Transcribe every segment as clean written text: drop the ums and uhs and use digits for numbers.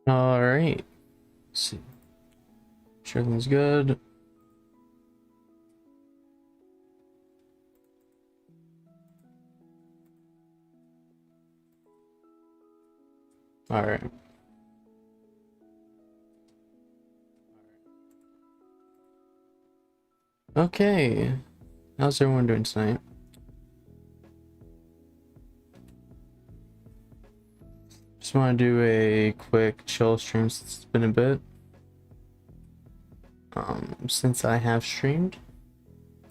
All right. Let's see. Sure, everything's good. All right. Okay. How's everyone doing tonight? Just want to do a quick chill stream since it's been a bit. Since I have streamed.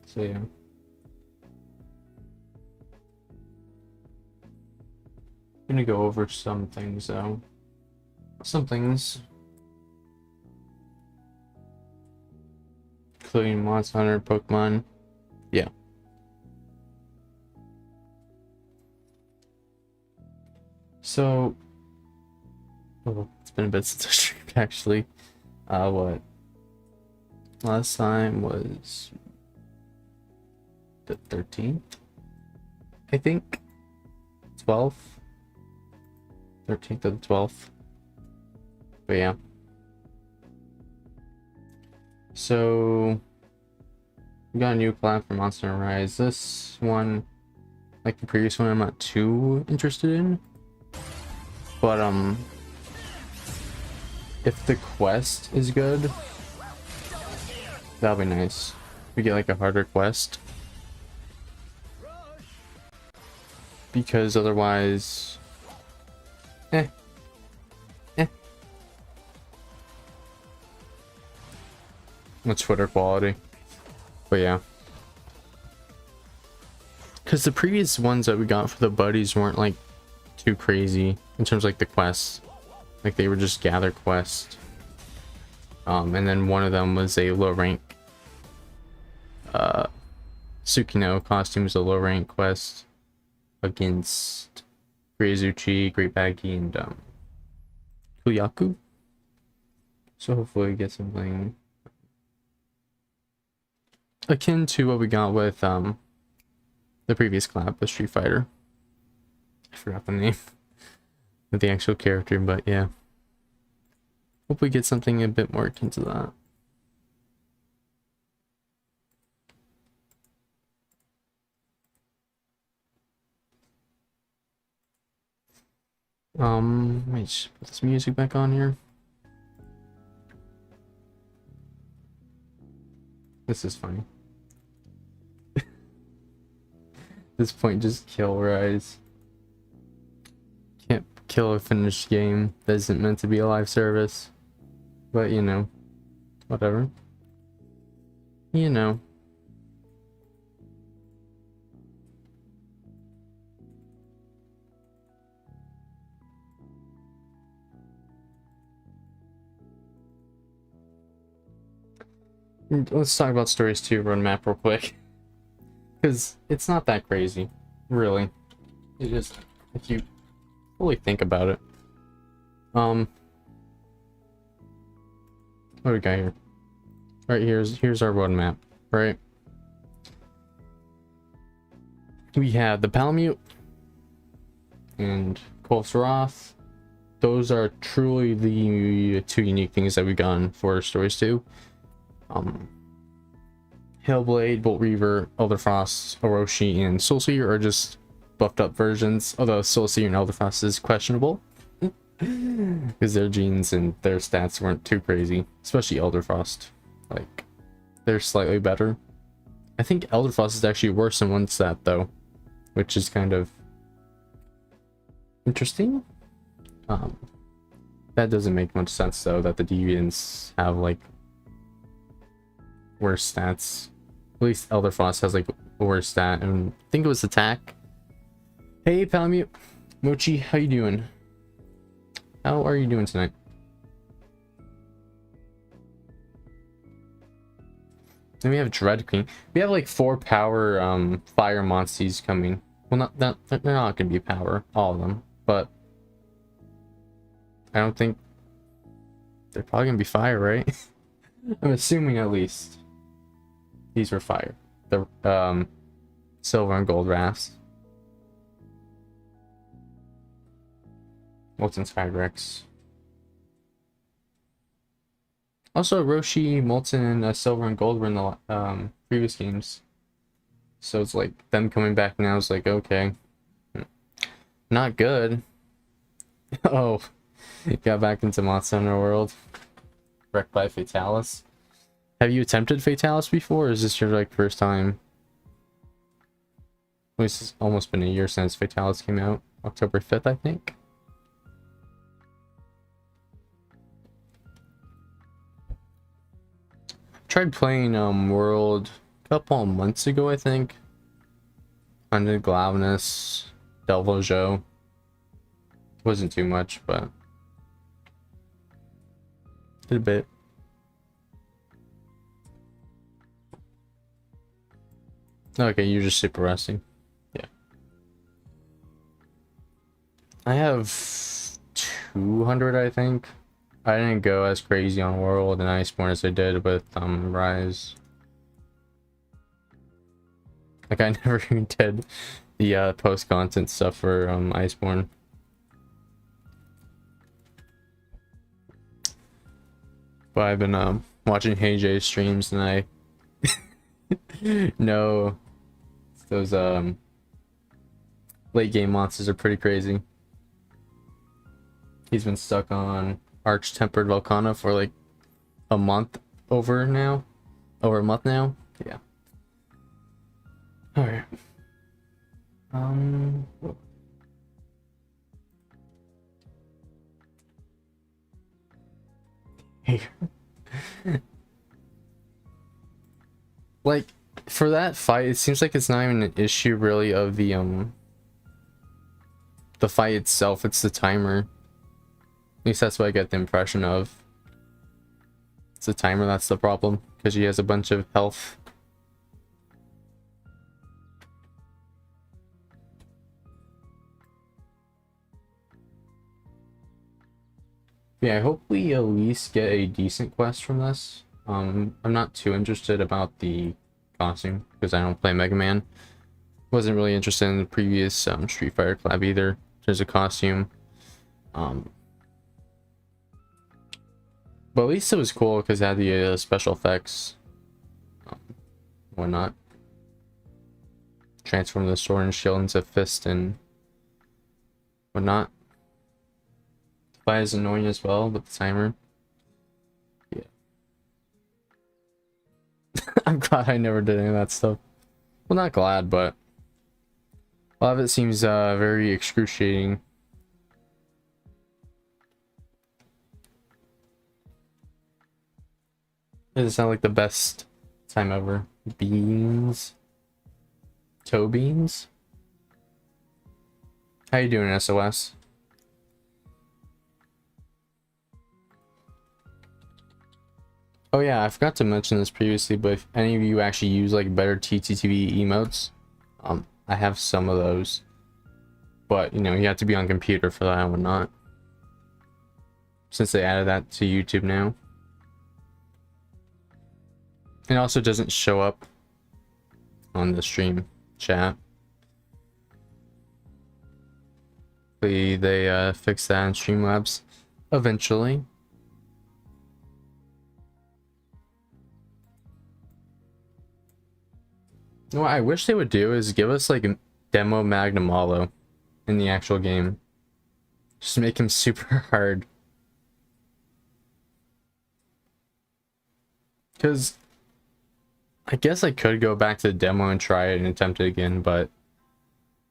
So yeah. I'm gonna go over some things though. Some things. Including Monster Hunter, Pokemon. Yeah. So, oh, it's been a bit since I streamed actually. What? Last time was the 13th, I think. 12th. 13th or the 12th. But yeah. So we got a new collab for Monster Hunter Rise. This one, like the previous one, I'm not too interested in. But if the quest is good, that'll be nice. We get like a harder quest. Because otherwise, It's Twitter quality. But yeah. Because the previous ones that we got for the buddies weren't like too crazy in terms of like the quests. Like they were just gather quests. And then one of them was a low rank Tsukino costume is a low rank quest against Greizuchi, Great Baggy, and Kuyaku. So hopefully we get something akin to what we got with the previous collab with Street Fighter. I forgot the name of the actual character, but yeah. Hope we get something a bit more akin to that. Let me just put this music back on here. This is funny. This point, just kill Rise. Can't kill a finished game that isn't meant to be a live service. But you know, whatever. You know. Let's talk about Stories 2 roadmap real quick. Because it's not that crazy, really. It just, if you fully think about it. What do we got here? Right, here's our roadmap, right? We have the Palamute and Kolf's Wrath. Those are truly the two unique things that we've gotten for Stories 2. Hellblade, Bolt Reaver, Elder Frost, Orochi, and Soulseer are just buffed up versions, although Soulseer and Elder Frost is questionable. Because their genes and their stats weren't too crazy, especially Elder Frost. Like, they're slightly better. I think Elder Frost is actually worse in one stat though, which is kind of interesting. That doesn't make much sense though, that the Deviants have like worse stats. At least Elder Frost has like a worse stat, and I think it was attack. Hey Palamute, Mochi, how you doing? How are you doing tonight? Then we have Dread Queen. We have like 4 power fire monsters coming. Well, they're not gonna be power, all of them, but I don't think they're probably gonna be fire, right? I'm assuming at least these were fire. The silver and gold rafts. What's inspired Rex? Also, Roshi, Molten, and Silver and Gold were in the previous games. So it's like them coming back now is like, okay. Not good. Oh, got back into Monster Hunter World. Wrecked by Fatalis. Have you attempted Fatalis before, or is this your like first time? It's almost been a year since Fatalis came out. October 5th, I think. Tried playing World a couple of months ago, I think. Under Glavenus, Delvojo. Wasn't too much, but did a bit. Okay, you're just super resting. Yeah. I have 200, I think. I didn't go as crazy on World and Iceborne as I did with Rise. Like I never even did the post-content stuff for Iceborne. But I've been watching HeyJ streams and I know those late game monsters are pretty crazy. He's been stuck on Arch-Tempered Volcana for like a month over a month now. Yeah. All right. Like for that fight, it seems like it's not even an issue really of the fight itself. It's the timer. At least that's what I get the impression of. It's the timer that's the problem, because he has a bunch of health. Yeah, I hope we at least get a decent quest from this. I'm not too interested about the costume, because I don't play Mega Man. Wasn't really interested in the previous Street Fighter collab either. There's a costume. But at least it was cool because it had the special effects. Whatnot. Transform the sword and shield into fist and whatnot. The fight is annoying as well with the timer. Yeah. I'm glad I never did any of that stuff. Well, not glad, but a lot of it seems very excruciating. It doesn't sound like the best time ever. Beans. Toe beans. How you doing, SOS? Oh yeah, I forgot to mention this previously, but if any of you actually use like better TTTV emotes, I have some of those. But you know, you have to be on computer for that and whatnot. Since they added that to YouTube now. It also doesn't show up on the stream chat. Hopefully they fix that in Streamlabs eventually. You know what I wish they would do is give us like a demo Magnum Hollow in the actual game. Just make him super hard. Because I guess I could go back to the demo and try it and attempt it again, but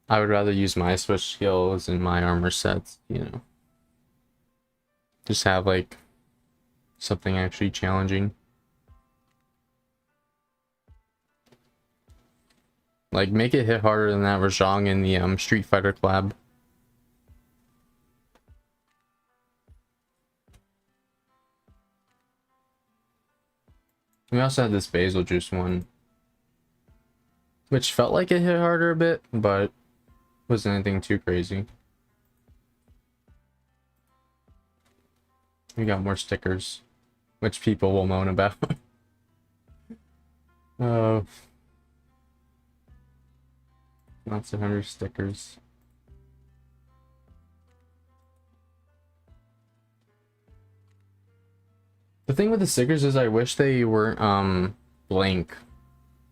I would rather use my switch skills and my armor sets, you know. Just have like something actually challenging. Like make it hit harder than that Rajang in the Street Fighter collab. We also had this basil juice one, which felt like it hit harder a bit, but wasn't anything too crazy. We got more stickers, which people will moan about. Oh, lots of 100 stickers. The The thing with the stickers is I wish they weren't blank.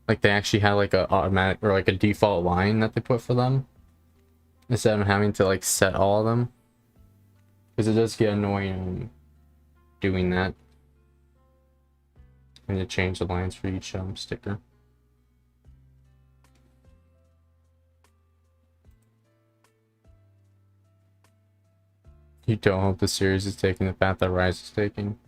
Like they actually had like a automatic or like a default line that they put for them. Instead of having to like set all of them. Because it does get annoying doing that. And to change the lines for each sticker. You don't hope the series is taking the path that Rise is taking.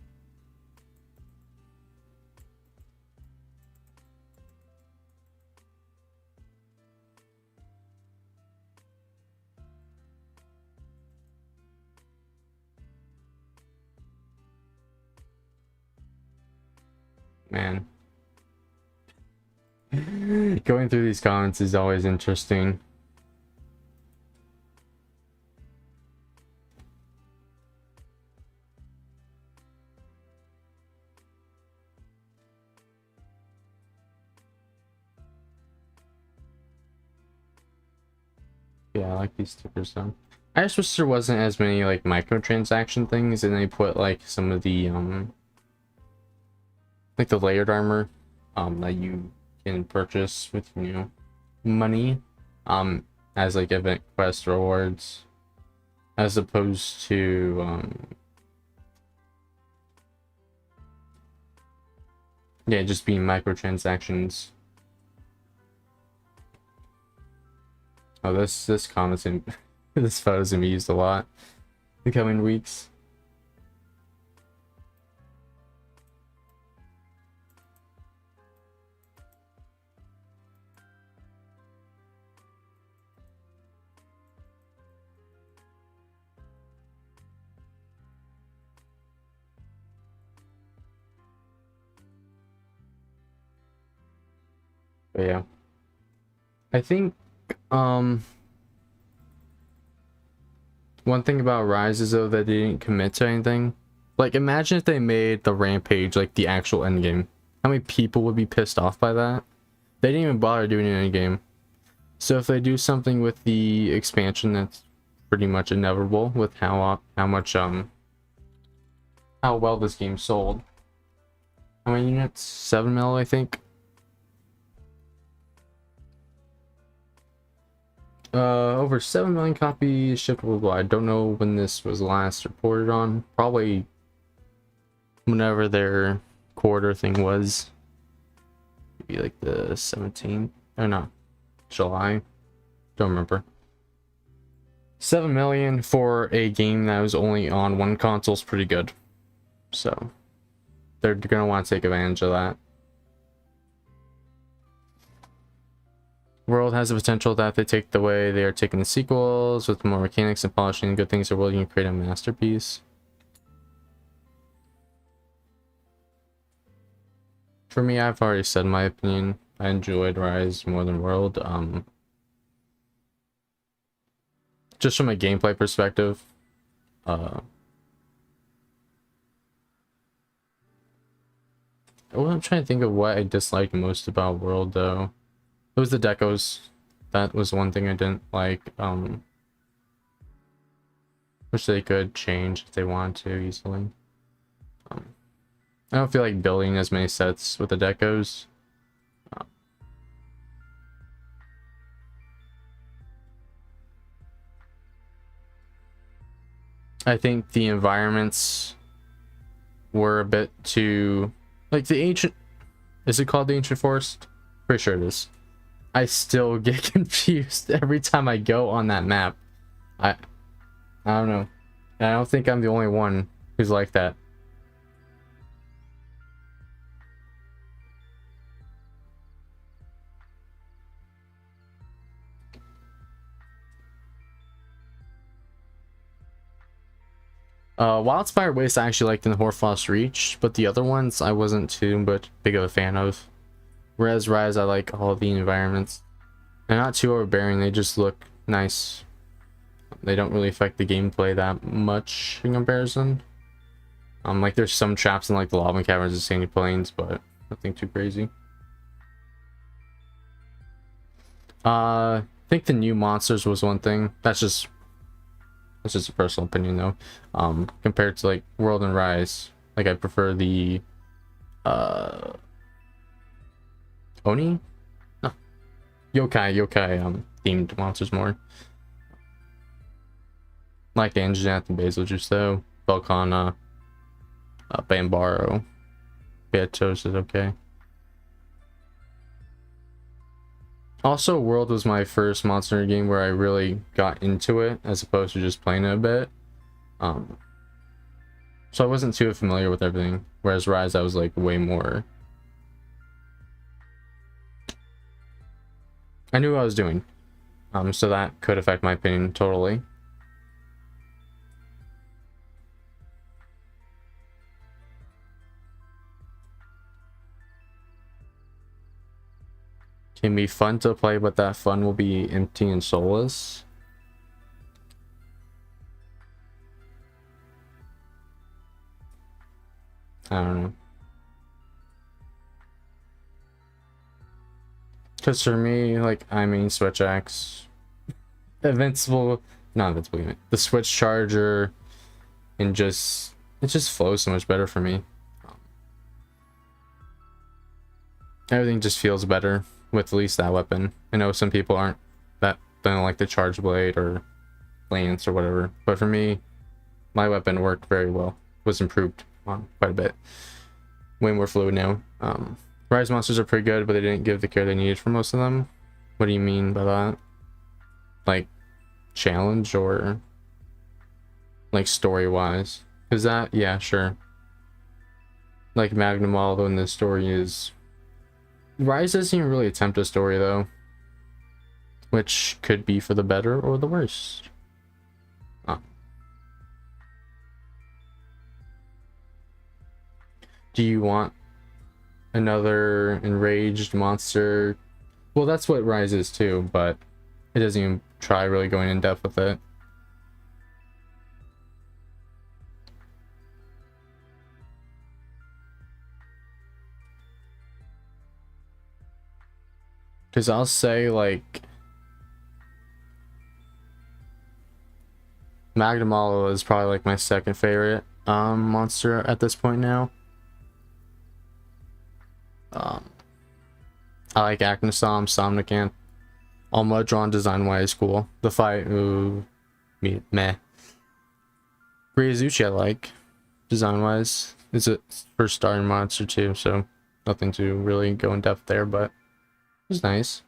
Man. Going through these comments is always interesting. Yeah, I like these stickers though. I just wish there wasn't as many like microtransaction things, and they put like some of the like the layered armor that you can purchase with, you know, money as like event quest rewards, as opposed to yeah, just being microtransactions. Oh, this comment's in this photo's gonna be used a lot in the coming weeks. But yeah, I think one thing about Rise is though that they didn't commit to anything. Like imagine if they made the Rampage like the actual endgame. How many people would be pissed off by that? They didn't even bother doing it in a game. So if they do something with the expansion, that's pretty much inevitable with how much how well this game sold. How many units? 7 mil, I think. Over 7 million copies shipped worldwide. I don't know when this was last reported on. Probably whenever their quarter thing was. Maybe like the 17th. Oh no, July. Don't remember. 7 million for a game that was only on one console is pretty good. So they're gonna want to take advantage of that. World has the potential that if they take the way they are taking the sequels with more mechanics and polishing and good things, are willing to create a masterpiece. For me, I've already said my opinion. I enjoyed Rise more than World. Just from a gameplay perspective, well, I'm trying to think of what I disliked most about World though. It was the decos. That was one thing I didn't like. Which they could change if they want to easily. I don't feel like building as many sets with the decos. I think the environments were a bit too like the ancient. Is it called the Ancient Forest? Pretty sure it is. I still get confused every time I go on that map. I don't know. I don't think I'm the only one who's like that. Wildspire Waste I actually liked in the Hoarfrost Reach, but the other ones I wasn't too big of a fan of. Whereas Rise, I like all the environments. They're not too overbearing, they just look nice. They don't really affect the gameplay that much in comparison. Like there's some traps in like the lava caverns and sandy plains, but nothing too crazy. I think the new monsters was one thing. That's just a personal opinion though. Compared to like World and Rise, Like I prefer the Oni? No. Yokai themed monsters more. Like Anjanath and Basil Juice though. Belkana, Bambaro. Beatos is okay. Also, World was my first monster game where I really got into it as opposed to just playing it a bit. So I wasn't too familiar with everything. Whereas Rise, I was like way more. I knew what I was doing. So that could affect my opinion totally. Can be fun to play, but that fun will be empty and soulless. I don't know. Because for me, like, I mean, Switch Axe, Invincible, not Invincible, the Switch Charger, and it just flows so much better for me. Everything just feels better with at least that weapon. I know some people don't like the Charge Blade or Lance or whatever, but for me, my weapon worked very well. Was improved on quite a bit. Way more fluid now. Rise monsters are pretty good, but they didn't give the care they needed for most of them. What do you mean by that? Like challenge or like story wise? Is that, yeah, sure. Like Magnum, although in this story is Rise doesn't even really attempt a story though, which could be for the better or the worse. Do you want another enraged monster? Well, that's what Rise is too, but it doesn't even try really going in depth with it. Because I'll say, like, Magnum is probably like my second favorite monster at this point now. I like Acnosom, Somnicant. Almudron design wise cool. The fight, ooh, meh. Ryozuchi I like, design wise. It's a first starting monster too, so nothing to really go in depth there, but it was nice.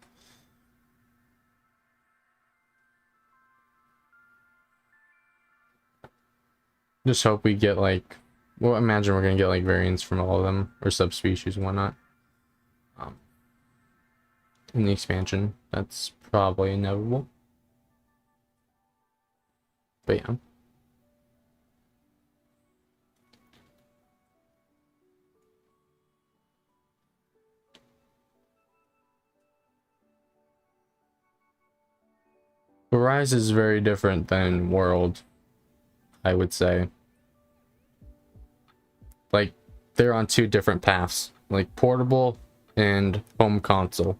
Just hope we get like, well, imagine we're gonna get like variants from all of them or subspecies and whatnot. In the expansion, that's probably inevitable. But yeah. But Rise is very different than World, I would say. Like, they're on two different paths, like portable and home console.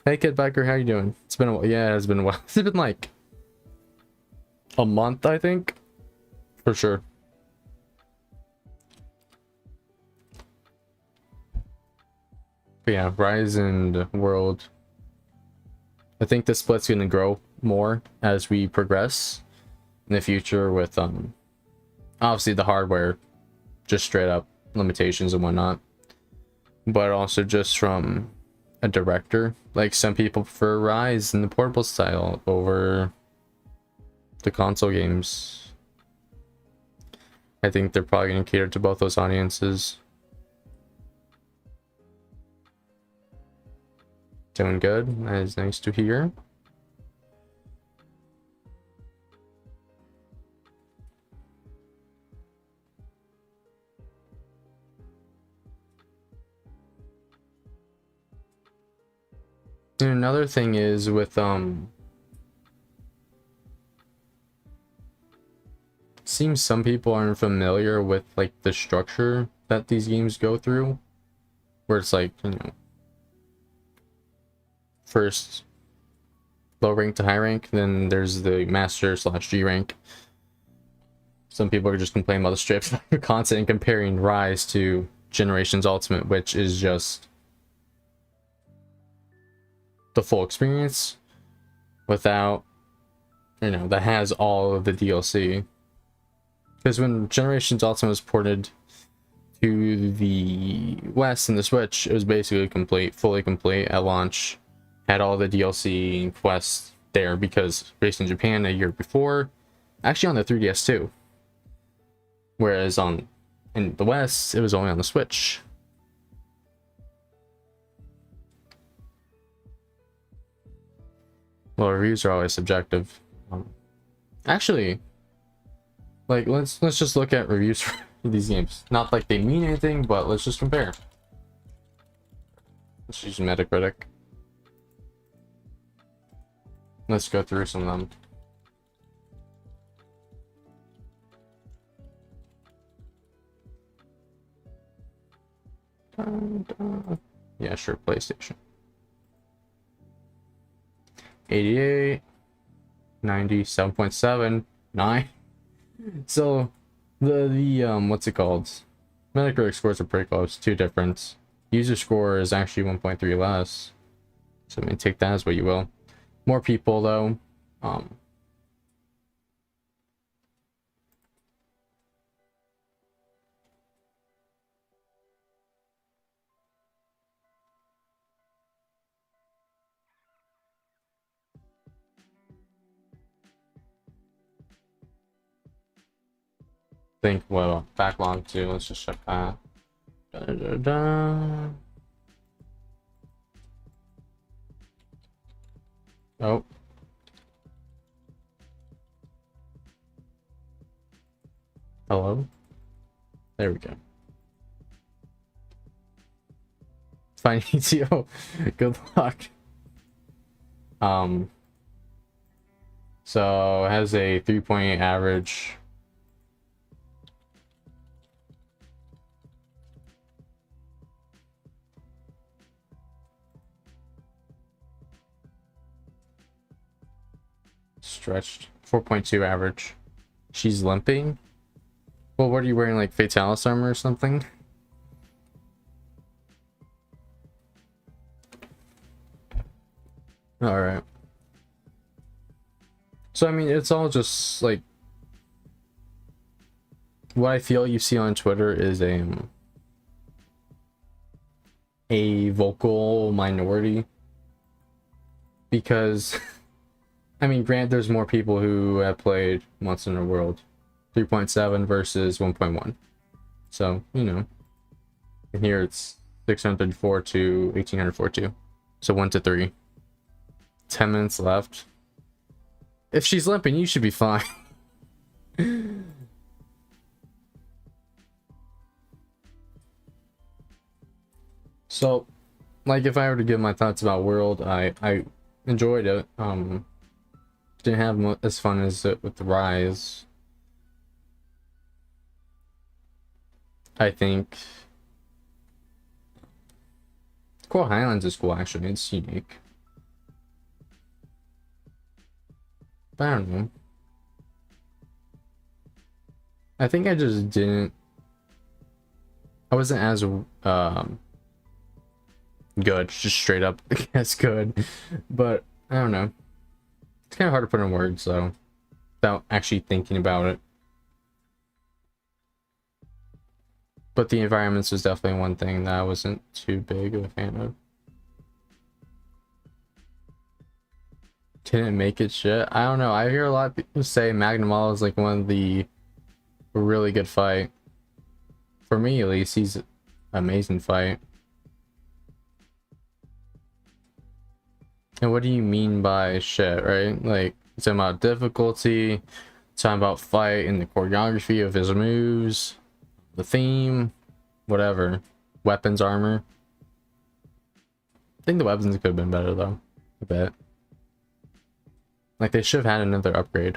Hey Kid Biker, how you doing? It's been a while. Yeah, it's been a while. It's been like a month, I think, for sure. But yeah, Rise and World. I think the split's gonna grow more as we progress in the future with obviously the hardware, just straight up limitations and whatnot, but also just from a director. Like, some people prefer Rise in the portable style over the console games. I think they're probably going to cater to both those audiences. Doing good. That is nice to hear. And another thing is with seems some people aren't familiar with like the structure that these games go through, where it's like, you know, first low rank to high rank, then there's the master / G rank. some people are just complaining about the strips content and comparing Rise to Generations Ultimate, which is just the full experience without, you know, that has all of the DLC. Because when Generations Ultimate was ported to the West and the Switch, it was basically complete, fully complete at launch. Had all the DLC and quests there because based in Japan a year before, actually on the 3DS too. Whereas in the West, it was only on the Switch. Well, reviews are always subjective. Actually, like let's just look at reviews for these games. Not like they mean anything, but let's just compare. Let's use Metacritic. Let's go through some of them. Yeah, sure, PlayStation. 88, 97.7, 9. So the what's it called? Metacritic scores are pretty close, 2 difference. User score is actually 1.3 less. So I mean, take that as what you will. More people though. Think well backlog too. Let's just check that. Oh. Hello? There we go. Fine, ETO. Good luck. So it has a 3.8 average. Stretched 4.2 average. She's limping. Well, what are you wearing, like Fatalis armor or something? All right. So I mean, it's all just like what I feel you see on Twitter is a vocal minority, because I mean, granted, there's more people who have played Monster Hunter World 3.7 versus 1.1. So, you know, and here it's 634 to 1842. So 1 to 3. 10 minutes left. If she's limping, you should be fine. So, like, if I were to give my thoughts about World, I enjoyed it. Didn't have as fun as it with the Rise. I think Coral Highlands is cool, actually. It's unique. But I don't know. I think I just didn't. I wasn't as good, just straight up as good. But I don't know. It's kind of hard to put in words, though, without actually thinking about it. But the environments was definitely one thing that I wasn't too big of a fan of. Didn't make it shit. I don't know. I hear a lot of people say Magnamalo is like one of the really good fight. For me, at least, he's an amazing fight. And what do you mean by shit, right? Like, it's about difficulty, talking about fight and the choreography of his moves, the theme, whatever. Weapons, armor. I think the weapons could have been better though. I bet. Like, they should have had another upgrade.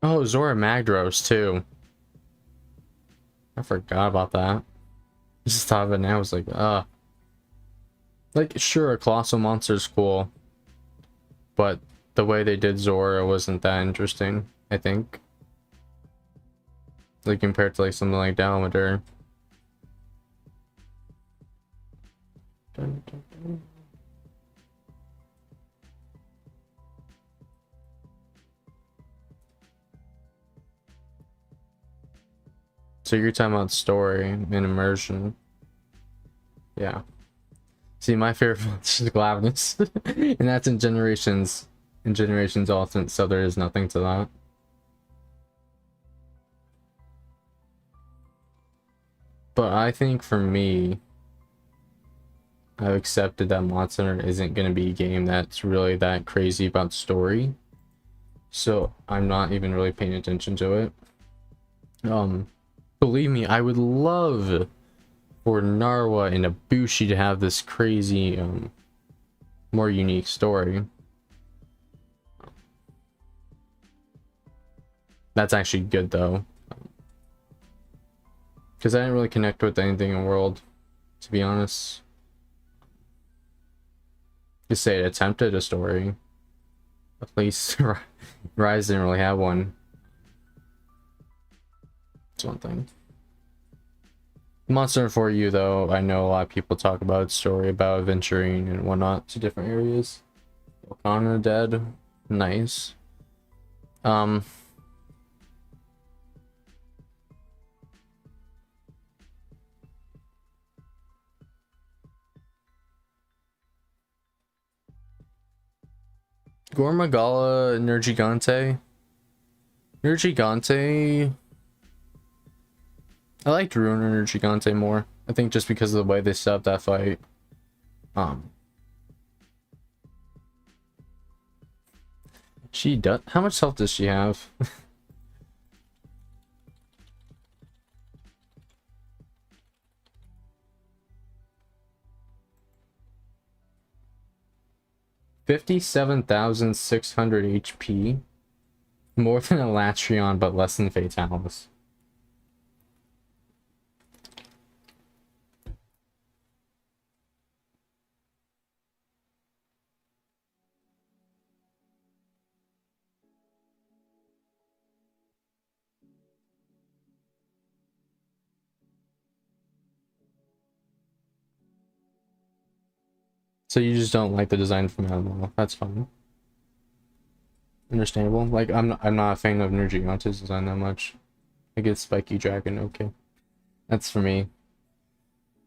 Oh, Zora Magdaros too. I forgot about that. Just thought of it now. I was like sure, a colossal monster's cool, but the way they did Zora wasn't that interesting, I think. Like compared to like something like Dalmadur. Dun, dun, dun. So you're talking about story and immersion. Yeah. See, my favorite monster is Glavnus. And that's in Generations Ultimate, so there is nothing to that. But I think for me, I've accepted that Monster Hunter isn't going to be a game that's really that crazy about story. So I'm not even really paying attention to it. Believe me, I would love for Narwa and Ibushi to have this crazy, more unique story. That's actually good though. Because I didn't really connect with anything in World, to be honest. Just say it attempted a story. At least Rise didn't really have one. That's one thing. Monster for you though, I know a lot of people talk about its story about adventuring and whatnot to different areas. Okana dead, nice. Gormagala Nergigante. Nergigante. I liked Ruiner Nergigante more. I think just because of the way they set up that fight. She does. How much health does she have? $57,600 HP. More than a Latreon, but less than Fatalis. So you just don't like the design from Animal. That's fine. Understandable. Like I'm not a fan of Nergigante's design that much. I get Spiky Dragon, okay. That's for me.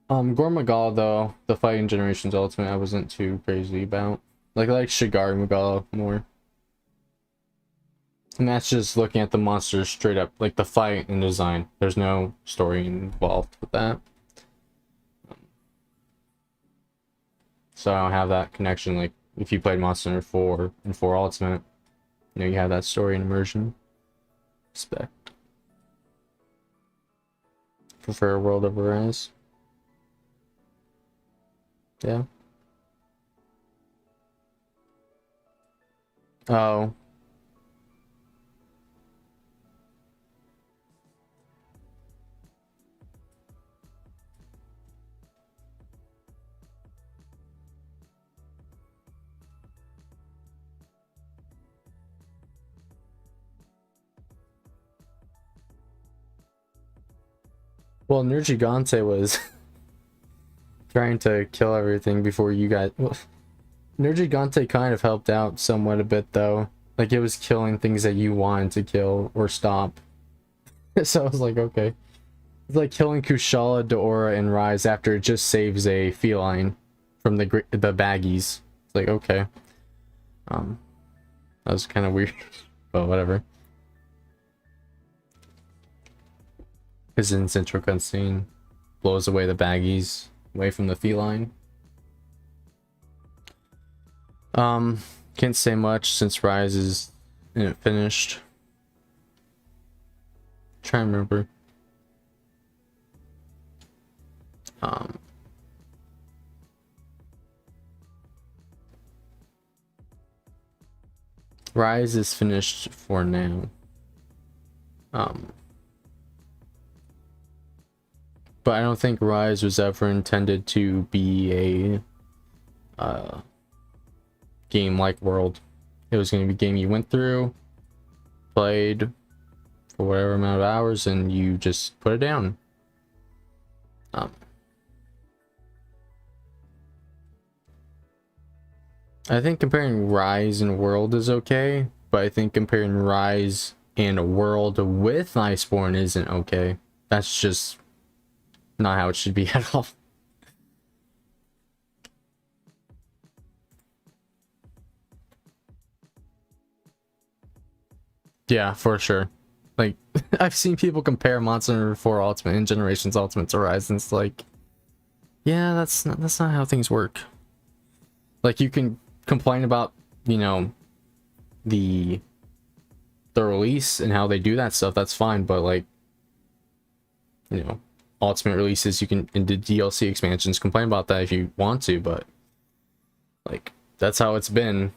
Gormagala though, the fighting Generations Ultimate I wasn't too crazy about. Like I like Shigari Magala more. And that's just looking at the monsters straight up, like the fight and design. There's no story involved with that. So I don't have that connection. Like if you played Monster Hunter 4 and 4 Ultimate, you know, you have that story and immersion. Respect. Prefer World over Rise. Yeah. Oh. Well, Nergigante was trying to kill everything before you guys. Well, Nergigante kind of helped out somewhat a bit though. Like it was killing things that you wanted to kill or stop. So I was like, okay. It's like killing Kushala, Daora, and Rise after it just saves a feline from the baggies. It's like, okay. That was kind of weird, but whatever. His intro cutscene blows away the baggies away from the feline. Can't say much since Rise is finished. Try and remember. Rise is finished for now. Um, but I don't think Rise was ever intended to be a game like World. It was going to be a game you went through, played for whatever amount of hours, and you just put it down. I think comparing Rise and World is okay, but I think comparing Rise and World with Iceborne isn't okay. That's just not how it should be at all. Yeah, for sure. Like, I've seen people compare Monster Hunter 4 Ultimate and Generations Ultimate to Rise, and it's like, yeah, that's not how things work. Like, you can complain about, you know, the release and how they do that stuff, that's fine, but like, you know, Ultimate releases, you can, into DLC expansions, complain about that if you want to, but like, that's how it's been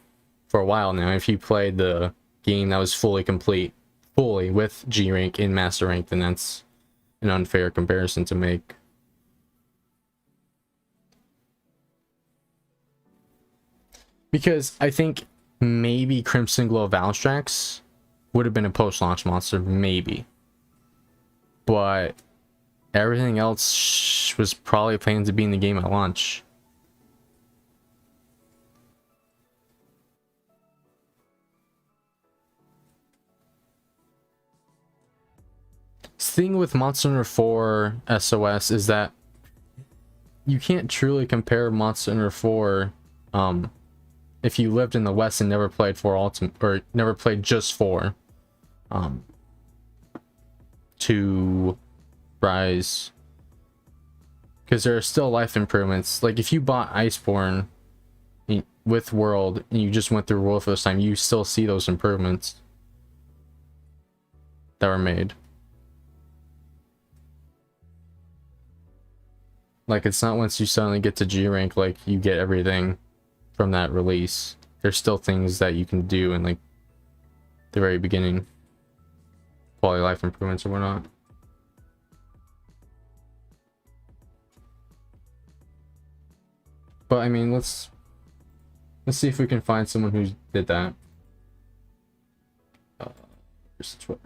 for a while now. If you played the game that was fully complete, fully with G rank in Master Rank, then that's an unfair comparison to make. Because I think maybe Crimson Glow Valstrax would have been a post-launch monster, maybe. But everything else was probably planned to be in the game at launch. The thing with Monster Hunter 4 SOS is that you can't truly compare Monster Hunter 4 if you lived in the West and never played 4 Ultimate, or never played just 4, to Rise, because there are still life improvements. Like, if you bought Iceborne with World and you just went through World for this time, you still see those improvements that were made. Like, it's not once you suddenly get to G rank, like, you get everything from that release. There's still things that you can do in like the very beginning, quality of life improvements or whatnot. But I mean, let's see if we can find someone who did that. Here's Twitter.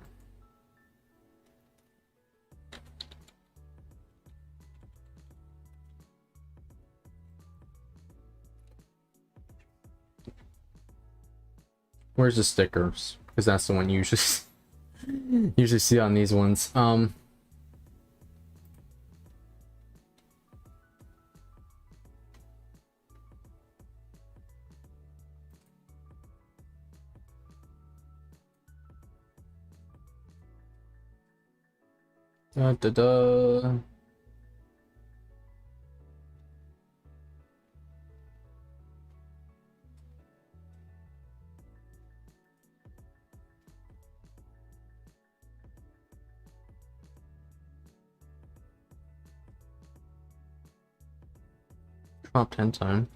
Where's the stickers? Because that's the one you usually see on these ones. Da, da, da. Top 10 time.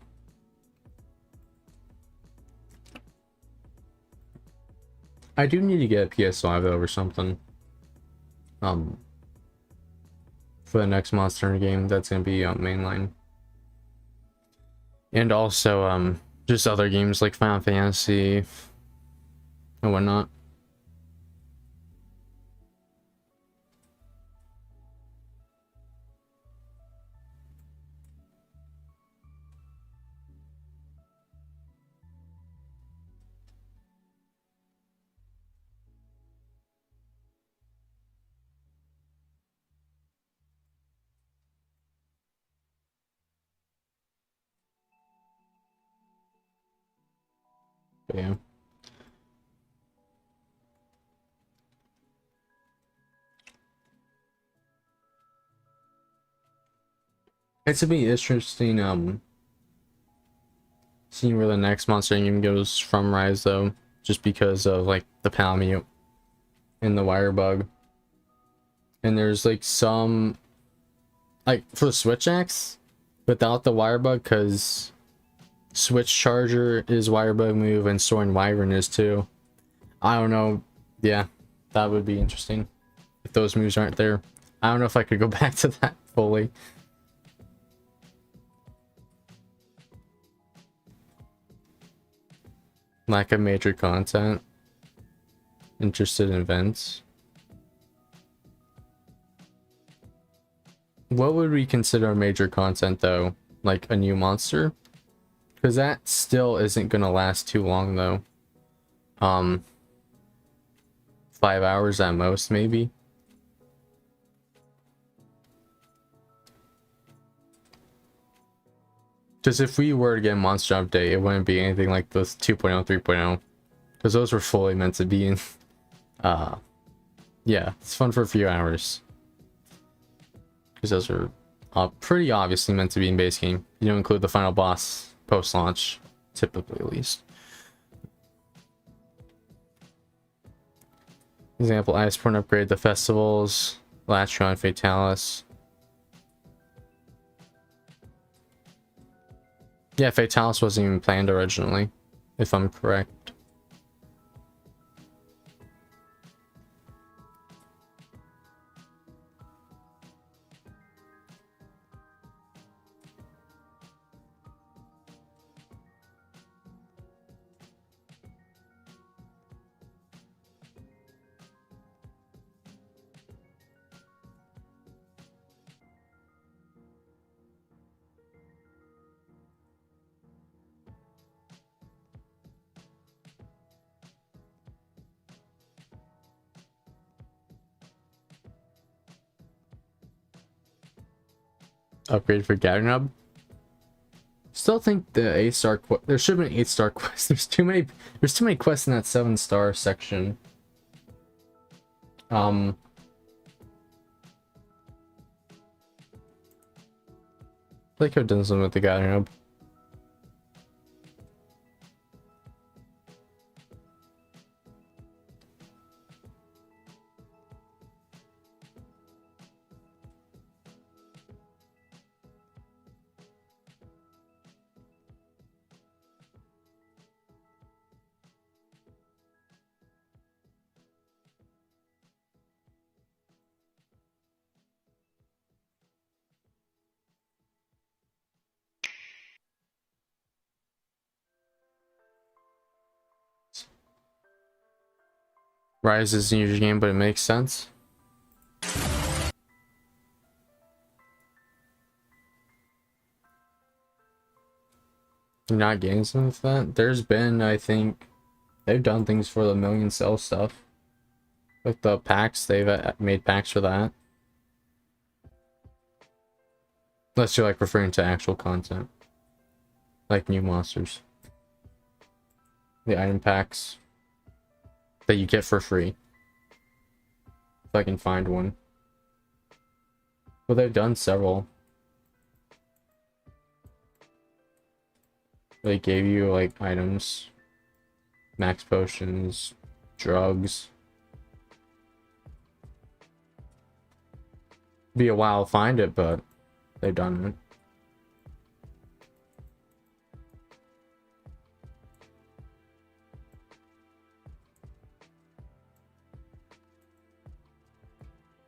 I do need to get a PS5 though or something. For the next Monster Hunter game that's gonna be on mainline. And also just other games like Final Fantasy and whatnot. But yeah. It's gonna be interesting seeing where the next Monster Hunter game goes from Rise though, just because of like the Palamute and the wire bug. And there's like some, like for the Switch X without the wire bug, because Switch Charger is wire bug move and Soaring Wyvern is too. I don't know. Yeah, That would be interesting if those moves aren't there. I don't know if I could go back to that fully. Lack of major content. Interested in events. What would we consider major content though? Like a new monster? Because that still isn't gonna last too long though. 5 hours at most, maybe. Because if we were to get a monster update, it wouldn't be anything like this 2.0, 3.0. Because those were fully meant to be in. Yeah, it's fun for a few hours. Because those are pretty obviously meant to be in base game. You don't include the final boss post-launch, typically at least. Example, Iceborne upgrade, the festivals, Latron, Fatalis. Yeah, Fatalis wasn't even planned originally, if I'm correct. Upgrade for Gathering. Still think the 8-star there should have been 8-star quests. There's too many quests in that 7-star section. Like I've done something with the Gathering Hub. Rise isn't your game, but it makes sense. You're not getting something with that? There's been, I think, they've done things for the million cell stuff. Like the packs, they've made packs for that. Unless you're like referring to actual content. Like new monsters. The item packs that you get for free. If I can find one. Well, they've done several. They gave you like items, max potions, drugs. Be a while to find it, but they've done it.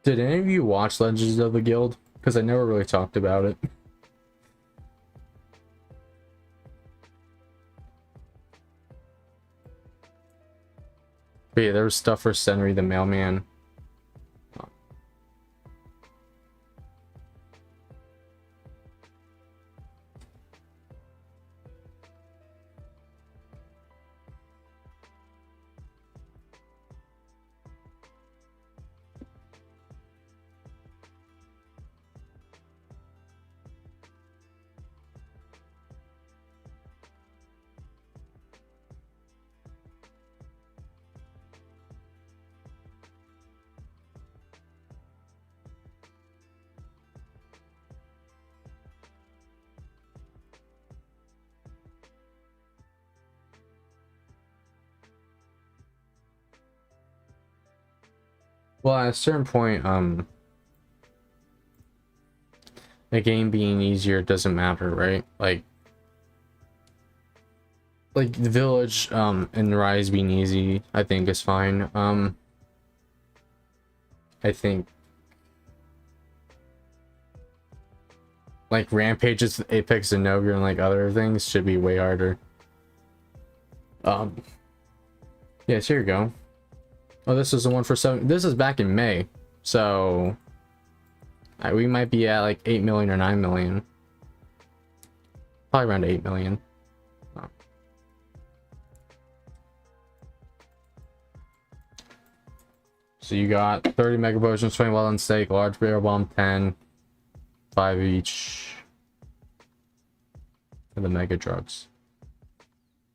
Did any of you watch Legends of the Guild? Because I never really talked about it. But yeah, there was stuff for Senri the Mailman. Well, at a certain point, the game being easier doesn't matter, right? Like the village, and Rise being easy, I think is fine. I think like Rampages, Apex, and Zenogre and like other things should be way harder. Yeah, so here you go. Oh, this is the one for 7. This is back in May, so we might be at like 8 million or 9 million. Probably around 8 million. Oh. So you got 30 mega potions, 20 well and steak, large barrel bomb 10, 5 each. For the mega drugs.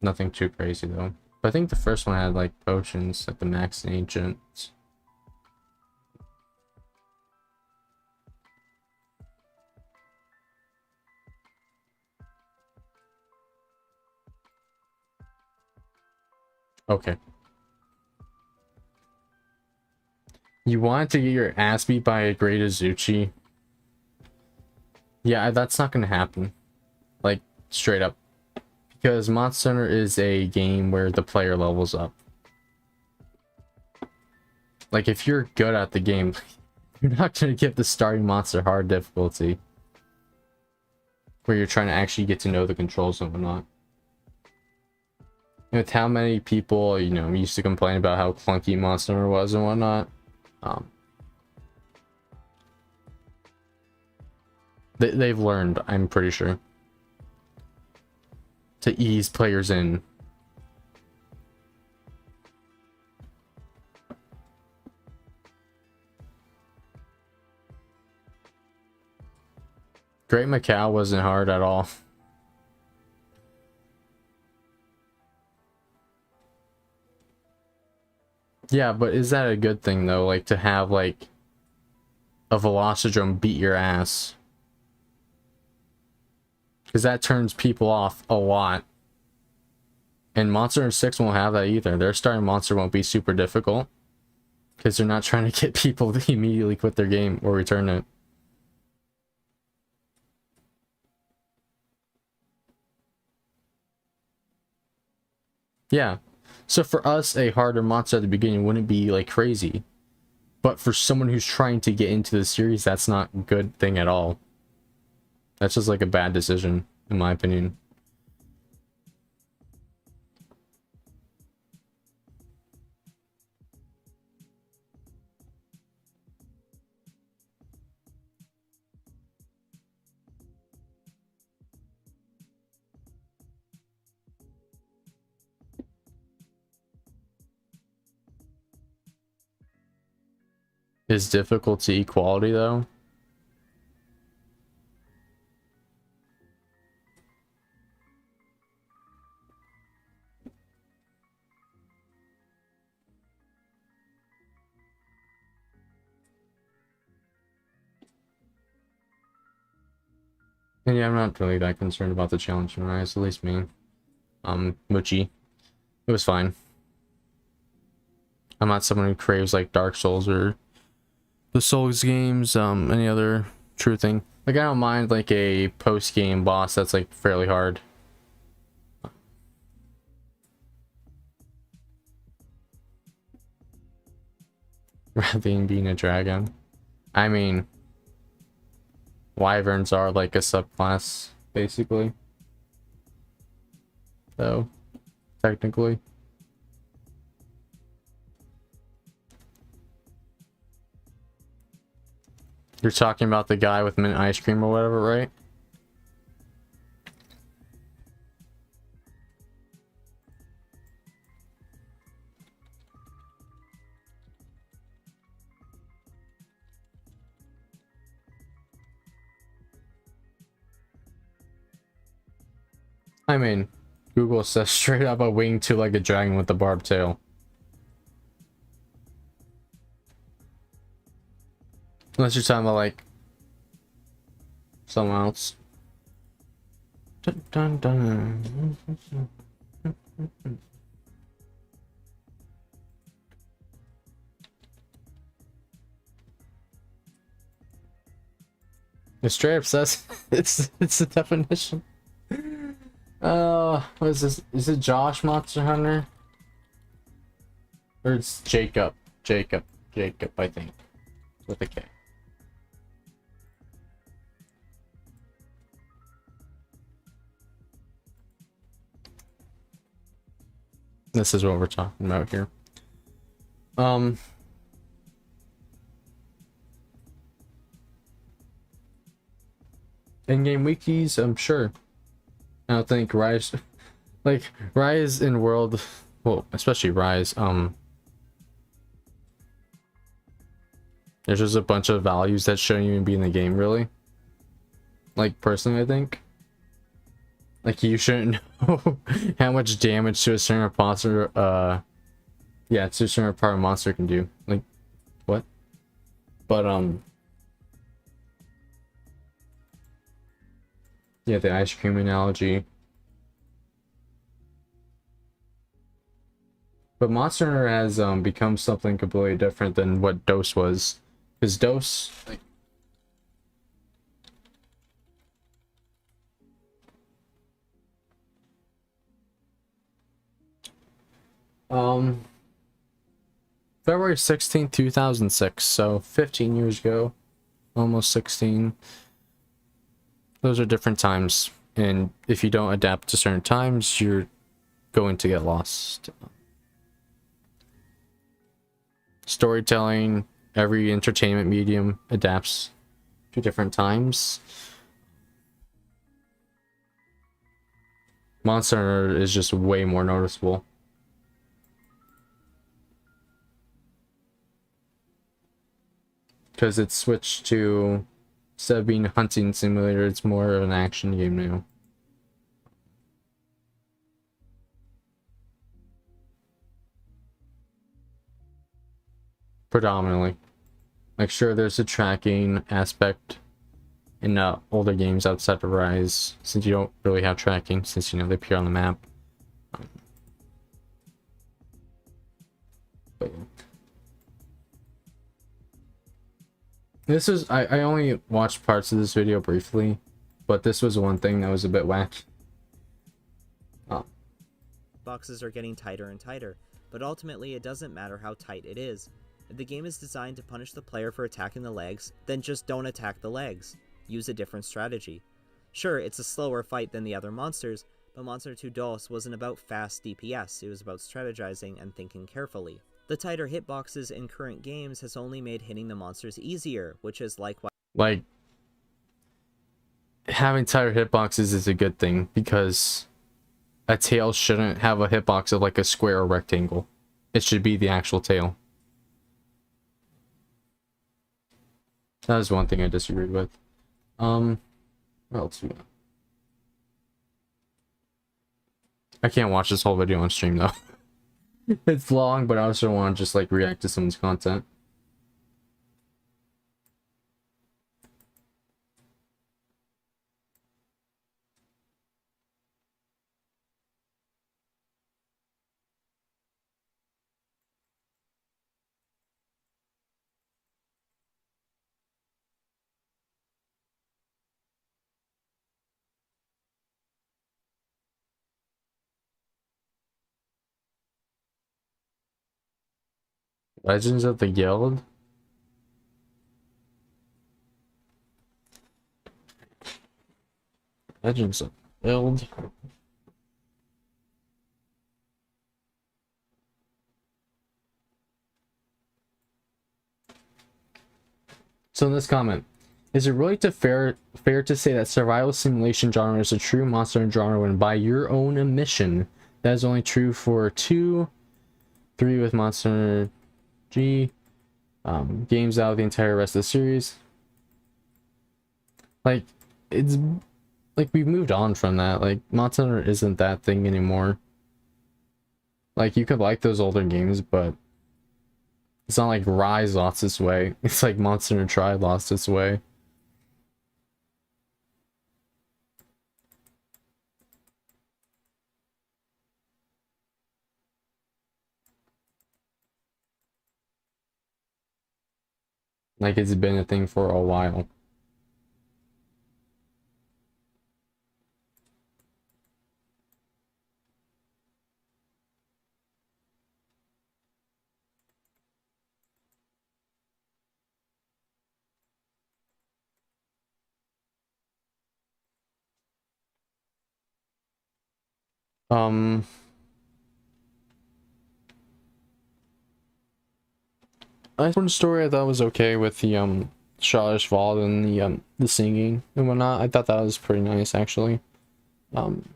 Nothing too crazy though. But I think the first one had like potions at the max and ancient. Okay. You want to get your ass beat by a great Azuchi? Yeah, that's not gonna happen. Like, straight up. Because Monster Hunter is a game where the player levels up. Like, if you're good at the game, you're not gonna give the starting monster hard difficulty. Where you're trying to actually get to know the controls and whatnot. With how many people, you know, used to complain about how clunky Monster Hunter was and whatnot. They've learned, I'm pretty sure, to ease players in. Great Macau wasn't hard at all. Yeah, but is that a good thing though? Like to have like a Velocidrome beat your ass? Because that turns people off a lot. And Monster Hunter 6 won't have that either. Their starting monster won't be super difficult. Because they're not trying to get people to immediately quit their game or return it. Yeah. So for us, a harder monster at the beginning wouldn't be like crazy. But for someone who's trying to get into the series, that's not a good thing at all. That's just like a bad decision, in my opinion. Is difficulty equality though? And yeah, I'm not really that concerned about the challenge in Rise, at least me. Muchi. It was fine. I'm not someone who craves like Dark Souls or the Souls games, any other true thing. Like I don't mind like a post-game boss that's like fairly hard. Rather than being a dragon. I mean, wyverns are like a subclass, basically. So, technically. You're talking about the guy with mint ice cream or whatever, right? I mean, Google says straight up a winged two-legged dragon with a barbed tail. Unless you're talking about like someone else. Dun, dun, dun. It straight up says it's the definition. What is this? Is it Josh Monster Hunter? Or it's Jacob, I think. with a K. This is what we're talking about here. In-game wikis, I'm sure. I don't think Rise, like Rise in World, well, especially Rise, there's just a bunch of values that shouldn't even be in the game, really. Like, personally, I think. Like, you shouldn't know how much damage to a certain monster, yeah, to a certain part of a monster can do. Like, what? But, yeah, the ice cream analogy. But Monster Hunter has, become something completely different than what Dose was. Because Dose, like, February 16th, 2006, so 15 years ago, almost 16. Those are different times, and if you don't adapt to certain times, you're going to get lost. Storytelling, every entertainment medium adapts to different times. Monster Hunter is just way more noticeable. Because it's switched to, instead of being a hunting simulator, it's more of an action game now. Predominantly. Like, sure, there's a tracking aspect in older games outside of Rise, since you don't really have tracking, since, you know, they appear on the map. But yeah. This is, I only watched parts of this video briefly, but this was one thing that was a bit whack. Oh. Boxes are getting tighter and tighter, but ultimately it doesn't matter how tight it is. If the game is designed to punish the player for attacking the legs, then just don't attack the legs. Use a different strategy. Sure, it's a slower fight than the other monsters, but Monster Hunter 2 DOS wasn't about fast DPS, it was about strategizing and thinking carefully. The tighter hitboxes in current games has only made hitting the monsters easier, which is likewise. Like, having tighter hitboxes is a good thing, because a tail shouldn't have a hitbox of like a square or rectangle. It should be the actual tail. That is one thing I disagreed with. What else we got? I can't watch this whole video on stream though. It's long, but I also want to just like react to someone's content. Legends of the Guild? Legends of the Guild? So in this comment, is it really fair to say that survival simulation genre is a true monster genre when by your own admission, that is only true for 2, 3 with Monster Hunter G, games out of the entire rest of the series? Like, it's like we've moved on from that. Like, Monster Hunter isn't that thing anymore. Like, you could like those older games, but it's not like Rise lost its way. It's like Monster Hunter Tri lost its way. Like, it's been a thing for a while. Um, one story I thought was okay with the Charlotte Vault and the singing and whatnot. I thought that was pretty nice actually. Um,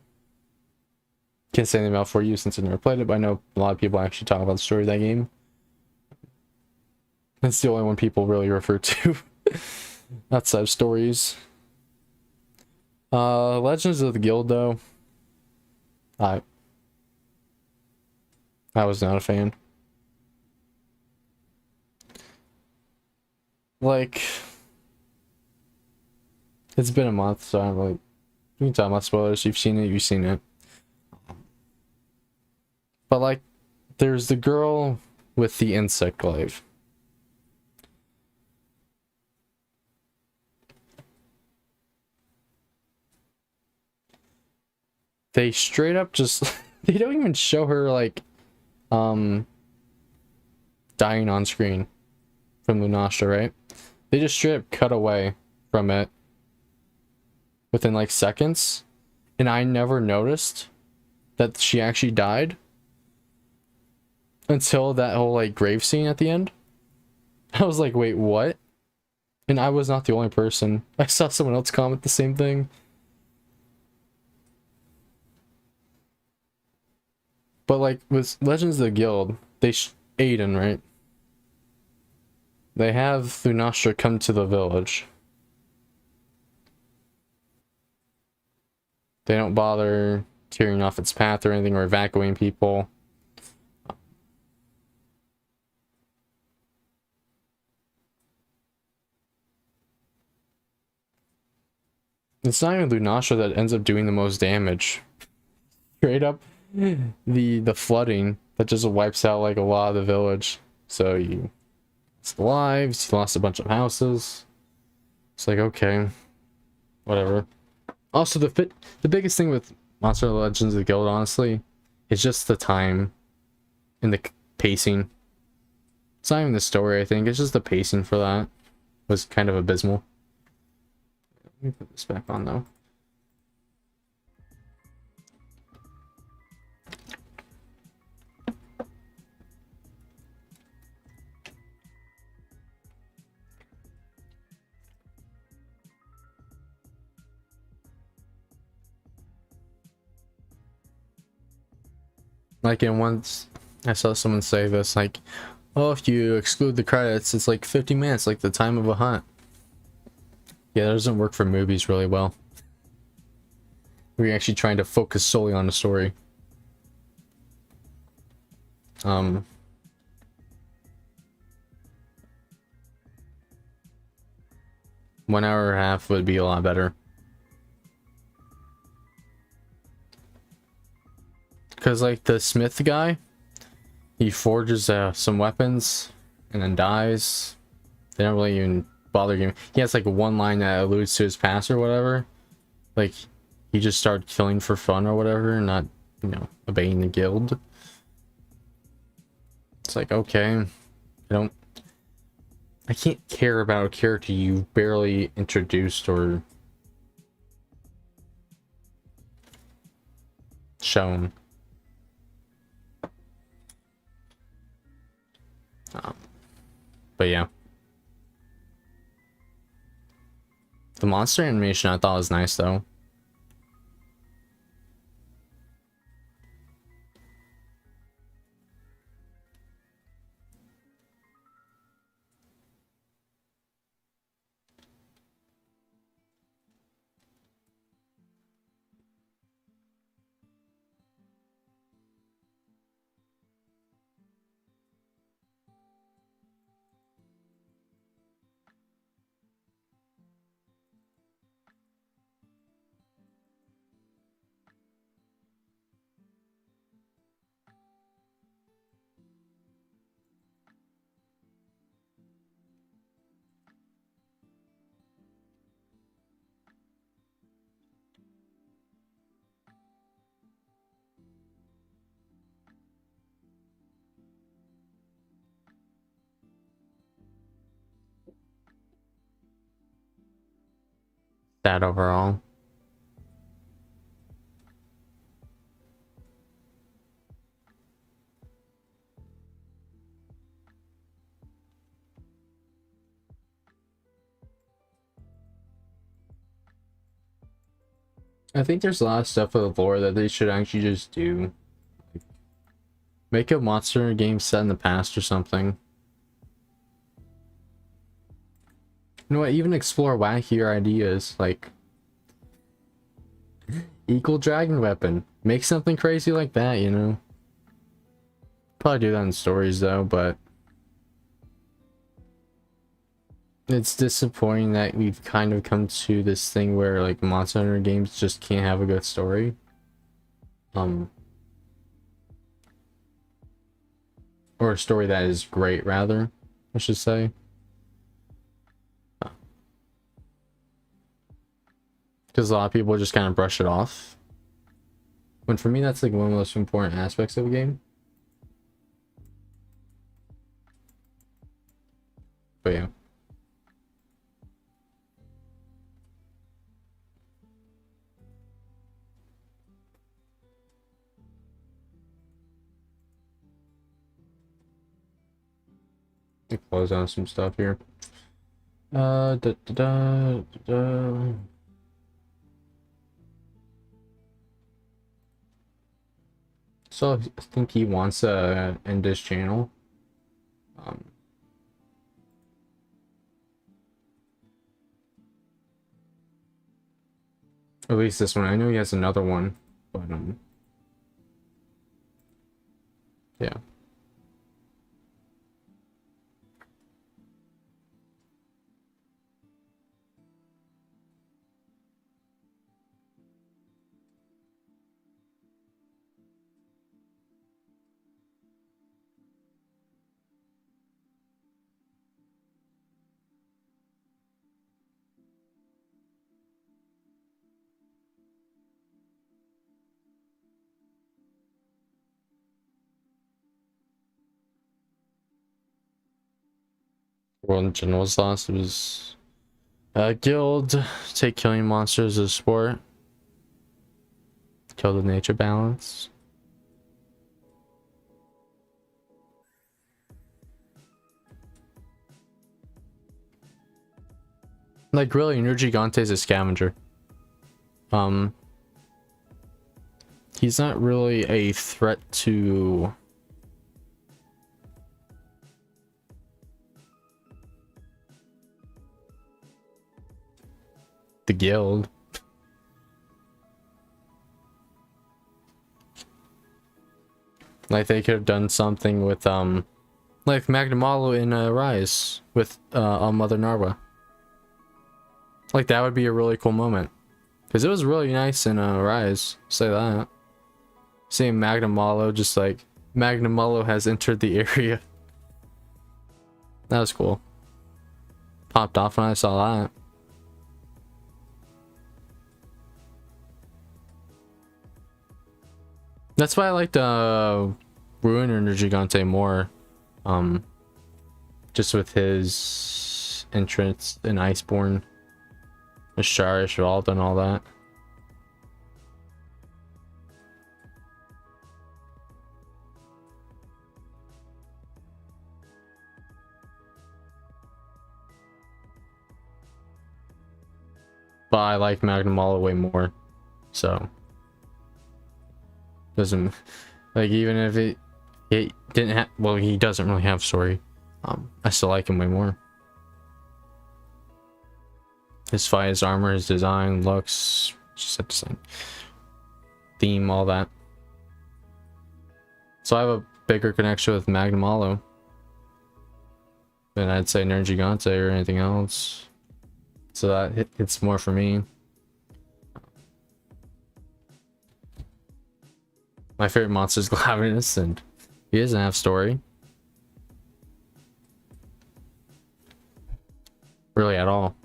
can't say anything about For You since I never played it, but I know a lot of people actually talk about the story of that game. That's the only one people really refer to outside of stories. Legends of the Guild though, I was not a fan. Like, it's been a month, so I'm like, you can talk about spoilers. You've seen it, you've seen it. But like, there's the girl with the insect glaive. They straight up just they don't even show her like dying on screen from Lunastra, right? They just straight up cut away from it within like seconds, and I never noticed that she actually died until that whole like grave scene at the end. I was like, wait, what? And I was not the only person. I saw someone else comment the same thing. But like with Legends of the Guild, Aiden, right? They have Lunastra come to the village. They don't bother tearing off its path or anything or evacuating people. It's not even Lunastra that ends up doing the most damage. Straight up, the flooding that just wipes out like a lot of the village. So you lost lives, you lost a bunch of houses. It's like, okay, whatever. Also, the biggest thing with Monster Legends of the Guild, honestly, is just the time and the pacing. It's not even the story, I think. It's just the pacing for that was kind of abysmal. Let me put this back on though. Like, in once I saw someone say this, like, oh, if you exclude the credits, it's like 50 minutes, like the time of a hunt. Yeah, that doesn't work for movies really well. We're actually trying to focus solely on the story. 1 hour and a half would be a lot better. Because, like, the smith guy, he forges some weapons and then dies. They don't really even bother giving. He has, like, one line that alludes to his past or whatever. Like, he just started killing for fun or whatever, not, you know, obeying the guild. It's like, okay, I can't care about a character you barely introduced or shown. But yeah. The monster animation I thought was nice though. That overall. I think there's a lot of stuff with the lore that they should actually just do. Make a monster game set in the past or something. You know what? Even explore wackier ideas, like equal dragon weapon. Make something crazy like that, you know? Probably do that in stories though, but it's disappointing that we've kind of come to this thing where like Monster Hunter games just can't have a good story. Or a story that is great, rather, I should say. Because a lot of people just kind of brush it off. When for me, that's like one of the most important aspects of a game. But yeah. Let me close on some stuff here. So I think he wants to end this channel. At least this one. I know he has another one, but yeah. World in general was lost. It was guild. Take killing monsters as a sport. Kill the nature balance. Like really, Energy Gante is a scavenger. He's not really a threat to the guild. Like they could have done something with like Magnamalo in Rise with Mother Narwa. Like that would be a really cool moment. Because it was really nice in Rise, say that. Seeing Magnamalo just like Magnamalo has entered the area. That was cool. Popped off when I saw that. That's why I liked Ruin or Gigante more. Just with his entrance in Iceborne. Asharish, Vald, and all that. But I like Magnamalo way more. So doesn't like even if it didn't have, well, he doesn't really have story. I still like him way more. His fight, his armor, his design, looks, just have to say, theme, all that. So I have a bigger connection with Magnamalo than I'd say Nergigante or anything else. So that it's more for me. My favorite monster is Glavenus, and he doesn't have story. Really at all.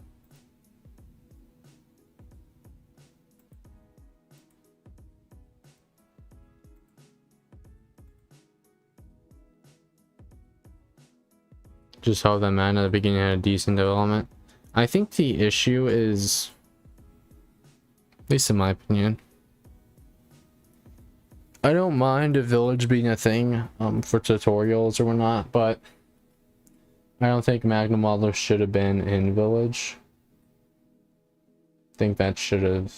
Just hope that man at the beginning had a decent development. I think the issue is, at least in my opinion, I don't mind a village being a thing for tutorials or whatnot, but I don't think Magnamalo should have been in village. I think that should have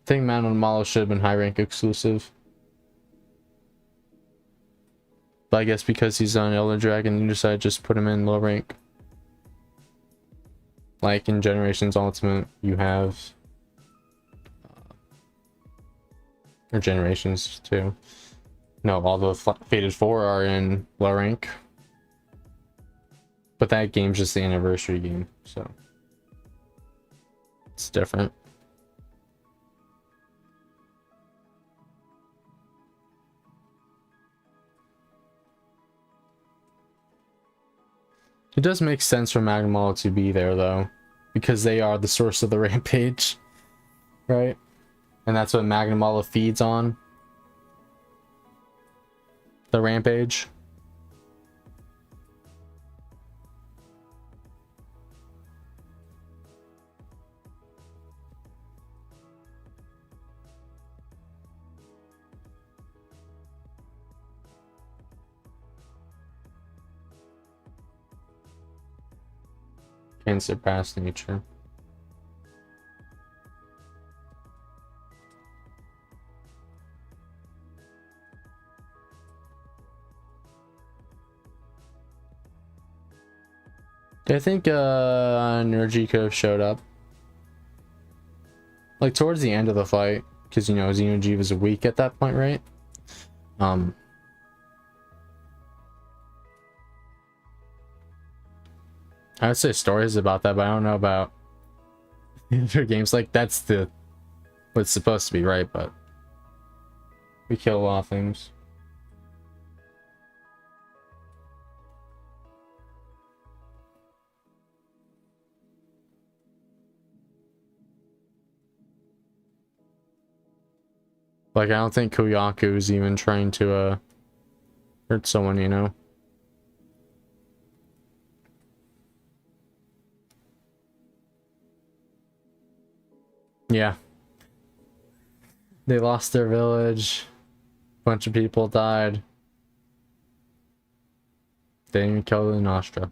think Man on Malo should have been high rank exclusive. But I guess because he's on Elder Dragon, you decided to just put him in low rank. Like in Generations Ultimate, you have... or Generations too. No, all the Fated 4 are in low rank. But that game's just the anniversary game, so... it's different. It does make sense for Magmall to be there though, because they are the source of the rampage, right? And that's what Magmall feeds on. The rampage. Can surpass nature. I think Energy could have showed up like towards the end of the fight, because you know Xenoblade was weak at that point, right? I would say stories about that, but I don't know about other games. Like that's the what's supposed to be, right? But we kill a lot of things. Like I don't think Koyaku is even trying to hurt someone, you know. Yeah. They lost their village. A bunch of people died. They didn't even kill the Nostra.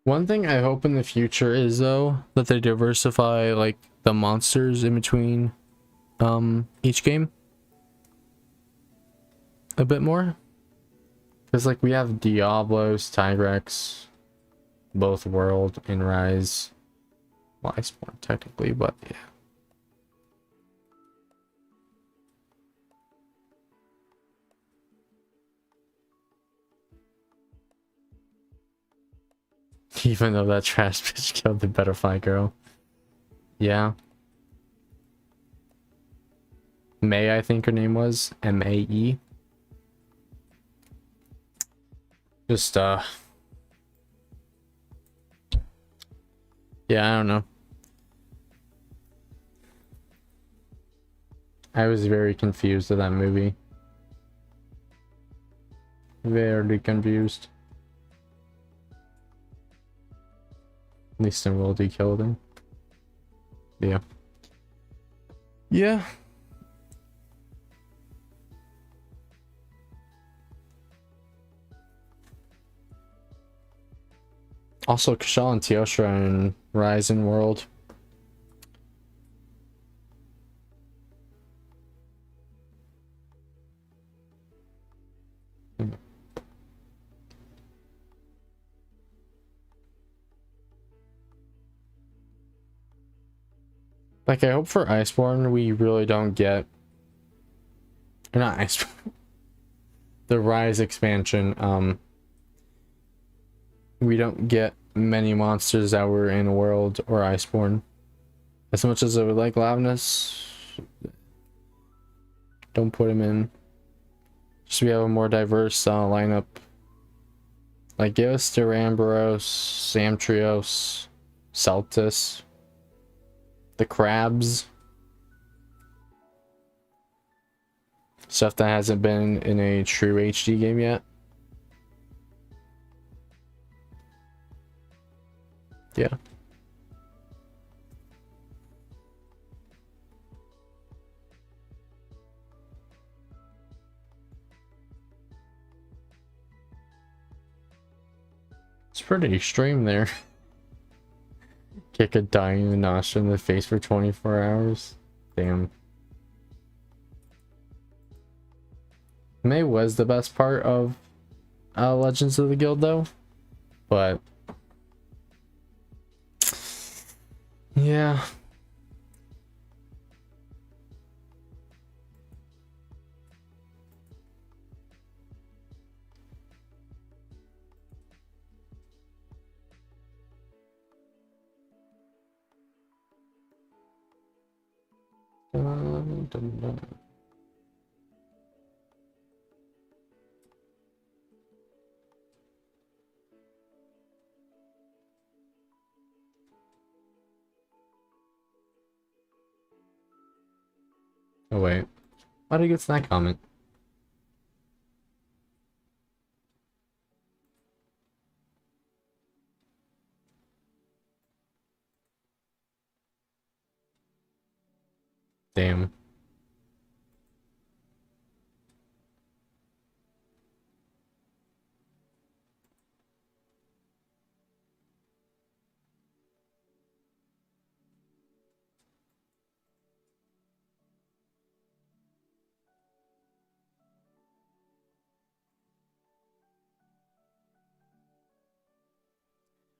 One thing I hope in the future is though that they diversify like the monsters in between each game a bit more, because like we have Diablos, Tigrex, both World and Rise, well Iceborne technically, but yeah. Even though that trash bitch killed the butterfly girl. Yeah. May, I think her name was. M-A-E. Just, yeah, I don't know. I was very confused with that movie. Very confused. At least in World he killed him. Yeah. Yeah. Also, Kashal and Teostra in Rise and World. Like, I hope for Iceborne we really don't get... Or not Iceborne. The Rise expansion, we don't get many monsters that were in World or Iceborne. As much as I would like Lavinus, don't put him in. Just we have a more diverse lineup. Like, give us Duramboros, Samtrios, Celtis, the crabs. Stuff that hasn't been in a true HD game yet. Yeah. It's pretty extreme there. Kick a dying Nasha in the face for 24 hours. Damn. May was the best part of Legends of the Guild though, but yeah. Dun, dun, dun. Oh wait, how did I get to that comment? Damn.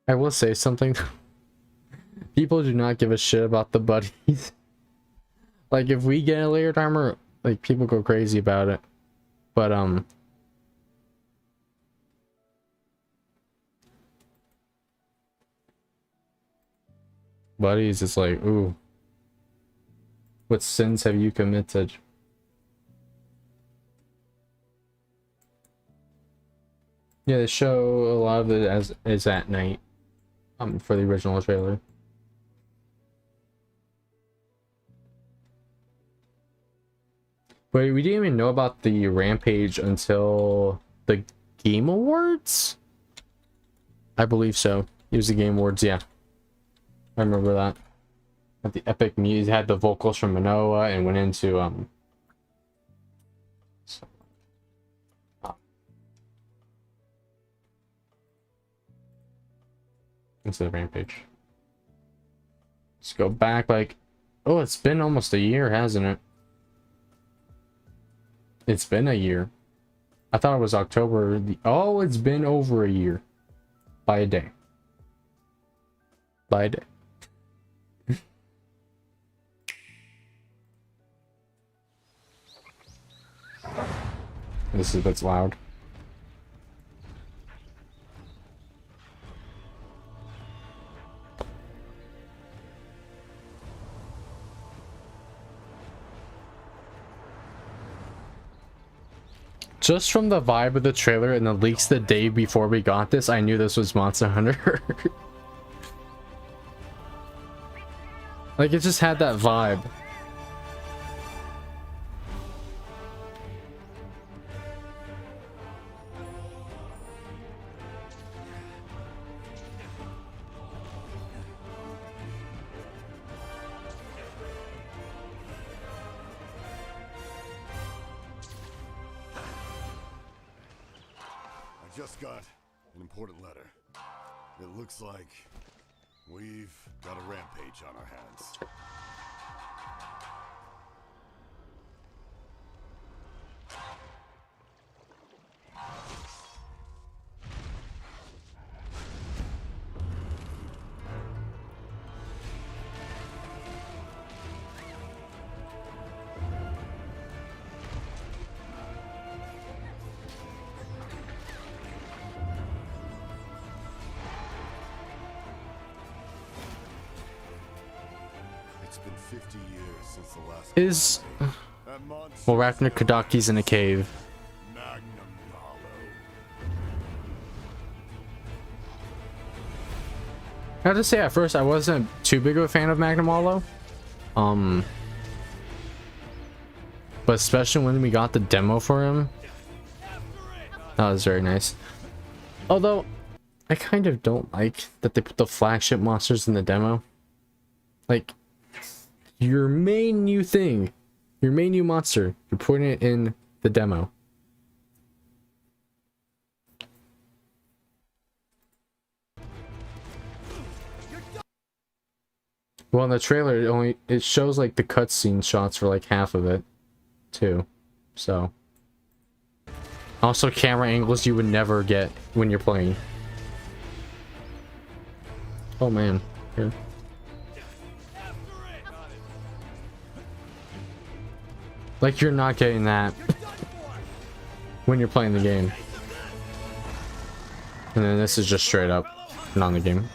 I will say something. People do not give a shit about the buddies. Like if we get a layered armor, like people go crazy about it. But buddies, it's like, ooh, what sins have you committed? Yeah, they show a lot of it as is at night. For the original trailer. But we didn't even know about the Rampage until the Game Awards? I believe so. It was the Game Awards, yeah. I remember that. At the epic music, had the vocals from Manoa and went into into the Rampage. Let's go back like, oh, it's been almost a year, hasn't it? It's been a year. I thought it was October. Oh, it's been over a year. By a day. By a day. That's loud. Just from the vibe of the trailer and the leaks the day before we got this, I knew this was Monster Hunter. Like, it just had that vibe. Just got an important letter. It looks like we've got a rampage on our hands. It's been 50 years since the last Is... Well, Ragnar Kadaki's in a cave. Magnum Hollow. I have to say, at first, I wasn't too big of a fan of Magnum Hollow. But especially when we got the demo for him. That was very nice. Although, I kind of don't like that they put the flagship monsters in the demo. Like, your main new thing, your main new monster, you're putting it in the demo. Well, in the trailer, it shows like the cutscene shots for like half of it, too. So, also camera angles you would never get when you're playing. Oh man, here. Like you're not getting that when you're playing the game. And then this is just straight up not in the game.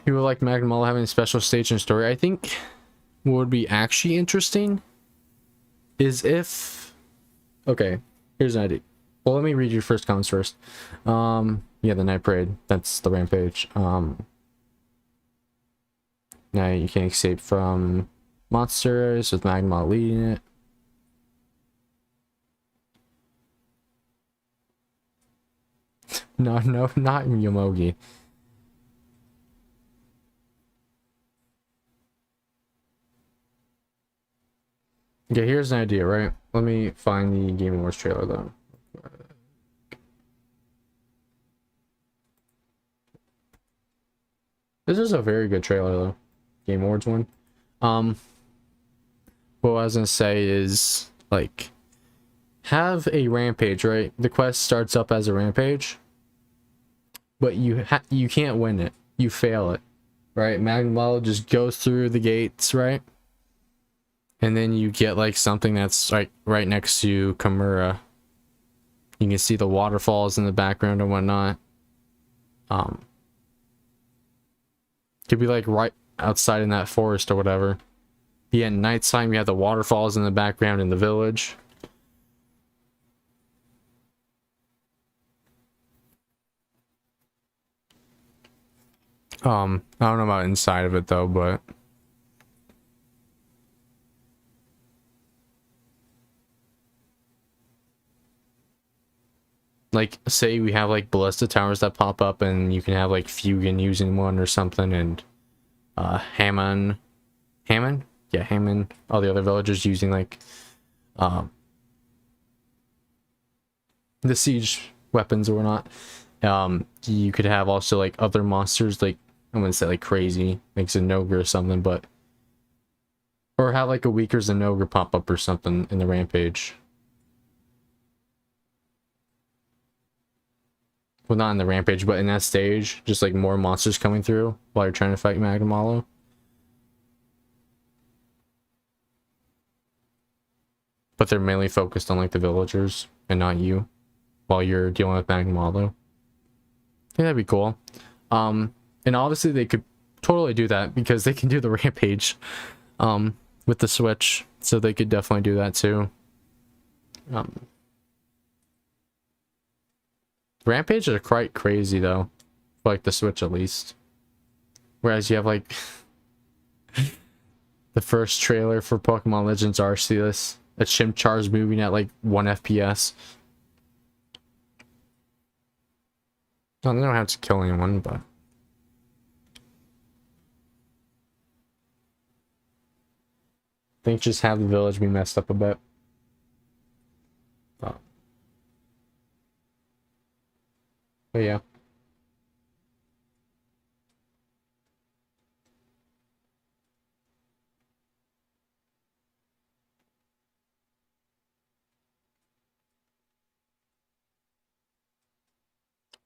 You would like Magmall having a special stage and story. I think what would be actually interesting is if... Okay, here's an idea. Well, let me read your first comments first. Yeah, the Night Parade. That's the rampage. Now you can escape from monsters with Magmall leading it. No, not Yomogi. Okay, here's an idea, right? Let me find the Game Awards trailer though. This is a very good trailer though. Game Awards one. What I was gonna say is like have a rampage, right? The quest starts up as a rampage, but you can't win it. You fail it, right? Magmall just goes through the gates, right? And then you get like something that's like right next to Kamura. You can see the waterfalls in the background and whatnot. Could be like right outside in that forest or whatever. Yeah, at nighttime you have the waterfalls in the background in the village. I don't know about inside of it though, but like say we have like ballista towers that pop up and you can have like Fugan using one or something, and Hammond, yeah, Hammond, all the other villagers using like the siege weapons or whatnot. You could have also like other monsters, like I wouldn't say like crazy, like Zenogre or something, but or have like a weaker Zenogre pop up or something in the rampage. Well, not in the rampage, but in that stage, just like more monsters coming through while you're trying to fight Magmalo. But they're mainly focused on like the villagers and not you while you're dealing with Magmalo. I think that'd be cool. And obviously they could totally do that because they can do the rampage with the Switch, so they could definitely do that too. Rampages are quite crazy though, for, like the Switch at least. Whereas you have like the first trailer for Pokemon Legends Arceus, a Chimchar's moving at like 1 FPS. I don't have to kill anyone, but I think just have the village be messed up a bit. But yeah. I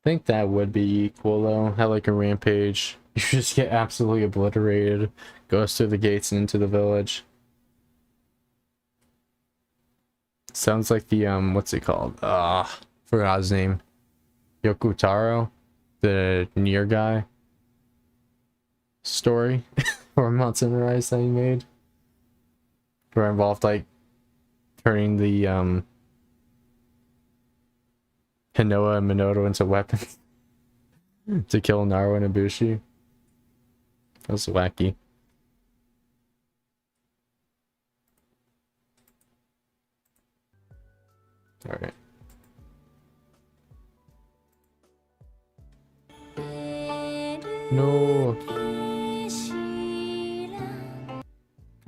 think that would be cool though. Have like a rampage. You just get absolutely obliterated. Goes through the gates and into the village. Sounds like the what's it called? Forgot his name. Yokotaro, the Nier guy story or Monster Rise that he made. Where involved like turning the Hinoa and Minoto into weapons to kill Naru and Ibushi. That was wacky. Alright. No.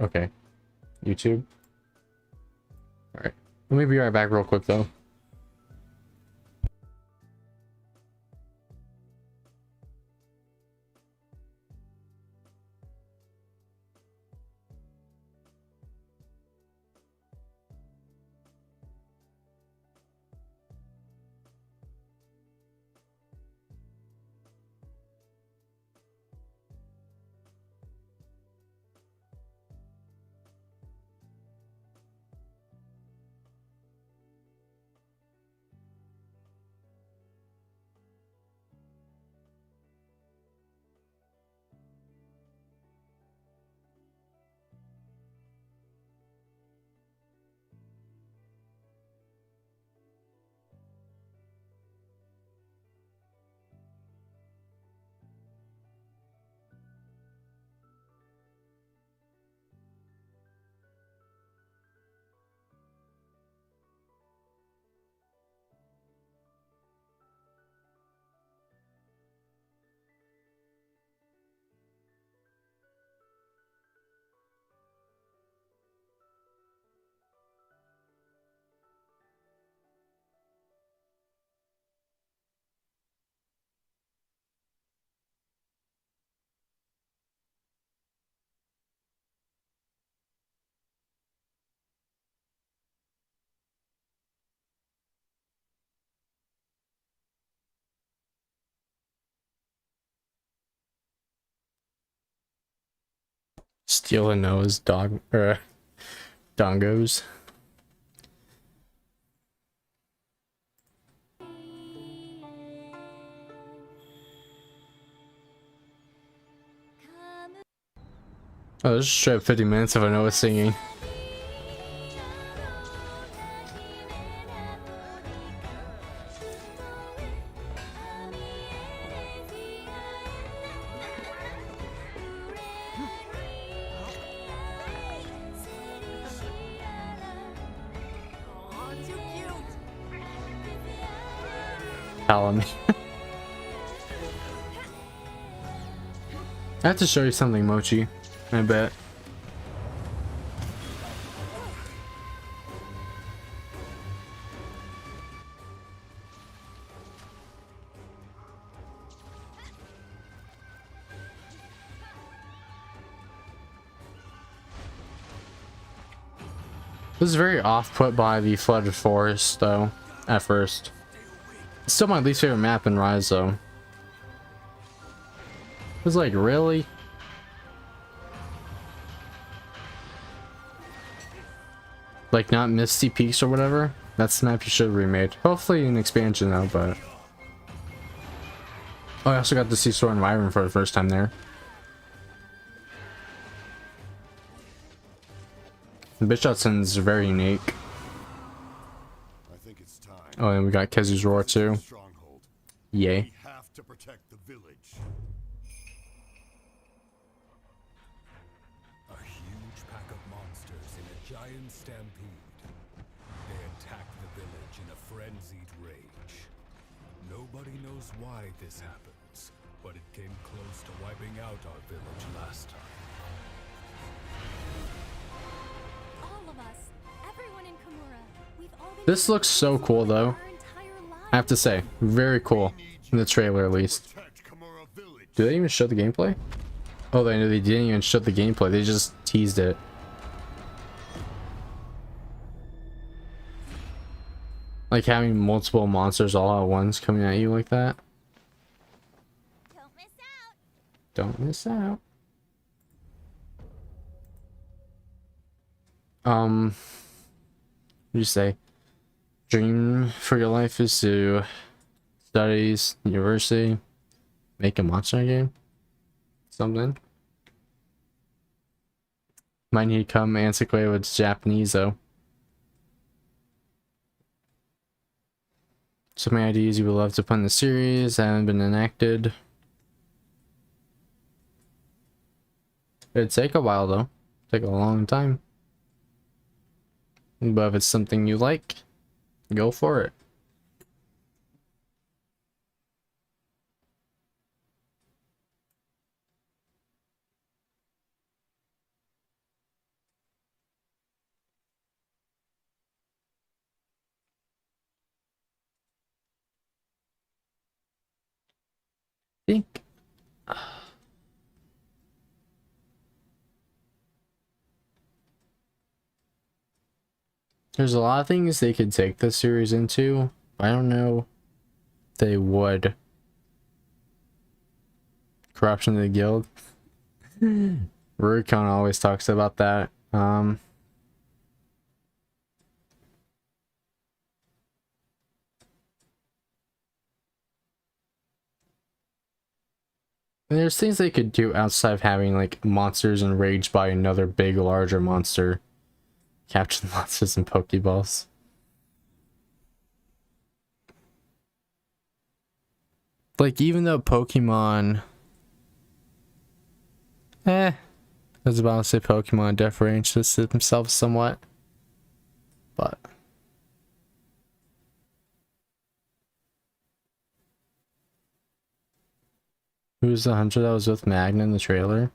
Okay. YouTube. Alright. Let me be right back real quick though. Steal a nose, dog, or dongos. Oh, this is straight up 50 minutes if I know what's singing. Telling me. I have to show you something, Mochi. I bet. This is very off-put by the flooded forest, though. At first, it's still my least favorite map in Rise, though. It's like, really? Like, not Misty Peaks or whatever? That's the map you should have remade. Hopefully an expansion though, but... Oh, I also got to see Sora and Wyvern for the first time there. Bishopson's very unique. I think it's time. Oh, and we got Kezu's Roar too. Stronghold. Yay. We have to protect the village. A huge pack of monsters in a giant stampede. They attack the village in a frenzied rage. Nobody knows why this happens, but it came close to wiping out our village last time. All of us, everyone in Kamura, we've all been This looks so cool though. our entire lives. I have to say, very cool. In the trailer at least. Protect Kamura Village. Do they even show the gameplay? Oh, they didn't even show the gameplay. They just teased it. Like having multiple monsters all at once coming at you like that. Don't miss out. Don't miss out. What do you say? Dream for your life is to studies, university, make a monster game? Something? Might need to come antiquated with Japanese though. So many ideas you would love to put in the series that haven't been enacted. It'd take a while though. Take a long time. But if it's something you like, go for it. There's a lot of things they could take this series into. I don't know if they would. Corruption of the guild. Rurikon always talks about that. There's things they could do outside of having like monsters enraged by another big, larger monster. Capture the monsters and Pokeballs. Like, even though Pokemon... I was about to say Pokemon differentiates themselves somewhat. But... who was the hunter that was with Magna in the trailer?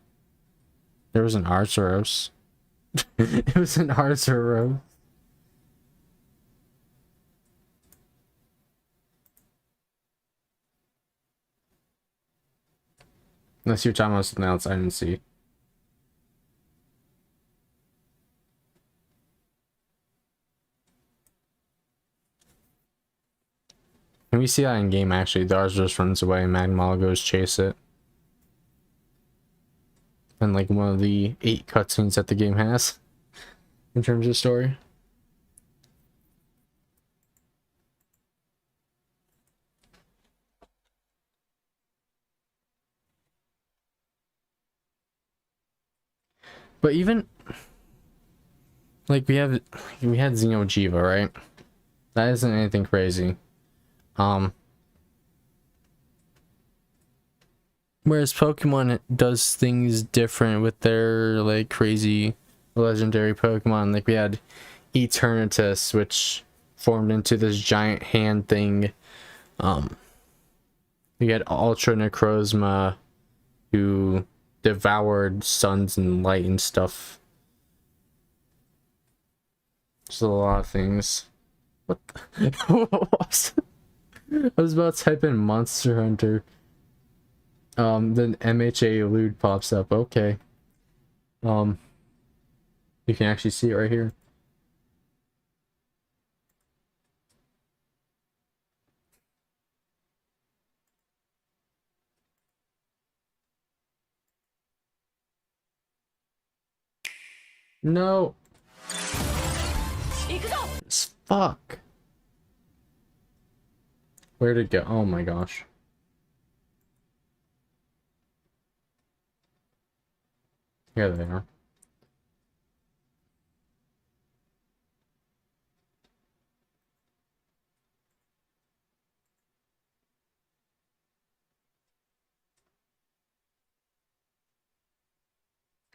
There was an Arceus. It was an Arceus. Unless you're talking about something else I didn't see. Can we see that in game actually? The Arceus runs away and Magmar goes chase it. And like one of the 8 cutscenes that the game has in terms of story. But even like we had Xenojiva, right? That isn't anything crazy. Whereas Pokemon does things different with their like crazy legendary Pokemon. Like we had Eternatus, which formed into this giant hand thing. We had Ultra Necrozma, who devoured suns and light and stuff. Just a lot of things. What the? I was about to type in Monster Hunter. Then MHA elude pops up. Okay. You can actually see it right here. No. Fuck. Where'd it go? Oh my gosh. Here they are.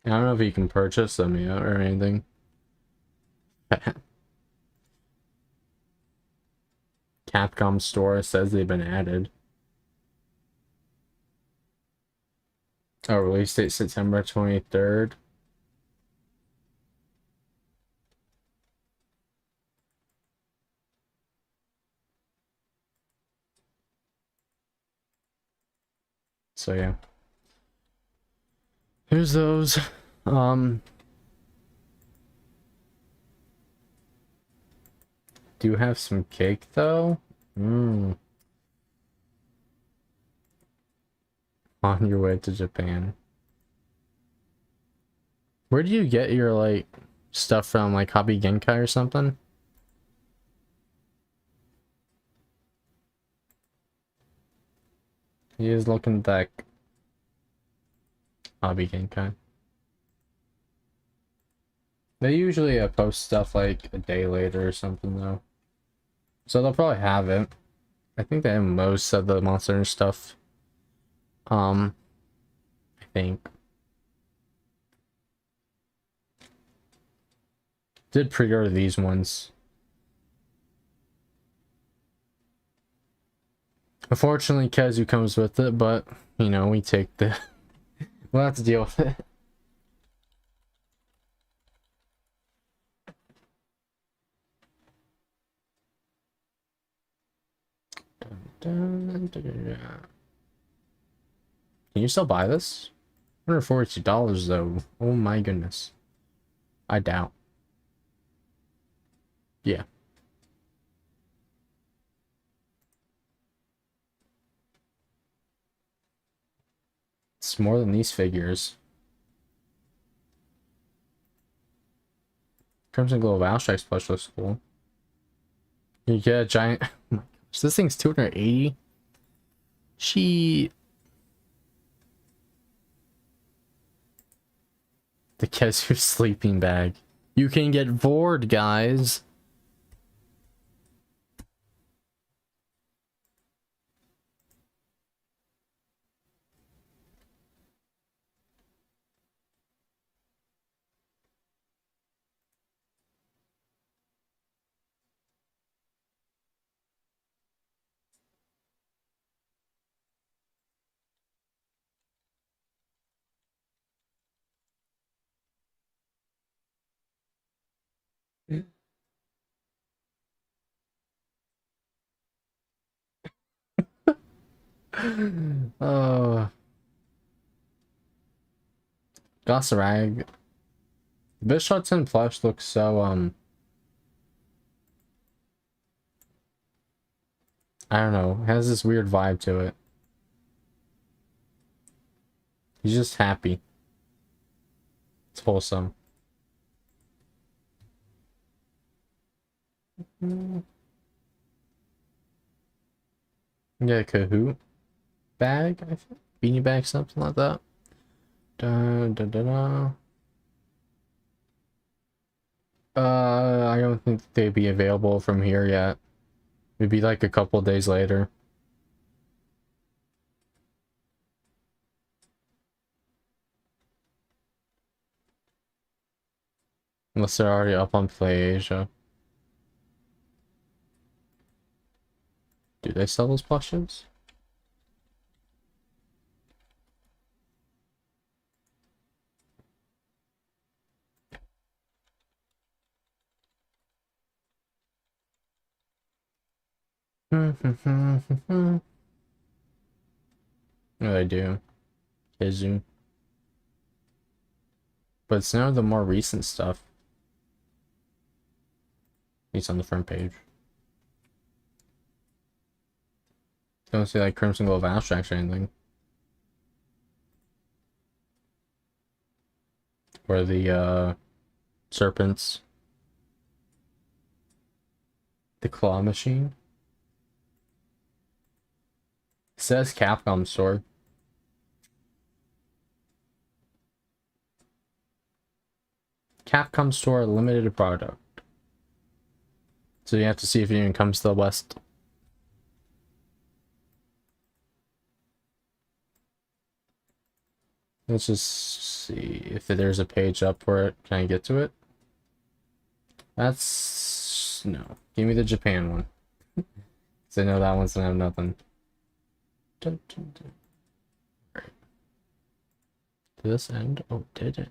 I don't know if you can purchase them yet or anything. Capcom store says they've been added. Oh, release date September 23rd. So yeah. Here's those. Do you have some cake though? On your way to Japan. Where do you get your like stuff from, like Hobby Genkai or something? He is looking back. Hobby Genkai. They usually post stuff like a day later or something though. So they'll probably have it. I think they have most of the Monster Hunter stuff. I think. Did pre-order these ones. Unfortunately, Kazu comes with it, but you know, we take the we'll have to deal with it. Can you still buy this? $142 though. Oh my goodness. I doubt. Yeah. It's more than these figures. Crimson Glow Vow Strike plush looks cool. You get a giant. Oh my gosh, this thing's 280. The Kezu sleeping bag. You can get bored, guys. Oh, Gossarag. Bishots and plush looks so I don't know, has this weird vibe to it. He's just happy. It's wholesome. Yeah, Kahoot bag, I think. Beanie bag, something like that. Da, da, da, da. I don't think they'd be available from here yet. It'd be like a couple days later. Unless they're already up on PlayAsia. Do they sell those plushes? No, they do. Kizu. But it's none of the more recent stuff. At least on the front page. Don't see like Crimson Glow Abstracts or anything. Or the serpents. The claw machine. It says Capcom store. Capcom store limited product. So you have to see if it even comes to the West. Let's just see if there's a page up for it. Can I get to it? That's... no. Give me the Japan one. Because I know that one's gonna have nothing. Dun, dun, dun. Right. Did this end? Oh, it didn't.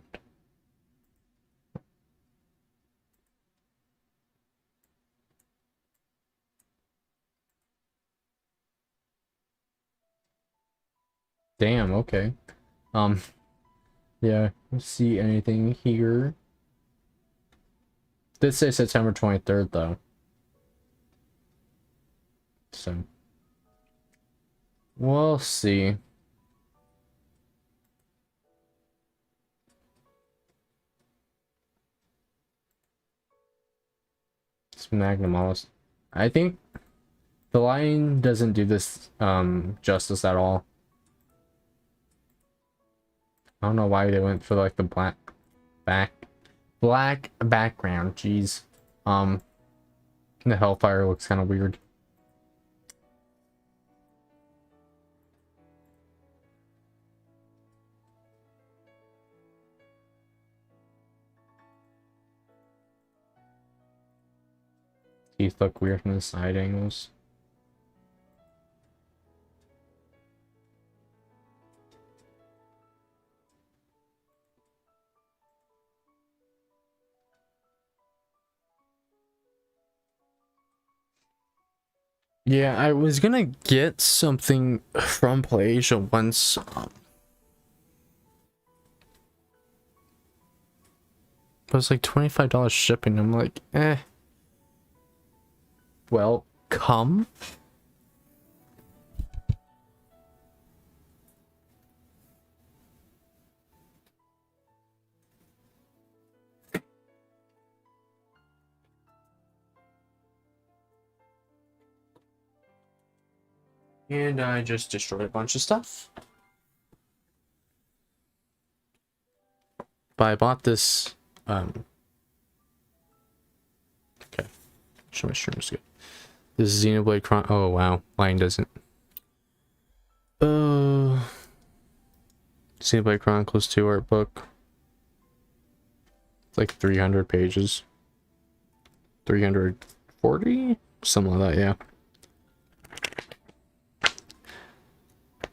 Damn, okay. Yeah, let's see anything here. Did say September 23rd though. So we'll see. It's Magnum. I think the line doesn't do this justice at all. I don't know why they went for like the black background. Jeez. The Hellfire looks kind of weird. Teeth look weird from the side angles. Yeah, I was gonna get something from PlayAsia once. It was like $25 shipping. I'm like, eh. welcome. And I just destroyed a bunch of stuff. But I bought this, okay. Show my streams good. This is Xenoblade Chronicles. Oh wow, mine doesn't. Xenoblade Chronicles 2 art book. It's like 300 pages. 340? Something like that, yeah.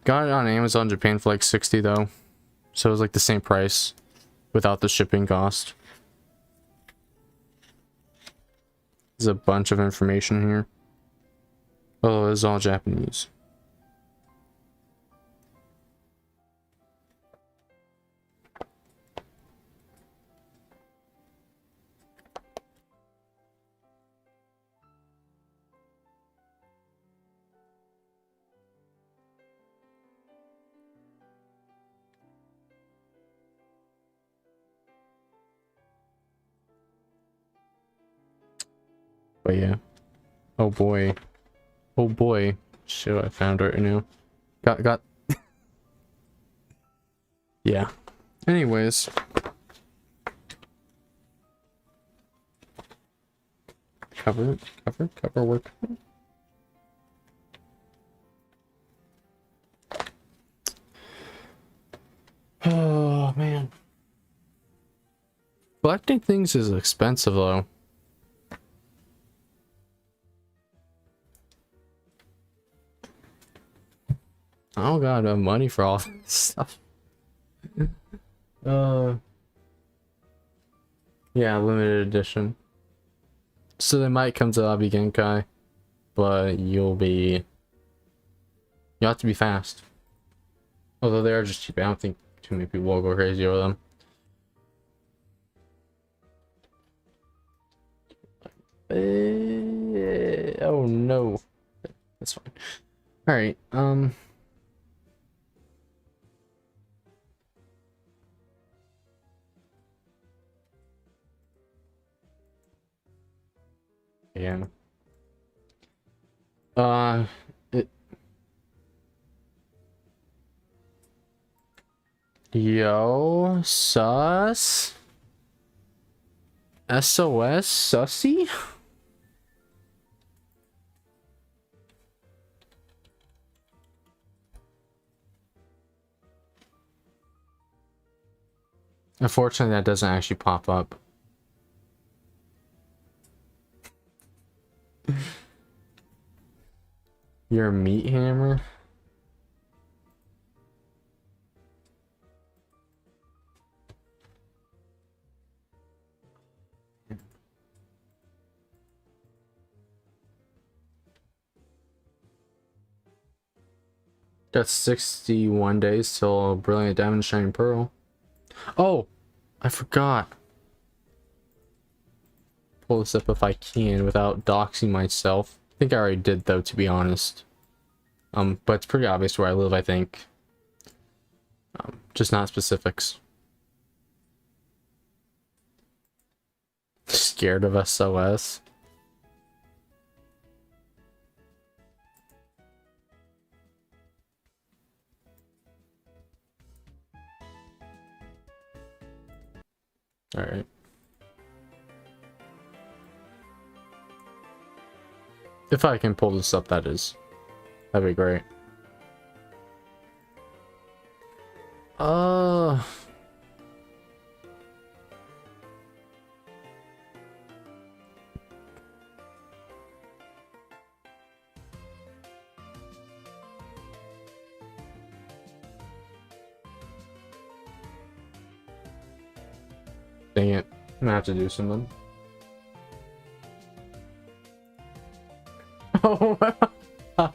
Got it on Amazon Japan for like 60 though. So it was like the same price without the shipping cost. There's a bunch of information here. Oh, it's all Japanese. But yeah. Oh boy. Oh boy. Shit, I found right now. Got. Yeah. Anyways. Cover work. Oh man. Collecting things is expensive though. I don't got enough money for all this stuff. Yeah, limited edition. So they might come to Lobby Genkai, but you'll have to be fast. Although they are just cheap, I don't think too many people will go crazy over them. Oh no. That's fine. Alright, yeah. Yo, sus? SOS sussy? Unfortunately, that doesn't actually pop up. You're a meat hammer? Got 61 days till Brilliant Diamond Shining Pearl. Oh, I forgot. Pull this up if I can without doxing myself. I think I already did though, to be honest. But it's pretty obvious where I live, I think. Just not specifics. Scared of SOS. All right. If I can pull this up, that is. That'd be great. Dang it. I'm gonna have to do something. Oh, I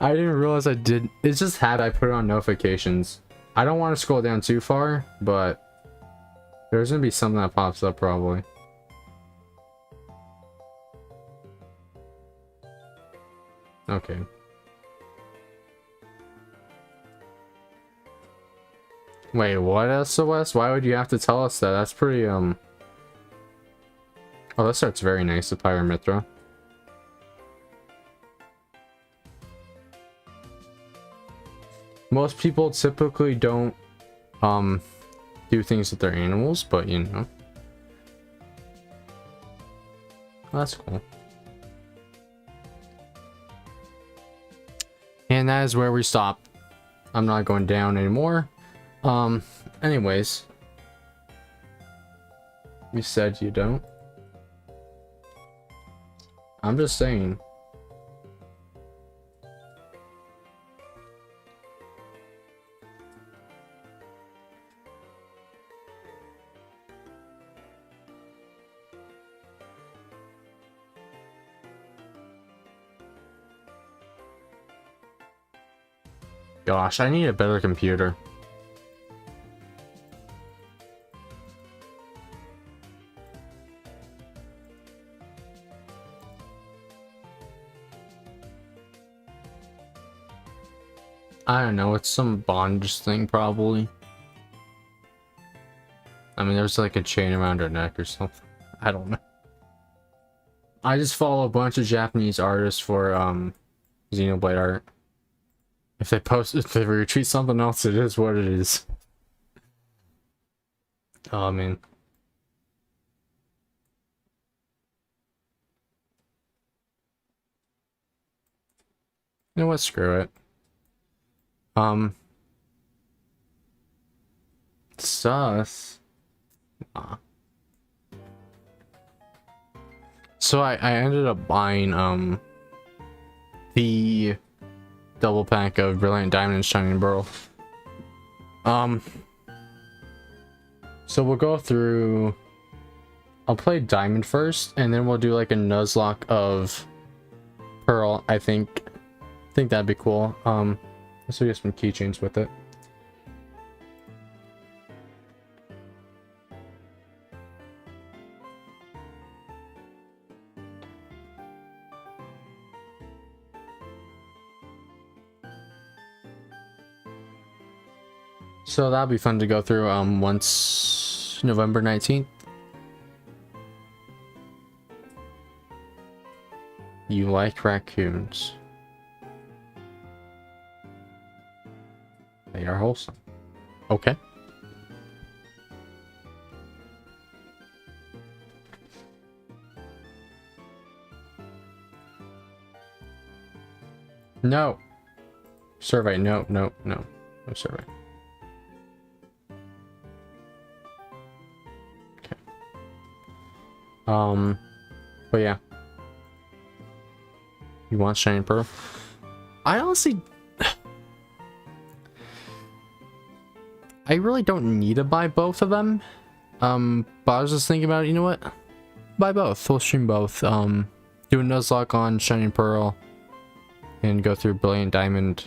didn't realize I did. It's just had I put it on notifications. I don't want to scroll down too far, but there's gonna be something that pops up probably. Okay. Wait, what SOS? Why would you have to tell us that? That's pretty, Oh, that starts very nice with Pyramithra. Most people typically don't, do things with their animals, but you know. That's cool. And that is where we stop. I'm not going down anymore. Anyways. You said you don't. I'm just saying. Gosh, I need a better computer. I don't know, it's some bondage thing probably. I mean, there's like a chain around her neck or something. I don't know. I just follow a bunch of Japanese artists for Xenoblade art. If they retweet something else, it is what it is. Oh man. You know what? Screw it. Sus. Nah. So I ended up buying the double pack of Brilliant Diamond and Shining Pearl. So we'll go through. I'll play Diamond first, and then we'll do like a Nuzlocke of Pearl. I think that'd be cool. Let's get some keychains with it. So that'll be fun to go through once November 19th. You like raccoons. They are wholesome. Okay. No. Survey. No survey. But yeah. You want Shining Pearl? I honestly... I really don't need to buy both of them. But I was just thinking about it, you know what? Buy both. We'll stream both. Do a Nuzlocke on Shining Pearl. And go through Brilliant Diamond.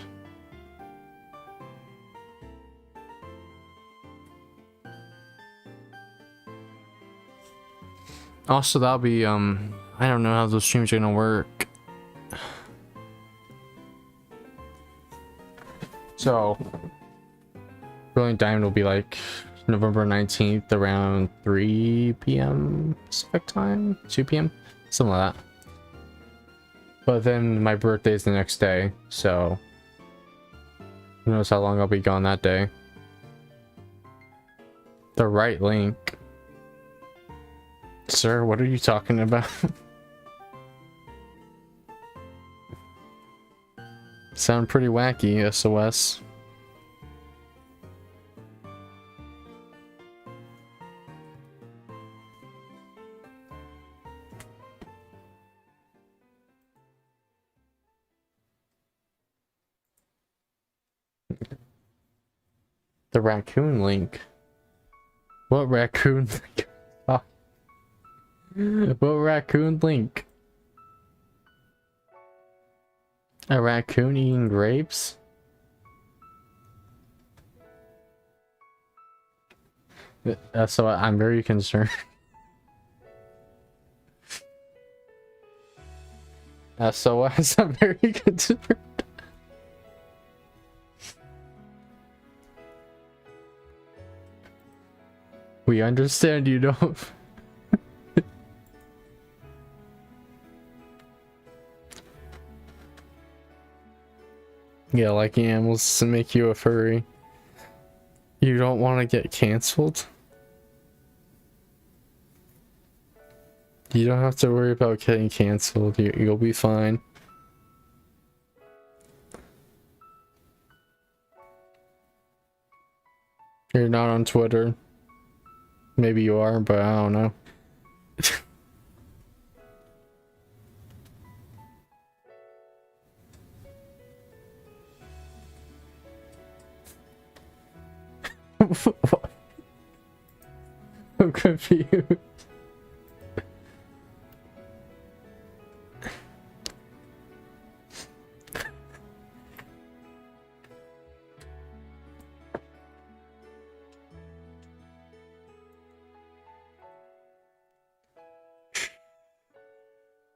Also, that'll be, I don't know how those streams are gonna work. So, Brilliant Diamond will be like November 19th around 3 p.m. Pacific time, 2 p.m., something like that. But then my birthday is the next day, so who knows how long I'll be gone that day. The right link. Sir, what are you talking about? Sound pretty wacky, SOS. The raccoon link. What raccoon link? What raccoon link? A raccoon eating grapes? So I'm very concerned. SOS, I'm very concerned. We understand you don't. Yeah, like animals to make you a furry. You don't want to get canceled? You don't have to worry about getting canceled. You'll be fine. You're not on Twitter. Maybe you are, but I don't know. What? I'm confused.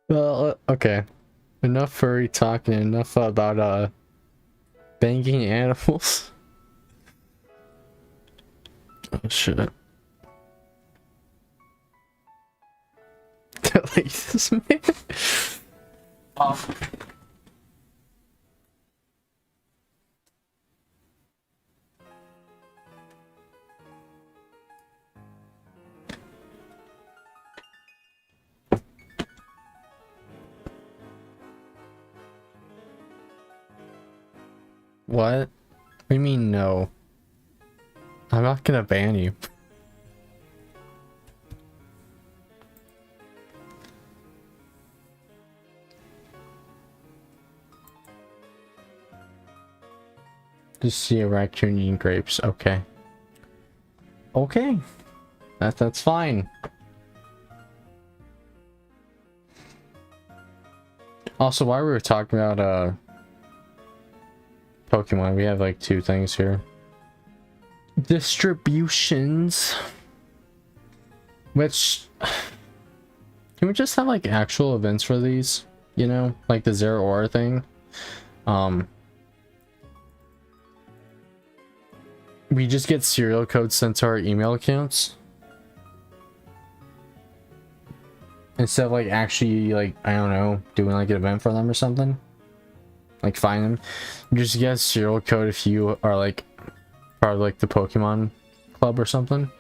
Well, okay. Enough furry talking, enough about banging animals. Oh shit. Like this man. What? What do you mean no? I'm not gonna ban you. Just see a raccoon eating grapes. Okay. Okay. That's fine. Also, while we were talking about Pokemon, we have like two things here. Distributions. Which can we just have like actual events for these? You know, like the Zero Aura thing. We just get serial codes sent to our email accounts instead of like actually, like, I don't know, doing like an event for them or something. Like find them. You just get a serial code if you are like part of like the Pokemon club or something.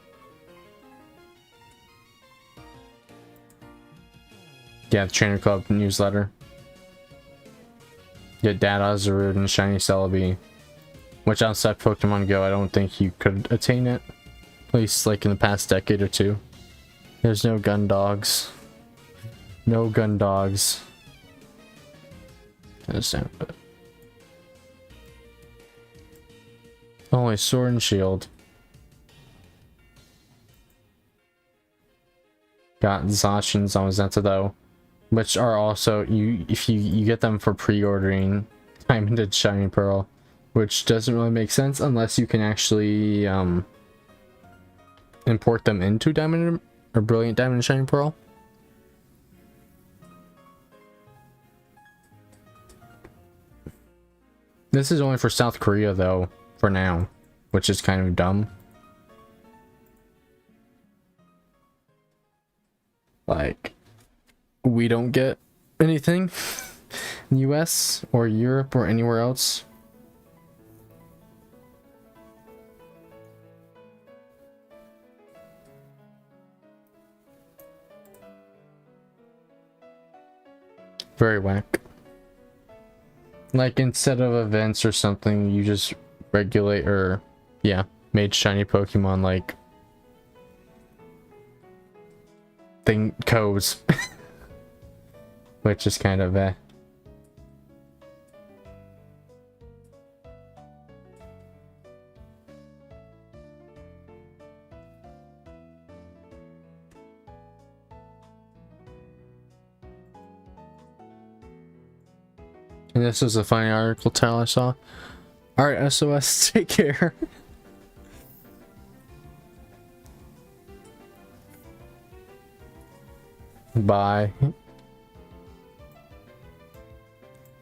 Yeah, the trainer club newsletter. Get Data, Zarude, and Shiny Celebi. Which outside Pokemon Go, I don't think you could attain it. At least like in the past decade or two. There's no gun dogs. No gun dogs. Understand, but only Sword and Shield. Got Zacians on Zenta though, which are also if you get them for pre-ordering Diamond and Shiny Pearl, which doesn't really make sense unless you can actually import them into Diamond or Brilliant Diamond and Shiny Pearl. This is only for South Korea though, for now, which is kind of dumb. Like, we don't get anything in US or Europe or anywhere else. Very whack. Like, instead of events or something, you just regulate or, yeah, made shiny Pokemon like thing codes. Which is kind of And this is a funny article title I saw. Alright, SOS, take care. Bye.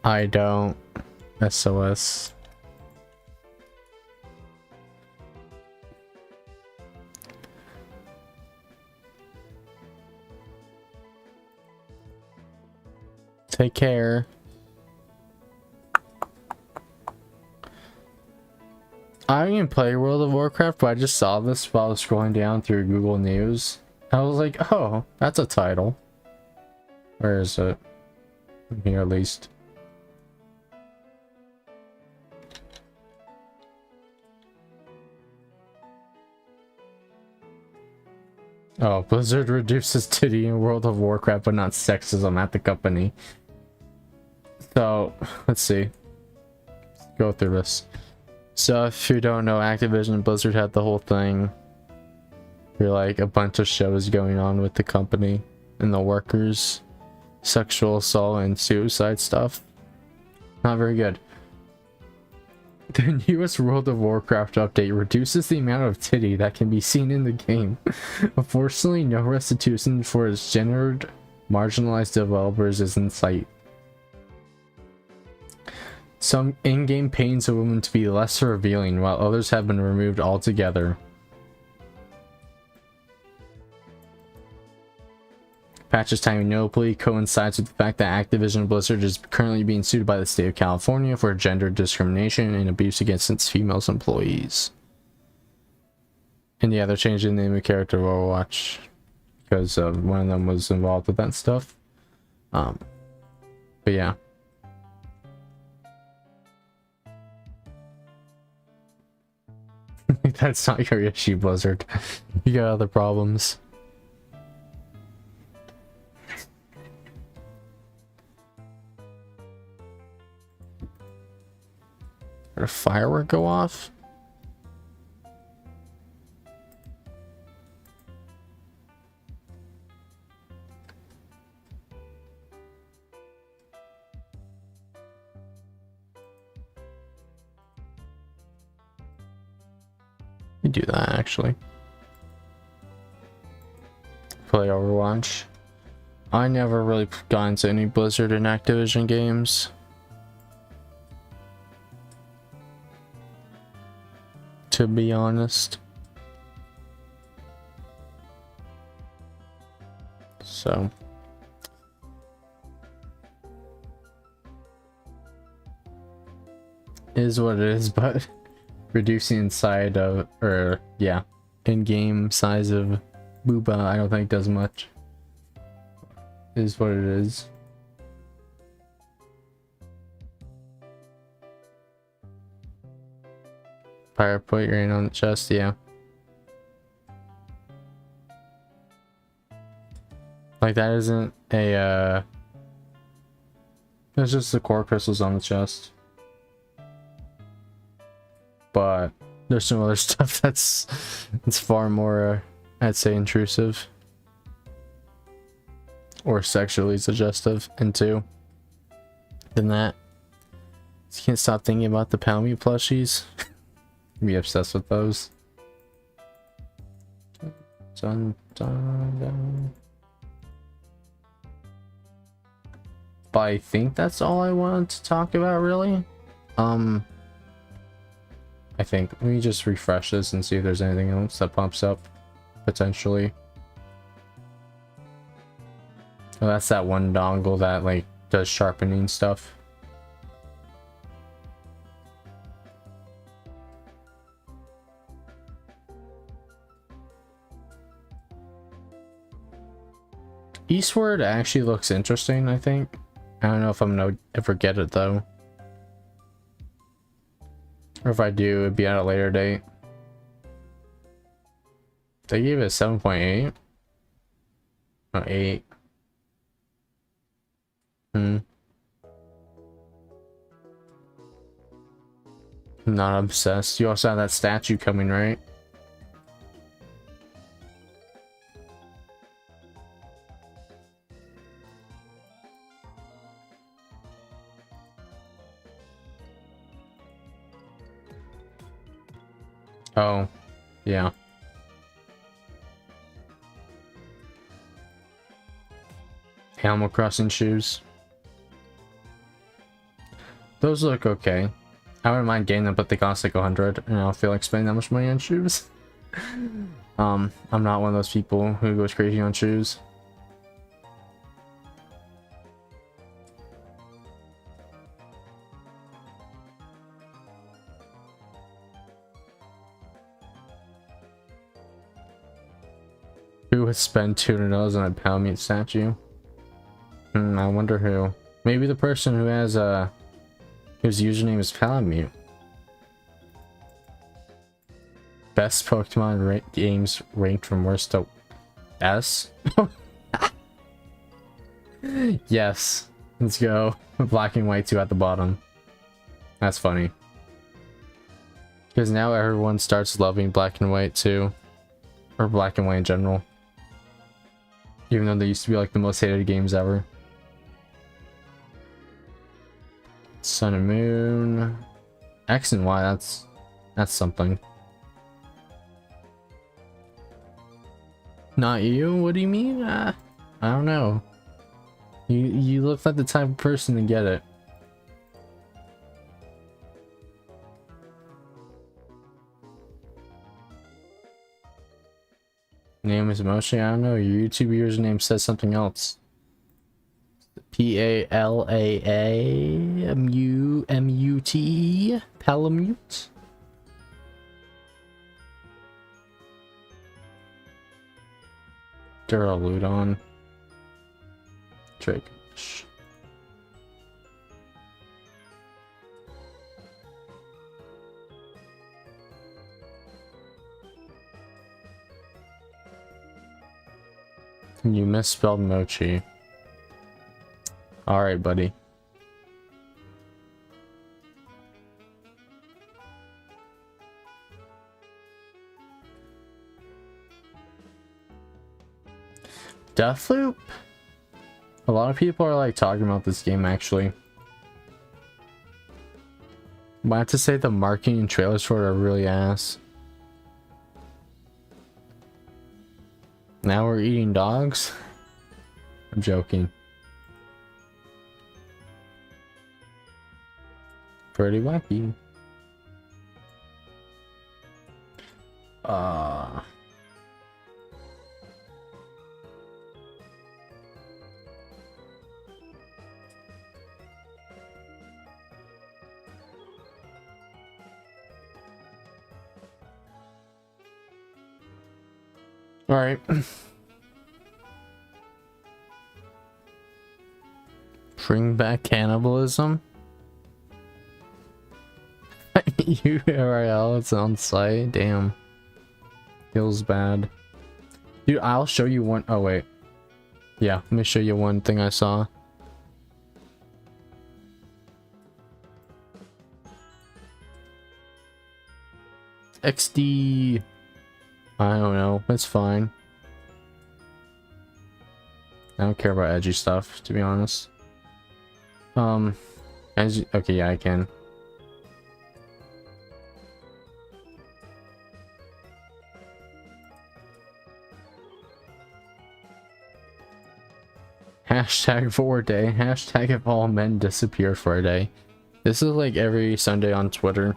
I don't. SOS. Take care. I didn't play World of Warcraft, but I just saw this while I was scrolling down through Google News. I was like, oh, that's a title. Where is it? Here at least. Oh, Blizzard reduces titty in World of Warcraft, but not sexism at the company. So, let's see. Let's go through this. So, if you don't know, Activision Blizzard had the whole thing. You're like a bunch of shows going on with the company and the workers. Sexual assault and suicide stuff. Not very good. The newest World of Warcraft update reduces the amount of titty that can be seen in the game. Unfortunately, no restitution for its gendered, marginalized developers is in sight. Some in-game paints a woman to be less revealing, while others have been removed altogether. Patch's timing notably coincides with the fact that Activision Blizzard is currently being sued by the state of California for gender discrimination and abuse against its female employees. And yeah, they're changing the name of character of Overwatch because one of them was involved with that stuff. But yeah. That's not your issue, Blizzard. You got other problems. Did a firework go off? You do that actually. Play Overwatch. I never really got into any Blizzard and Activision games. To be honest. So. Is what it is, but reducing side of, or yeah, in-game size of booba, I don't think does much. Is what it is. Fire put your hand on the chest, yeah. Like that isn't a it's just the core crystals on the chest. But there's some other stuff that's far more I'd say intrusive or sexually suggestive into than that. You can't stop thinking about the Palmy plushies. Be obsessed with those. Dun, dun, dun. But I think that's all I wanted to talk about, really. I think let me just refresh this and see if there's anything else that pops up potentially. Oh, that's that one dongle that like does sharpening stuff. Eastward actually looks interesting, I think. I don't know if I'm gonna ever get it though. Or if I do, it'd be at a later date. They gave it 7.8. Oh, 8. Not obsessed. You also have that statue coming, right? Oh, yeah. Animal Crossing shoes. Those look okay. I wouldn't mind getting them, but they cost like 100, and I don't feel like spending that much money on shoes. I'm not one of those people who goes crazy on shoes. Who would spend $200 on a Palamute statue? I wonder who. Maybe the person who has whose username is Palamute. Best Pokemon games ranked from worst to S. Yes, let's go. Black and White 2 at the bottom. That's funny. Because now everyone starts loving Black and White 2. Or Black and White in general. Even though they used to be like the most hated games ever. Sun and Moon. X and Y, that's something. Not you? What do you mean? I don't know. You look like the type of person to get it. Name is Moshi. I don't know. Your YouTube username says something else. P-A-L-A-A-M-U-M-U-T. Palamute. Duraludon. Dracovish. You misspelled Mochi. Alright, buddy. Deathloop? A lot of people are like talking about this game actually. But I have to say the marketing and trailers for it are really ass. Now we're eating dogs? I'm joking. Pretty wacky. All right. Bring back cannibalism. URL, it's on site. Damn. Feels bad. Dude, I'll show you one. Oh, wait. Yeah, let me show you one thing I saw. XD. I don't know. It's fine. I don't care about edgy stuff, to be honest. Okay, yeah, I can. Hashtag for a day. Hashtag if all men disappear for a day. This is like every Sunday on Twitter.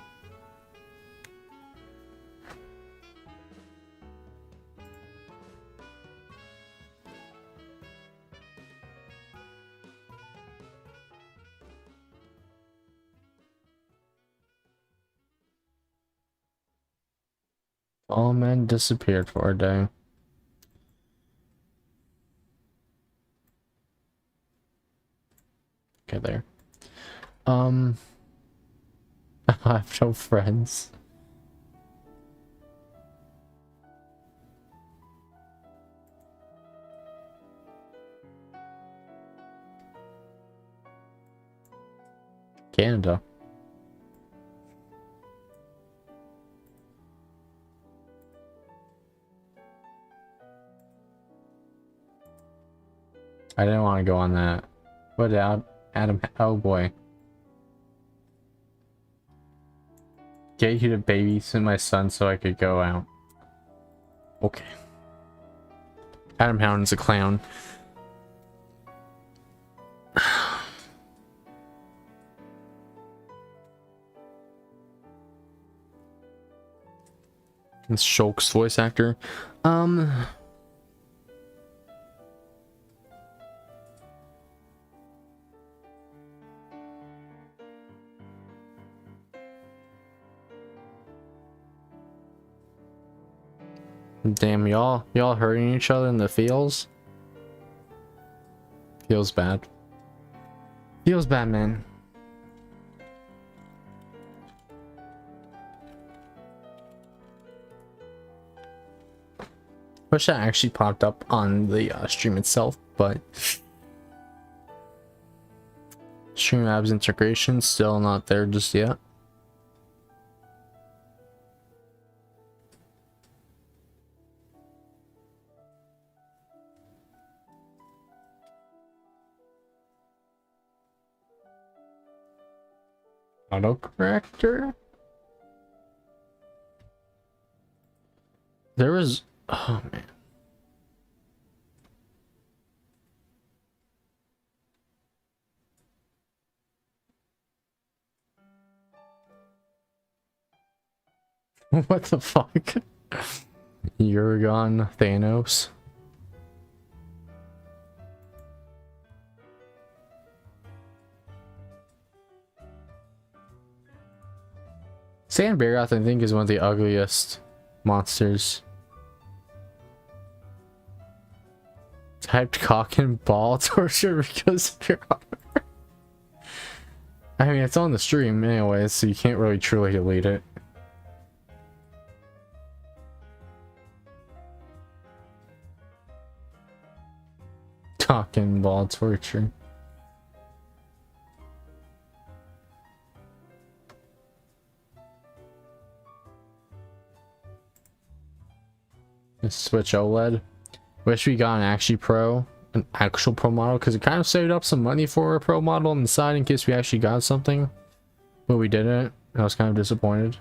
All men disappeared for a day. Okay, there. I have no friends. Canada. I didn't want to go on that. What Adam? Oh boy. Get you to babysit my son so I could go out. Okay. Adam Hound's a clown. It's Shulk's voice actor. Damn, y'all hurting each other in the feels. Feels bad. Feels bad, man. Wish that actually popped up on the stream itself, but Stream Labs integration still not there just yet. Autocorrector? There was... Oh, man. What the fuck? Uragon Thanos? Sandbergoth, I think, is one of the ugliest monsters. Typed cock and ball torture because of your armor. I mean, it's on the stream anyways, so you can't really truly delete it. Cock and ball torture. Switch OLED. Wish we got an actual pro model, because it kind of saved up some money for a pro model on the side in case we actually got something, but we didn't. I was kind of disappointed.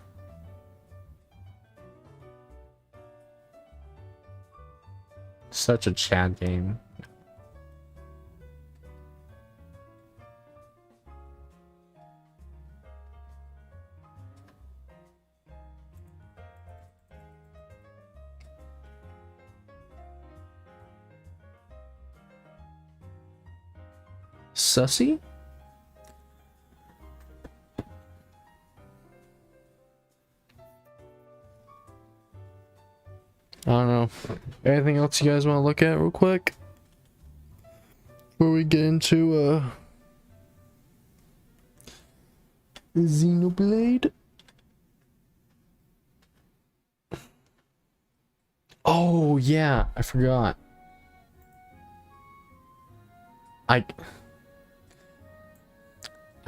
Such a Chad game. Sussy? I don't know. Anything else you guys want to look at real quick before we get into Xenoblade? Oh yeah, I forgot.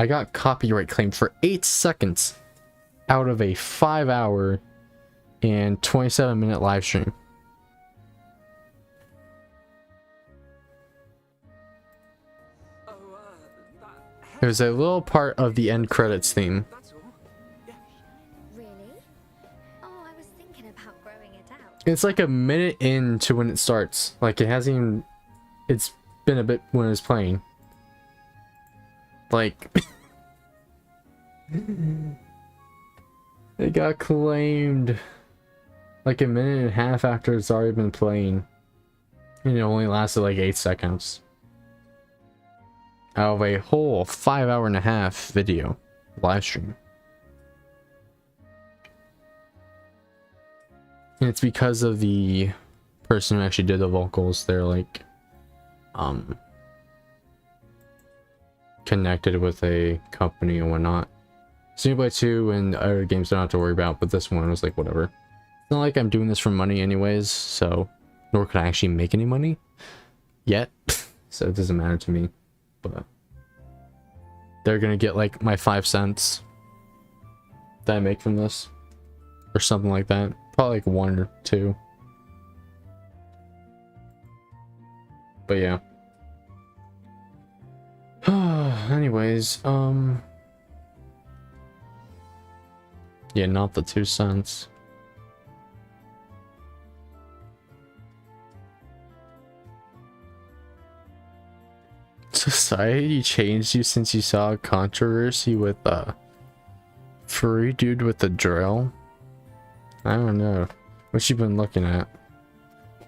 I got copyright claimed for 8 seconds out of a 5-hour and 27-minute live stream. It was a little part of the end credits theme. Really? Oh, I was thinking about growing it out. It's like a minute into when it starts. Like, it hasn't even... It's been a bit when it's playing. Like... It got claimed like a minute and a half after it's already been playing. And it only lasted like 8 seconds. Out of a whole 5.5-hour video live stream. And it's because of the person who actually did the vocals. They're like connected with a company and whatnot. Xenoblade 2 and other games don't have to worry about, but this one was like whatever. It's not like I'm doing this for money anyways, so nor could I actually make any money yet. So it doesn't matter to me. But they're gonna get like my 5 cents that I make from this. Or something like that. Probably like 1 or 2. But yeah. Anyways, yeah, not the 2 cents. Society changed you since you saw a controversy with furry dude with the drill? I don't know. What you been looking at?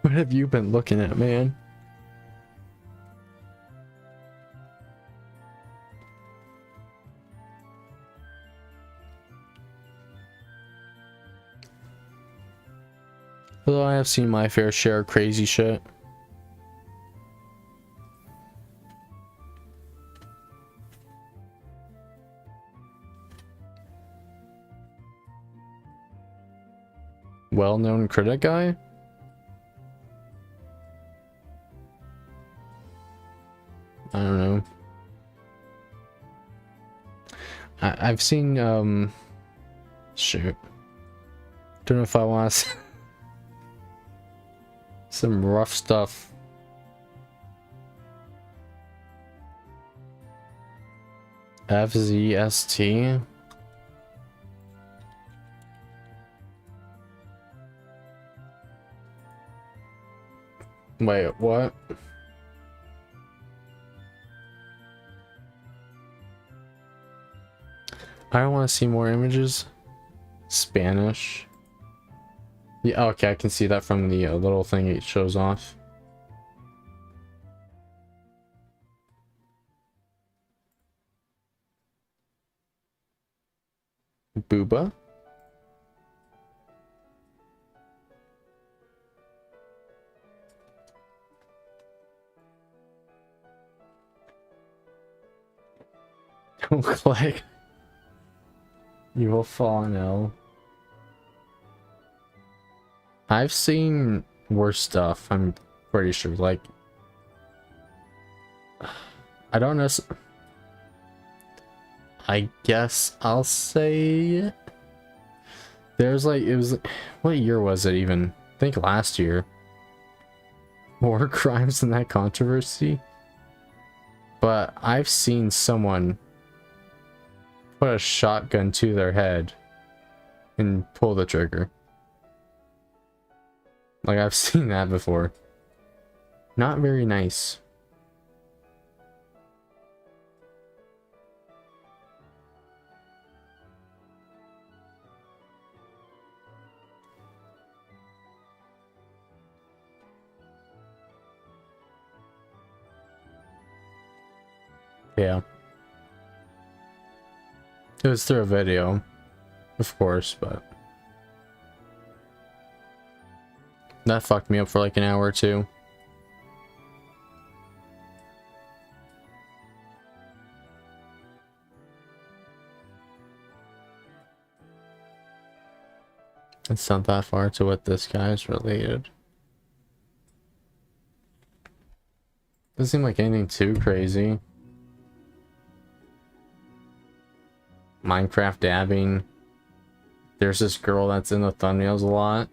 What have you been looking at, man? Although I have seen my fair share of crazy shit. Well-known critic guy? I don't know. I've seen shoot. Don't know if I want to some rough stuff. FZST. Wait, what? I don't want to see more images. Spanish. Yeah, okay, I can see that from the little thing it shows off. Booba? Don't click. You will fall in L. I've seen worse stuff, I'm pretty sure. Like, I don't know. I guess I'll say there's like, it was, what year was it even? I think last year. More crimes than that controversy. But I've seen someone put a shotgun to their head and pull the trigger. Like, I've seen that before. Not very nice. Yeah. It was through a video, of course, but that fucked me up for like an hour or two. It's not that far to what this guy's related. Doesn't seem like anything too crazy. Minecraft dabbing. There's this girl that's in the thumbnails a lot.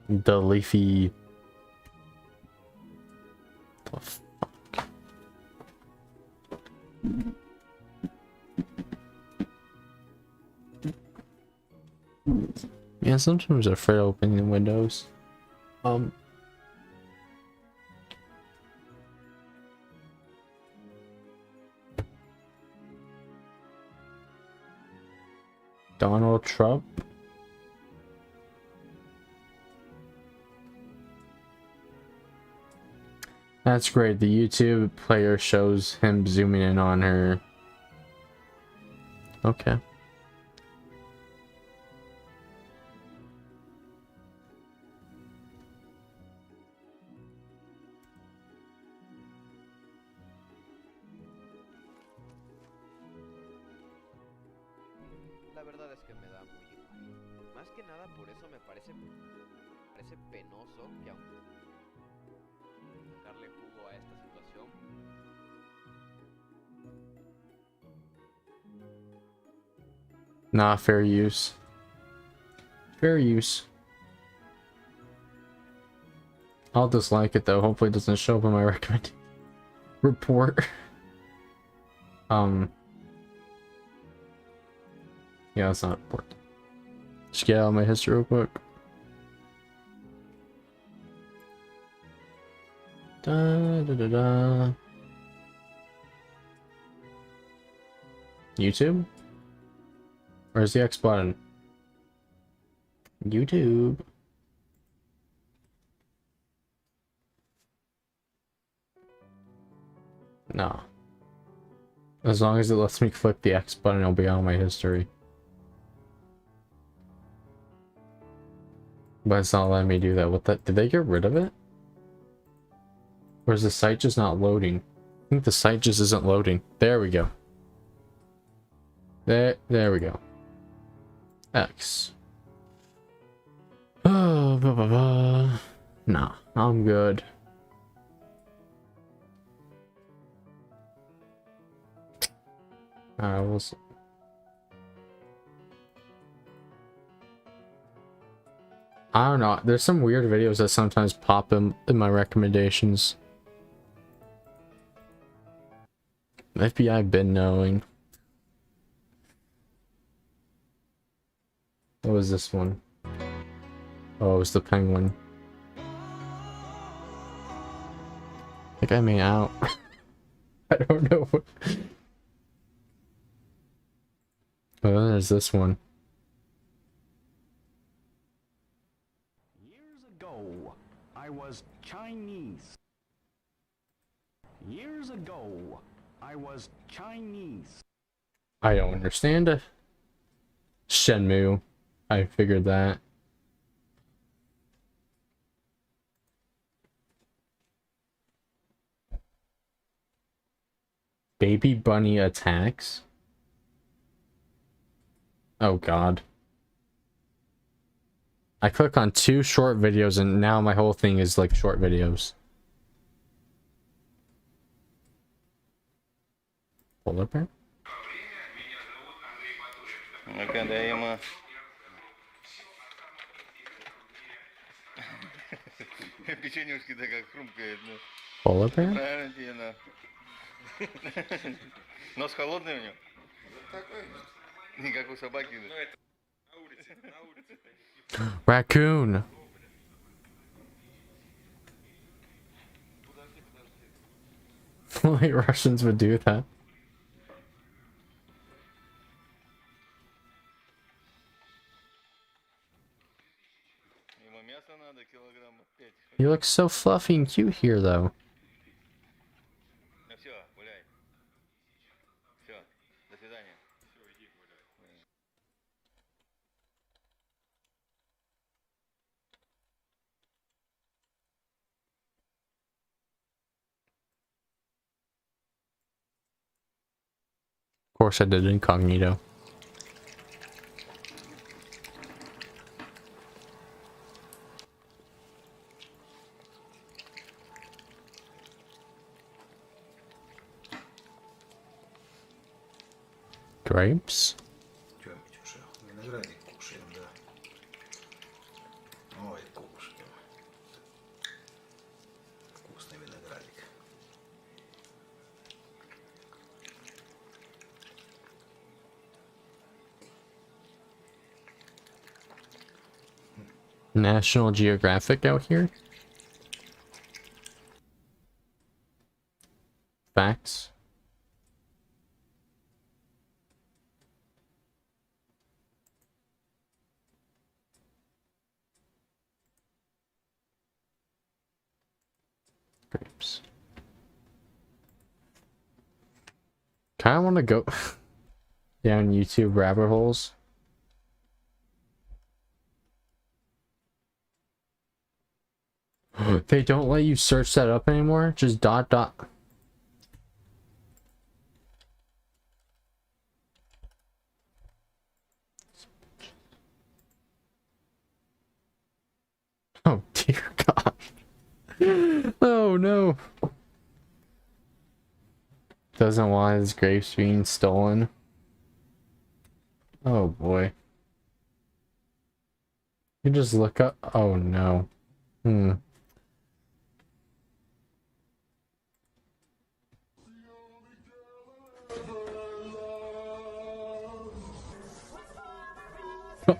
The leafy. The fuck? Yeah, sometimes I'm afraid of opening the windows. Donald Trump. That's great. The YouTube player shows him zooming in on her. Okay. La verdad es que me da muy igual. Más que nada por eso me parece penoso que aún sacarle jugo a esta situación. Nah, fair use. Fair use. I'll dislike it though. Hopefully it doesn't show up in my recommended report. Yeah, that's not important. Just get out of my history real quick. Da da da da. YouTube? Where's the X button? YouTube. No. As long as it lets me click the X button, it'll be on my history. But it's not letting me do that. What the? Did they get rid of it? Or is the site just not loading? I think the site just isn't loading. There we go. There we go. X. Oh, blah, blah, blah. Nah, I'm good. We'll see. I don't know. There's some weird videos that sometimes pop in my recommendations. FBI been knowing. What was this one? Oh, it was the penguin. I think I may out. I don't know. Oh, there's this one. Years ago, I was Chinese. Years ago, I was Chinese. I don't understand it. Shenmue. I figured that. Baby bunny attacks? Oh god. I click on 2 short videos and now my whole thing is like short videos. Polar bear? Ну-ка, дай ему. Печенюшки-то как хрумкает, ну. Polar bear? Правильно тебе, на. Нос холодный у него? Не как у собаки. Raccoon! Only Russians would do that. Ему мяса надо килограммов 5. You look so fluffy and cute here, though. Ну все, гуляй. Все, до свидания. Of course, I did incognito. Grapes? Что-нибудь уже. Виноградик кушаем, да. Ой, кушаем. Вкусный виноградик. National Geographic out here? Facts? Grapes. Kinda wanna go down YouTube rabbit holes. They don't let you search that up anymore? Just dot dot. Oh dear God. Oh no. Doesn't want his grapes being stolen. Oh boy. You just look up. Oh no.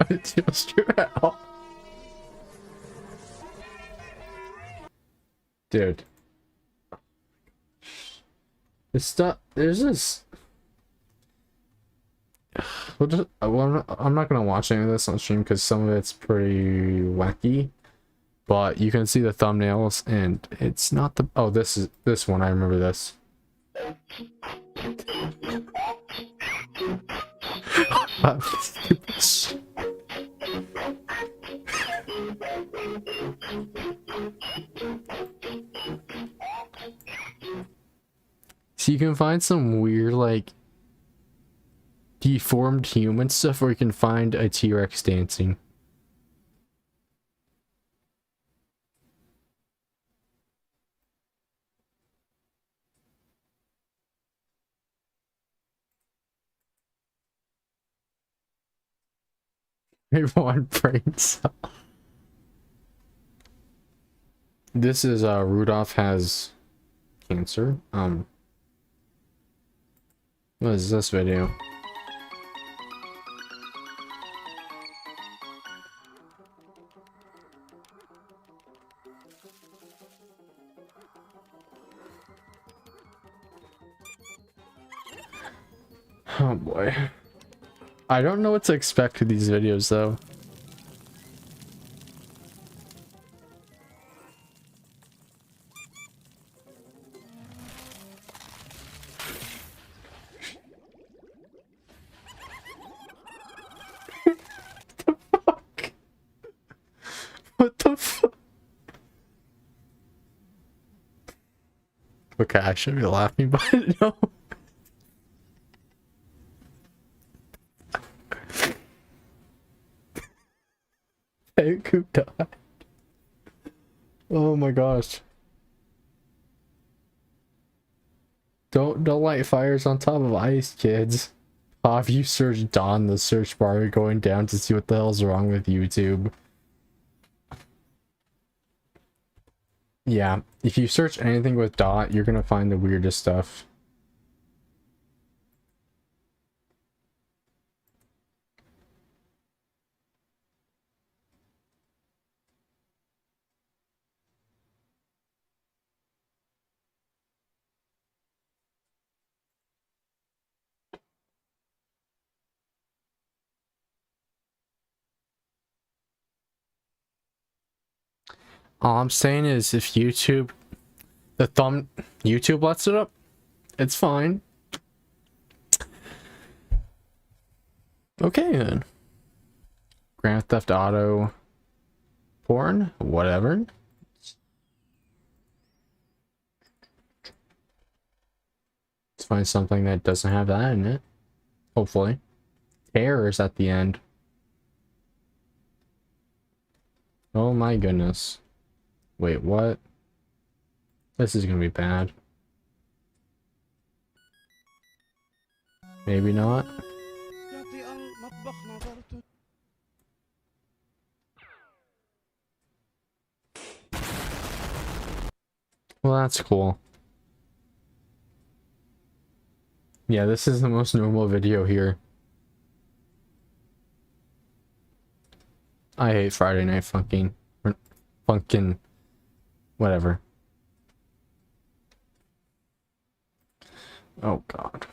It feels true at all. Dude. This stuff, there's this. we'll just, well, I'm not gonna watch any of this on stream because some of it's pretty wacky. But you can see the thumbnails, and it's not the. Oh, this one. I remember this. So you can find some weird, like, deformed human stuff, or you can find a T-Rex dancing. Everyone brain cell. This is Rudolph has cancer. What is this video? Oh boy. I don't know what to expect with these videos though. What the fuck? Okay, I should be laughing, but no. Who died? Oh my gosh. Don't light fires on top of ice, kids. If you search Dawn in the search bar, you're going down to see what the hell's wrong with YouTube. Yeah, if you search anything with Dot, you're gonna find the weirdest stuff. All I'm saying is if YouTube lets it up, it's fine. Okay then. Grand Theft Auto porn, whatever. Let's find something that doesn't have that in it. Hopefully. Terrors at the end. Oh my goodness. Wait, what? This is gonna be bad. Maybe not. Well, that's cool. Yeah, this is the most normal video here. I hate Friday Night Funkin'. Whatever. Oh god.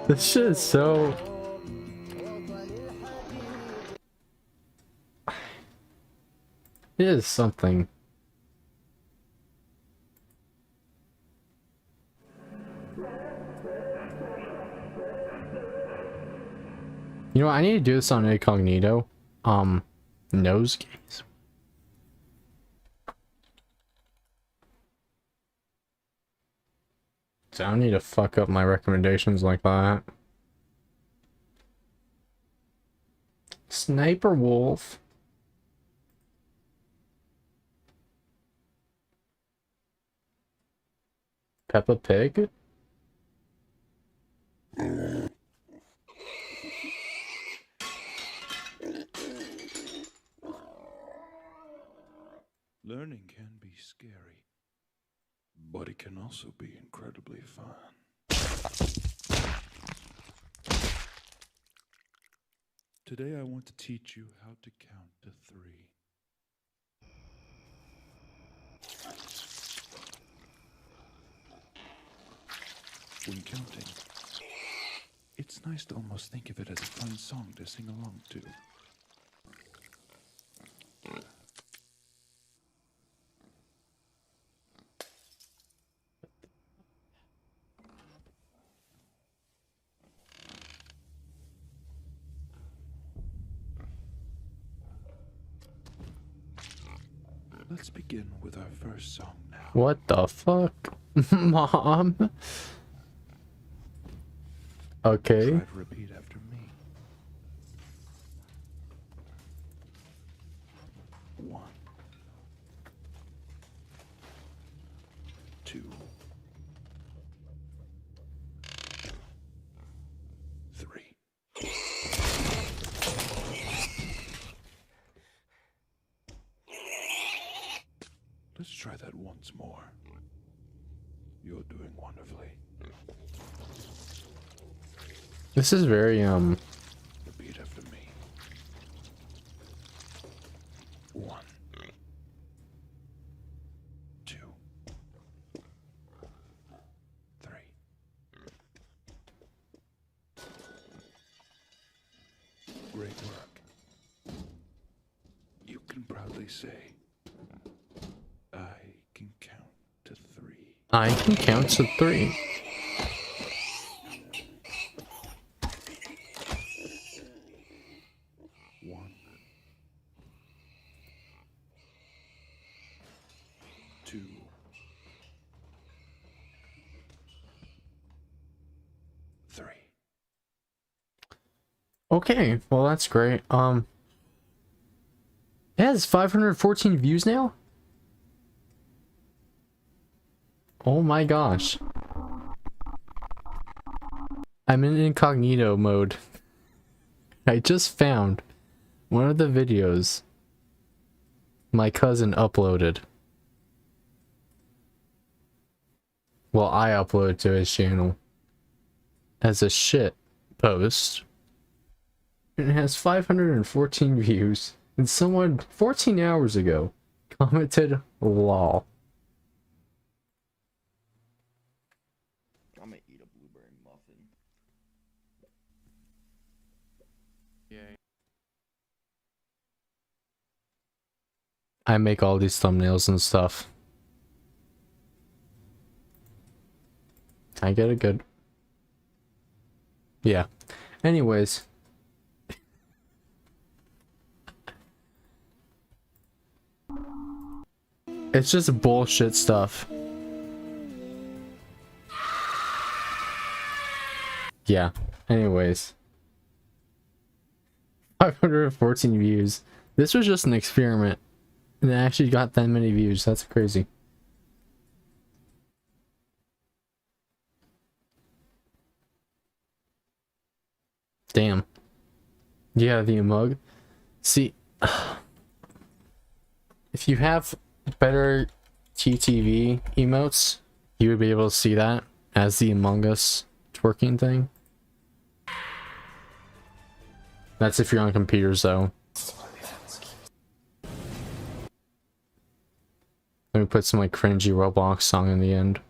This shit is so... It is something. You know what, I need to do this on incognito. Nosegays. So I don't need to fuck up my recommendations like that. Sniper Wolf. Peppa Pig. Learning can be scary, but it can also be incredibly fun. Today I want to teach you how to count to 3. when counting. It's nice to almost think of it as a fun song to sing along to. Let's begin with our first song now. What the fuck? Mom? Okay. Try to repeat after me. 1, 2, 3. Let's try that once more. You're doing wonderfully. This is very, Repeat after me. 1, 2, 3. Great work. You can proudly say, I can count to 3. I can count to 3. 1, 2, 3. Okay, well that's great. It has 514 views now? Oh my gosh. I'm in incognito mode. I just found one of the videos my cousin uploaded. Well, I uploaded to his channel as a shit post. And it has 514 views. And someone 14 hours ago commented lol. I'm gonna eat a blueberry muffin. Yay. I make all these thumbnails and stuff. I get a good... Yeah. Anyways. It's just bullshit stuff. Yeah. Anyways. 514 views. This was just an experiment. And it actually got that many views. That's crazy. Damn. Yeah, the mug. See, if you have better TTV emotes, you would be able to see that as the Among Us twerking thing. That's if you're on computers, though. Let me put some like cringy Roblox song in the end.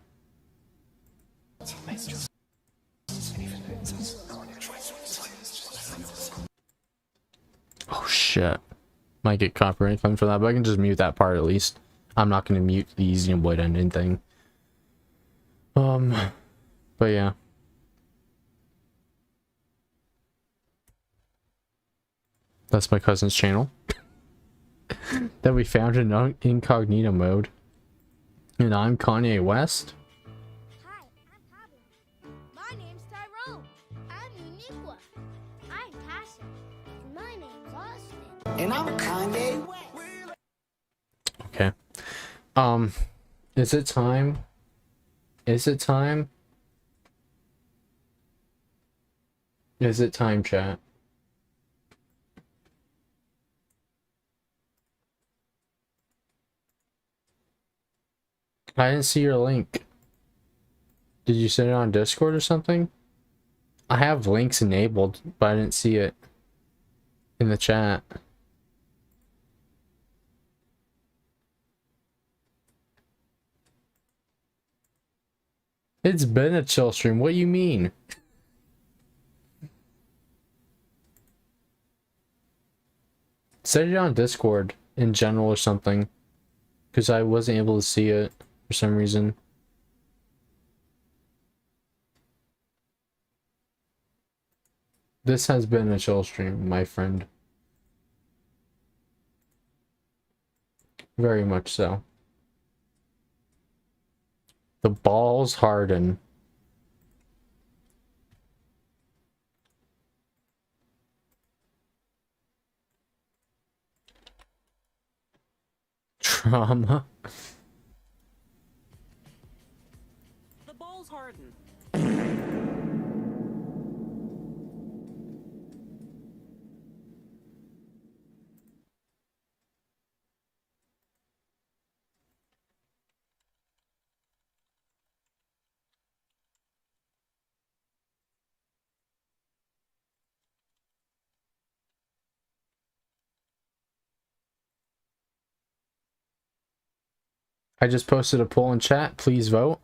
Oh shit. Might get copyright claim for that, but I can just mute that part at least. I'm not gonna mute the Xenoblade ending thing. But yeah. That's my cousin's channel. That we found in incognito mode. And I'm Kanye West. Hi, I'm Pablo. My name's Tyrone. I'm Uniqua. I'm Tasha. And my name's Austin. And I'm Kanye West. Okay. Is it time? Is it time? Is it time, chat? I didn't see your link. Did you send it on Discord or something? I have links enabled, but I didn't see it in the chat. It's been a chill stream. What do you mean? Set it on Discord in general or something. Because I wasn't able to see it for some reason. This has been a chill stream, my friend. Very much so. The balls harden. Trauma. The balls harden. I just posted a poll in chat. Please vote.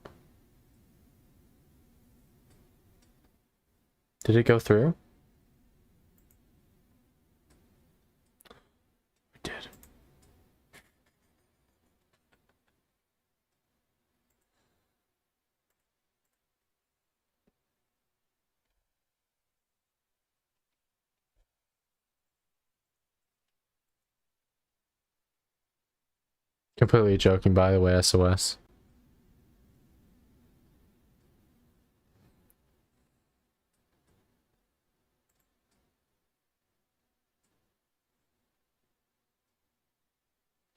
Did it go through? It did. Completely joking, by the way, SOS.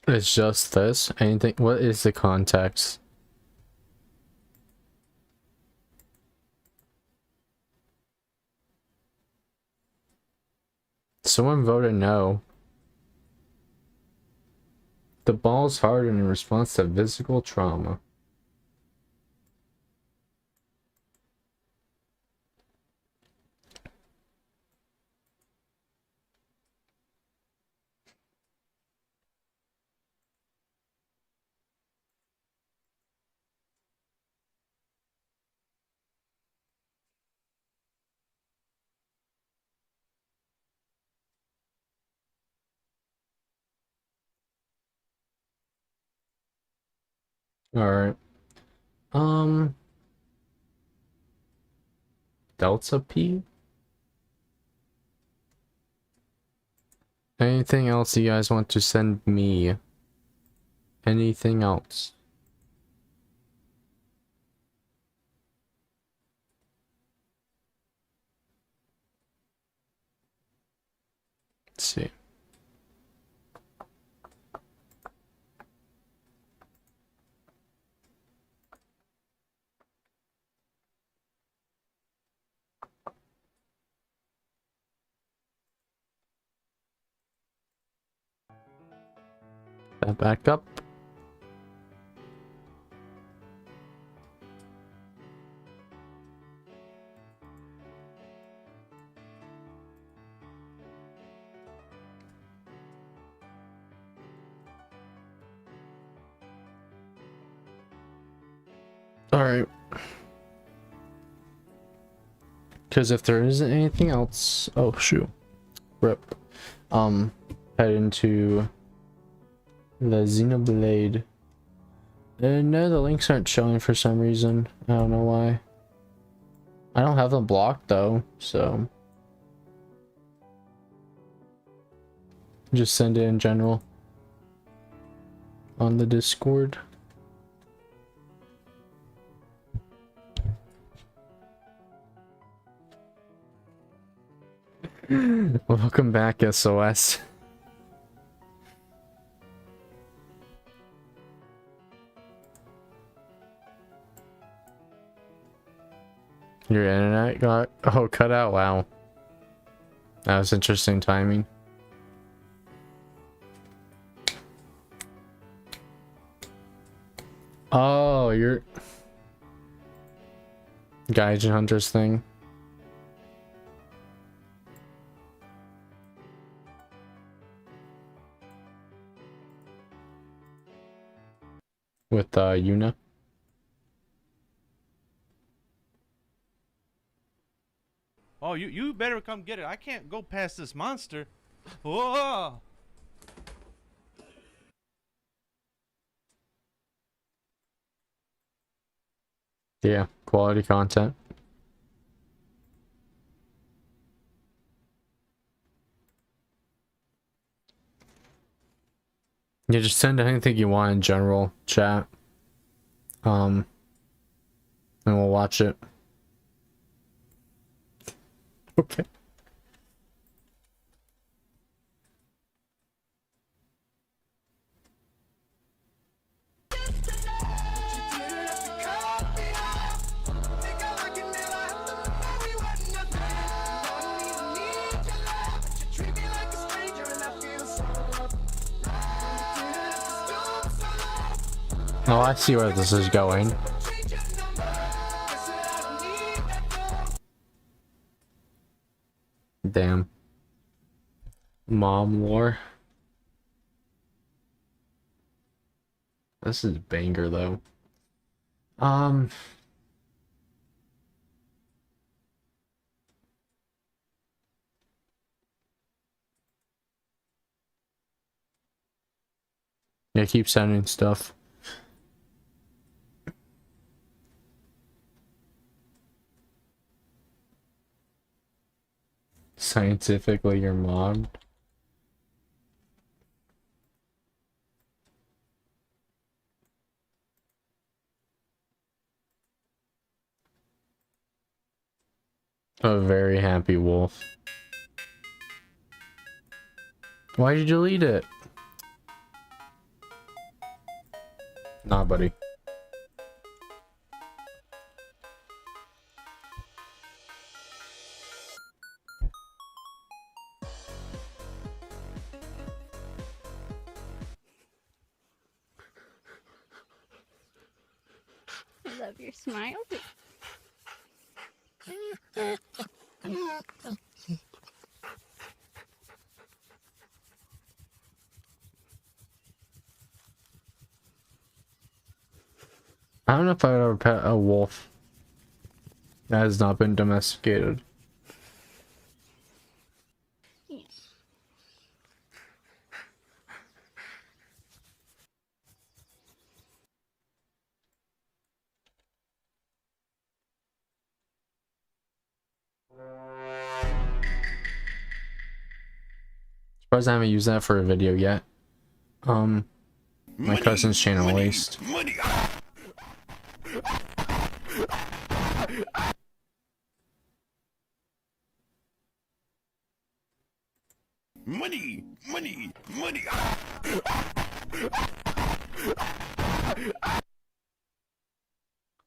It's just this. Anything? What is the context? Someone voted no. The balls harden in response to physical trauma. Alright. Delta P? Anything else you guys want to send me? Anything else? Let's see. That back up. Alright. Because if there isn't anything else... Oh, shoot. Rip. Head into the Xenoblade. No, the links aren't showing for some reason. I don't know why. I don't have them blocked though, so... Just send it in general. On the Discord. Welcome back, SOS. Your internet got cut out. Wow, that was interesting timing. Oh, your Gaijin Hunters thing. With Yuna. You better come get it. I can't go past this monster. Whoa! Yeah, quality content. Yeah, just send anything you want in general chat. And we'll watch it. Okay. Oh, I see where this is going. Damn. Mom lore. This is banger though. Yeah, keep sending stuff. Scientifically, you're mobbed. A very happy wolf. Why'd you delete it? Nah, buddy. I love your smile. I don't know if I would ever pet a wolf that has not been domesticated. Yeah. Surprised I haven't used that for a video yet. My cousin's channel at least. Money, money, money.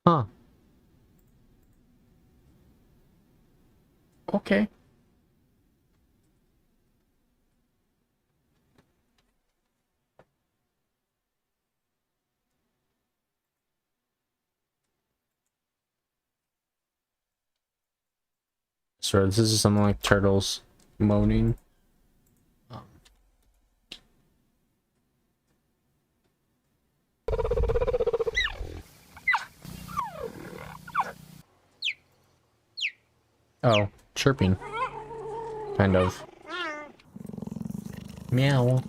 Huh. Okay. So this is something like turtles moaning. Oh, chirping. Kind of. Meow.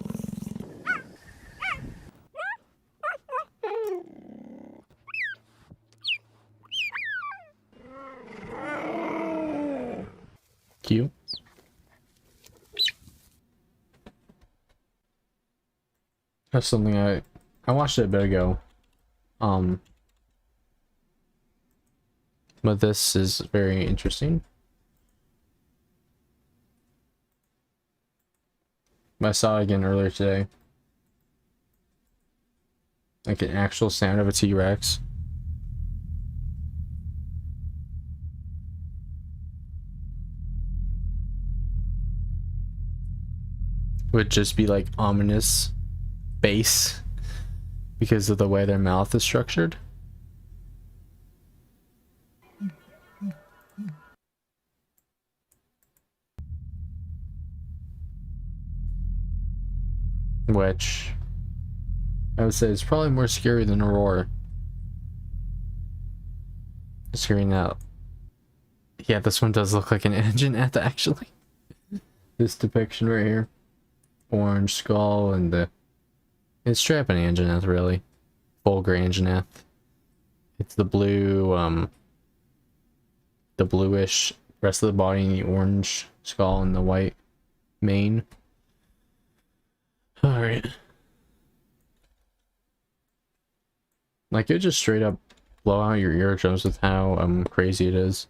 Cute. That's something I watched it a bit ago. But this is very interesting. I saw it again earlier today. Like an actual sound of a T-Rex. Would just be like ominous bass because of the way their mouth is structured. Which I would say is probably more scary than a roar. Just hearing that Yeah, this one does look like an Anjanath, actually. This depiction right here. Orange skull and the... It's straight up an Anjanath, really. Vulgar Anjanath. It's the blue, the bluish rest of the body and the orange skull and the white mane. Alright. Like, it just straight up blow out your eardrums with how crazy it is.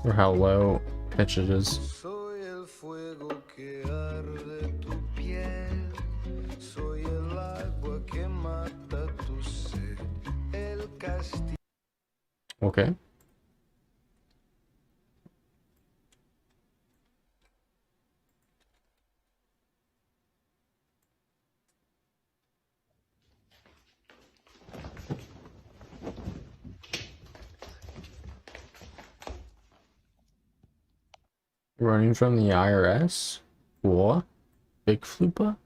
Or how low pitch it is. Okay. Running from the IRS? What? Big Flupa?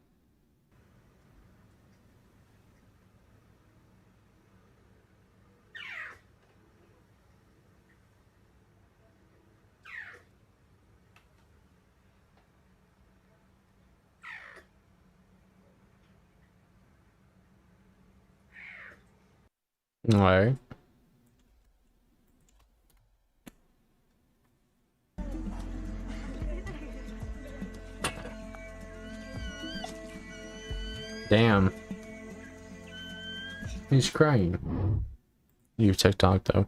Alright. Damn. He's crying. You TikTok though.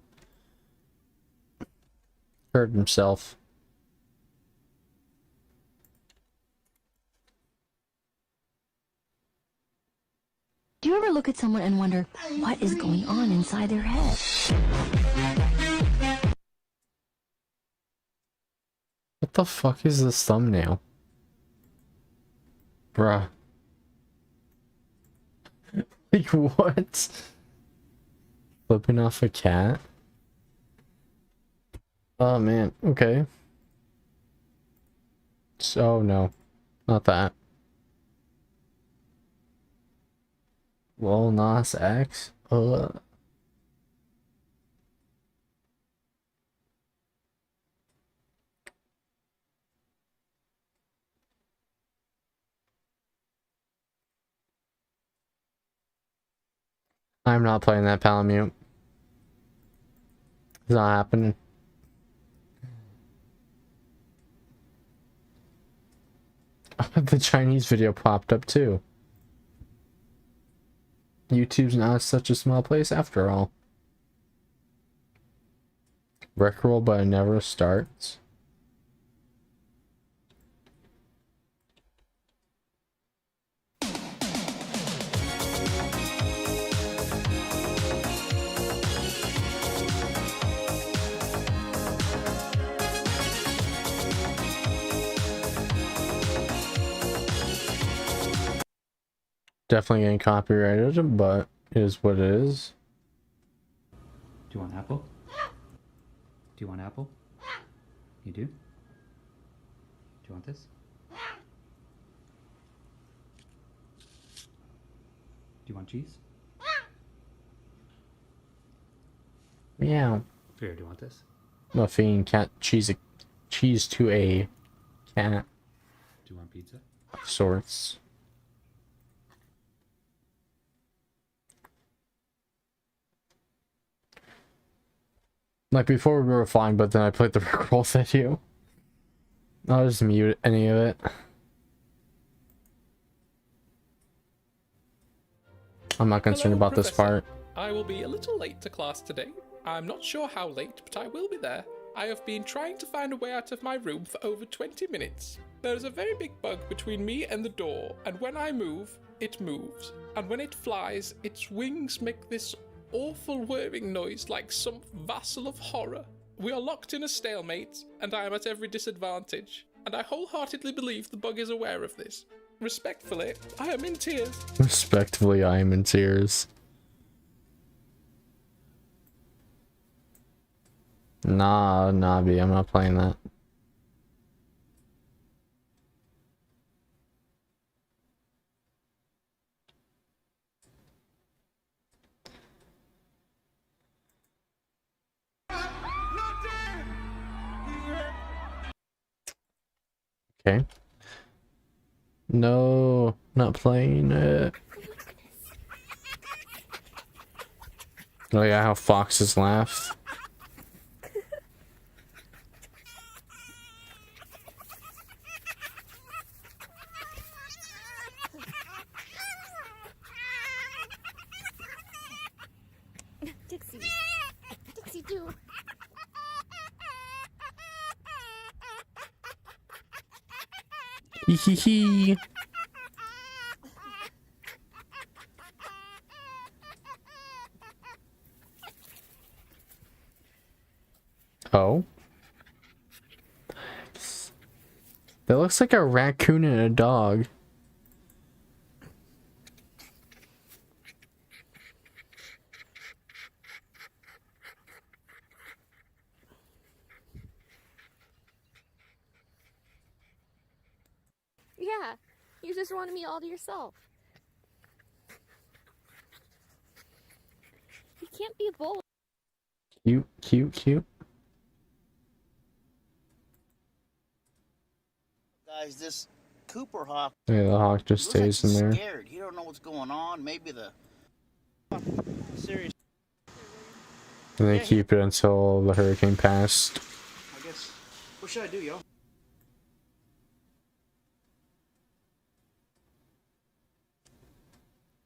Hurt himself. Do you ever look at someone and wonder what is going on inside their head? What the fuck is this thumbnail? Bruh. Like, what? Flipping off a cat? Oh man, okay. So, no. Not that. Lil Nas X? I'm not playing that Palamute. It's not happening. The Chinese video popped up too. YouTube's not such a small place after all. Rickroll but it never starts. Definitely getting copyrighted, but it is what it is. Do you want apple? Do you want apple? You do? Do you want this? Do you want cheese? Meow. Here, do you want this? Muffin cat cheese to a cat Do you want pizza? of sorts. Like before we were fine, but then I played the Rickroll video. I'll just mute any of it. I'm not concerned about this part. I will be a little late to class today. I'm not sure how late, but I will be there. I have been trying to find a way out of my room for over 20 minutes. There is a very big bug between me and the door, and when I move, it moves. And when it flies, its wings make this awful whirring noise like some vassal of horror. We are locked in a stalemate, and I am at every disadvantage. And I wholeheartedly believe the bug is aware of this. Respectfully, I am in tears. Respectfully, I am in tears. Nah, Nabi, I'm not playing that. Okay. No, not playing it. Oh yeah, how foxes laugh. Dixie. Dixie, too. Hee hee hee. Oh. That looks like a raccoon and a dog. Yeah, you just wanted me all to yourself. You can't be a bull. Cute, cute, cute. Guys, this Cooper Hawk. Yeah, the hawk just Looks like stays in he's there. scared. He don't know what's going on. Maybe the. Serious. And they Yeah, keep it until the hurricane passed. I guess. What should I do, yo?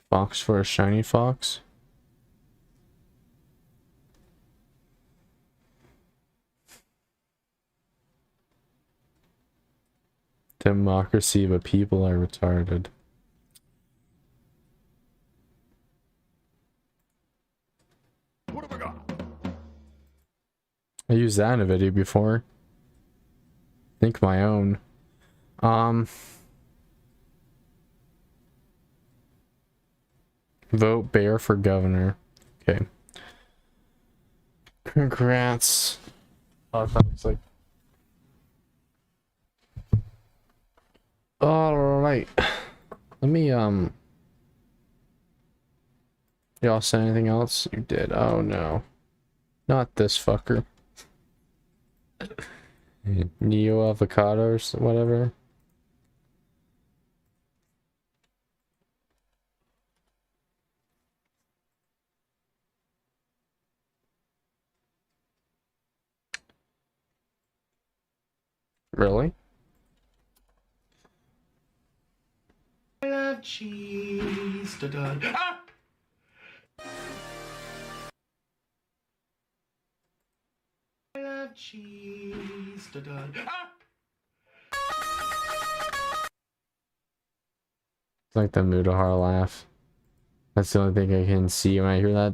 Fox for a shiny fox. Democracy, but people are retarded. What have I got? I used that in a video before. Think my own. Vote Bear for governor. Okay. Congrats. Oh, that looks like. Alright. Let me, y'all say anything else? You did. Oh no. Not this fucker. Neo avocados, whatever. Really? I love cheese. Da -da. Ah! I love cheese. Da -da. Ah! It's like the Mudahar laugh. That's the only thing I can see when I hear that.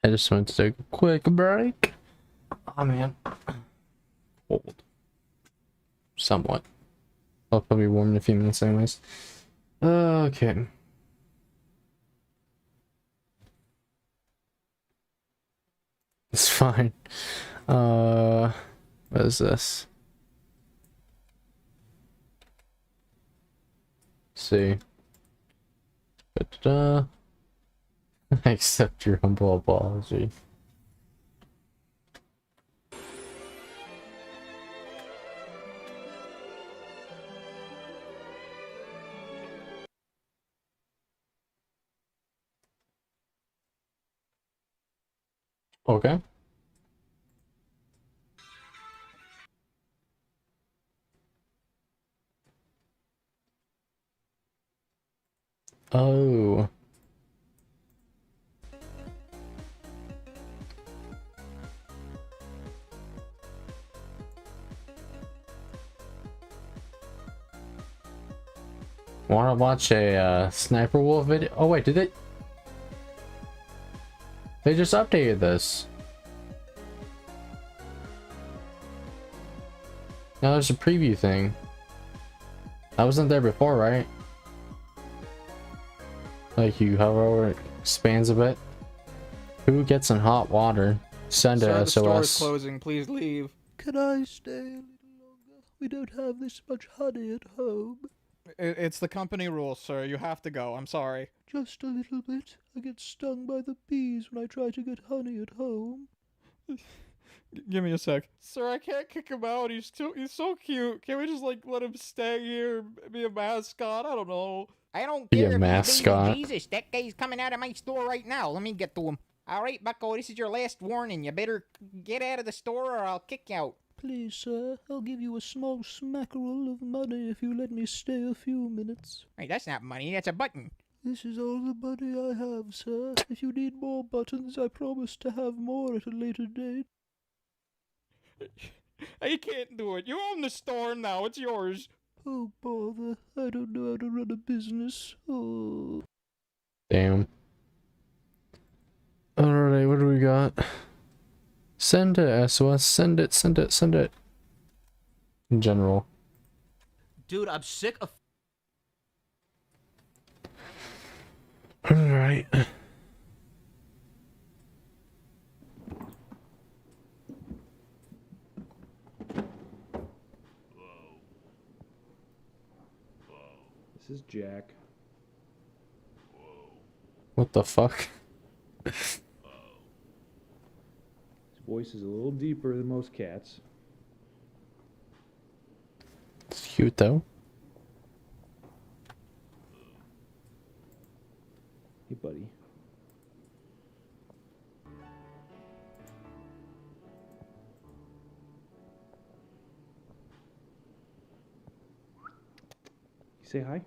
I just went to take a quick break. Oh man. Cold. Somewhat. I'll probably warm in a few minutes anyways. Okay. It's fine. What is this? Let's see. But I accept your humble apology. Okay. Oh. Wanna watch a Sniper Wolf video? Oh wait, did they? They just updated this. Now there's a preview thing. That wasn't there before, right? Like you hover over, it expands a bit. Who gets in hot water? Send Sir, a the store is SOS. closing. Please leave. Can I stay a little longer? We don't have this much honey at home. It's the company rules, sir. You have to go. I'm sorry. Just a little bit. I get stung by the bees when I try to get honey at home. Give me a sec. Sir, I can't kick him out. He's so cute. Can't we just, like, let him stay here and be a mascot? I don't know. I don't Be a care if he's mascot. baby Jesus. That guy's coming out of my store right now. Let me get to him. All right, Bucko, this is your last warning. You better get out of the store or I'll kick you out. Please, sir, I'll give you a small smackerel of money if you let me stay a few minutes. Hey, that's not money. That's a button. This is all the money I have, sir. If you need more buttons, I promise to have more at a later date. I can't do it. You own the store now. It's yours. Oh, bother. I don't know how to run a business. Oh. Damn. Alright, what do we got? Send it, SOS. Send it, send it, send it. In general. Dude, I'm sick of... Alright. This is Jack. What the fuck? His voice is a little deeper than most cats. It's cute though. Hey, buddy. You say hi?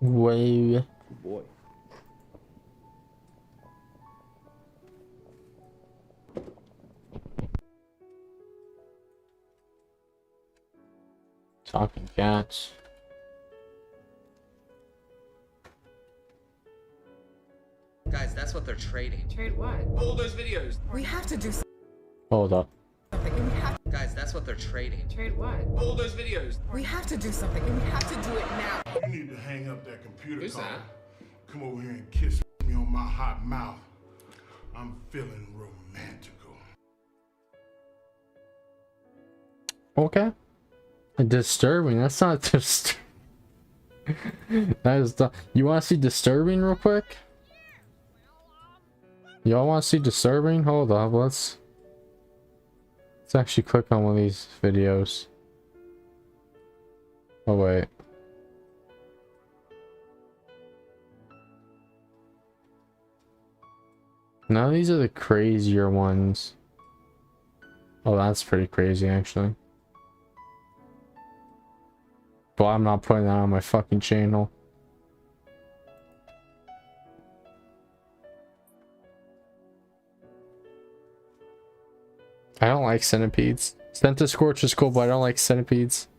Way. Good boy. Talking cats. Guys, that's what they're trading. Trade what? All those videos. We have to do Hold up. something. We have Guys, that's what they're trading. trade what? All those videos. We have to do something. We have to do it now. You need to hang up that computer Who's call. that? Come over here and kiss me on my hot mouth. I'm feeling romantical. Okay. Disturbing. That's not just. That is the. You want to see disturbing real quick? Y'all want to see disturbing? Hold up. Let's actually click on one of these videos. Oh wait. No, these are the crazier ones. Oh, that's pretty crazy actually. But I'm not putting that on my fucking channel. I don't like centipedes. Centiscorch is cool, but I don't like centipedes.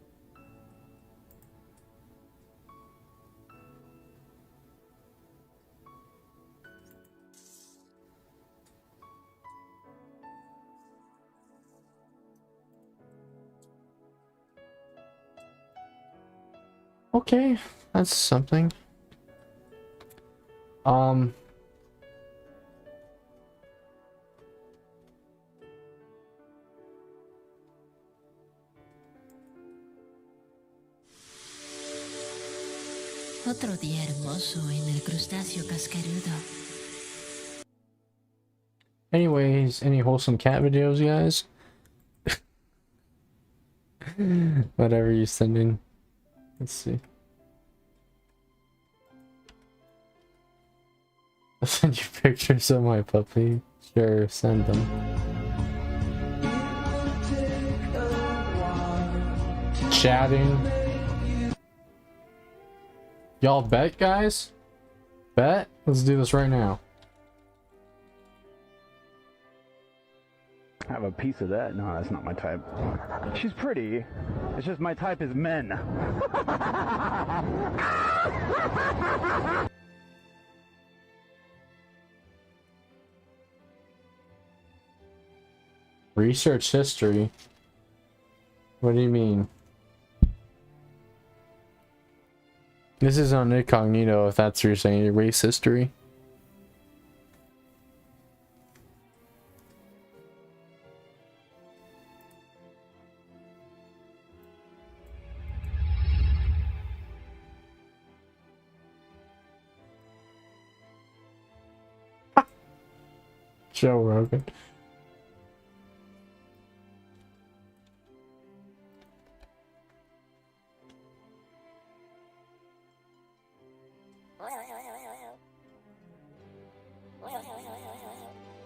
Okay, that's something. Otro día hermoso en el crustáceo cascarudo. Anyways, any wholesome cat videos, guys? Whatever you send in. Let's see. I'll send you pictures of my puppy. Sure, send them. Chatting. Y'all bet, guys? Bet? Let's do this right now. Have a piece of that? No, that's not my type. She's pretty. It's just my type is men. Research history? What do you mean? This is on incognito if that's what you're saying, erase history. Joe Rogan.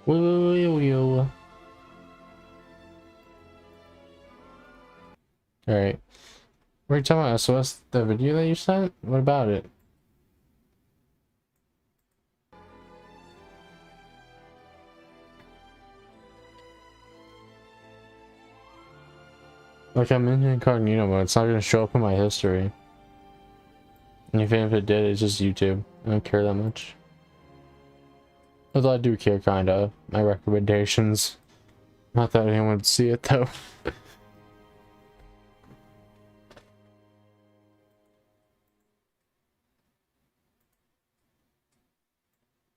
Woo. Alright. Were you talking about SOS, the video that you sent? What about it? Like, I'm in incognito mode, it's not gonna show up in my history. And even if it did, it's just YouTube. I don't care that much. Although I do care, kinda. My recommendations. Not that anyone would see it, though.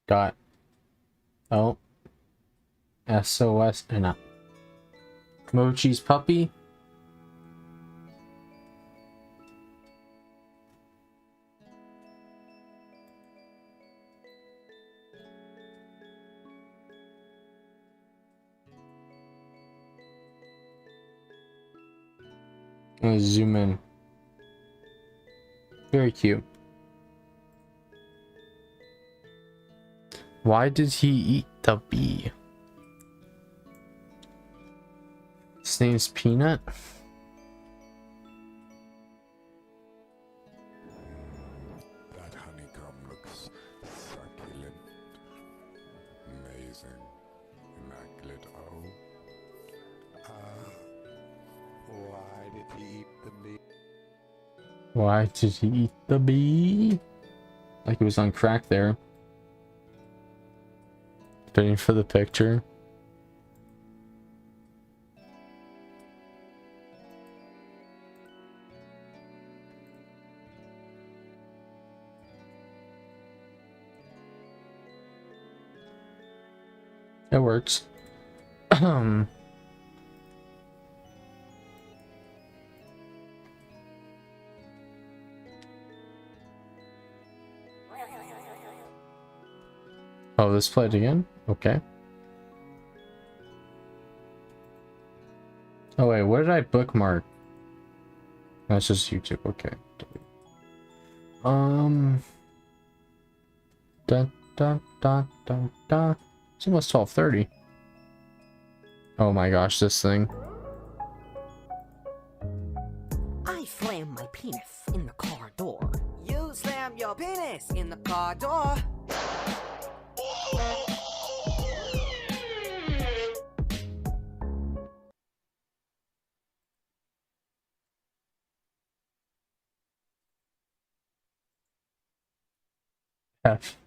Got. Oh. SOS and a Mochi's puppy. I'm gonna zoom in. Very cute. Why did he eat the bee? His name's Peanut. That honeycomb looks succulent, amazing, immaculate. Why did he eat the bee? Why did he eat the bee? Like it was on crack there. Waiting for the picture. It works. Oh, this played again? Okay. Oh wait, what did I bookmark? That's just YouTube, okay. Dun dun dun dun dun. It's almost 12:30. Oh my gosh, this thing. I slam my penis in the car door. You slam your penis in the car door. F.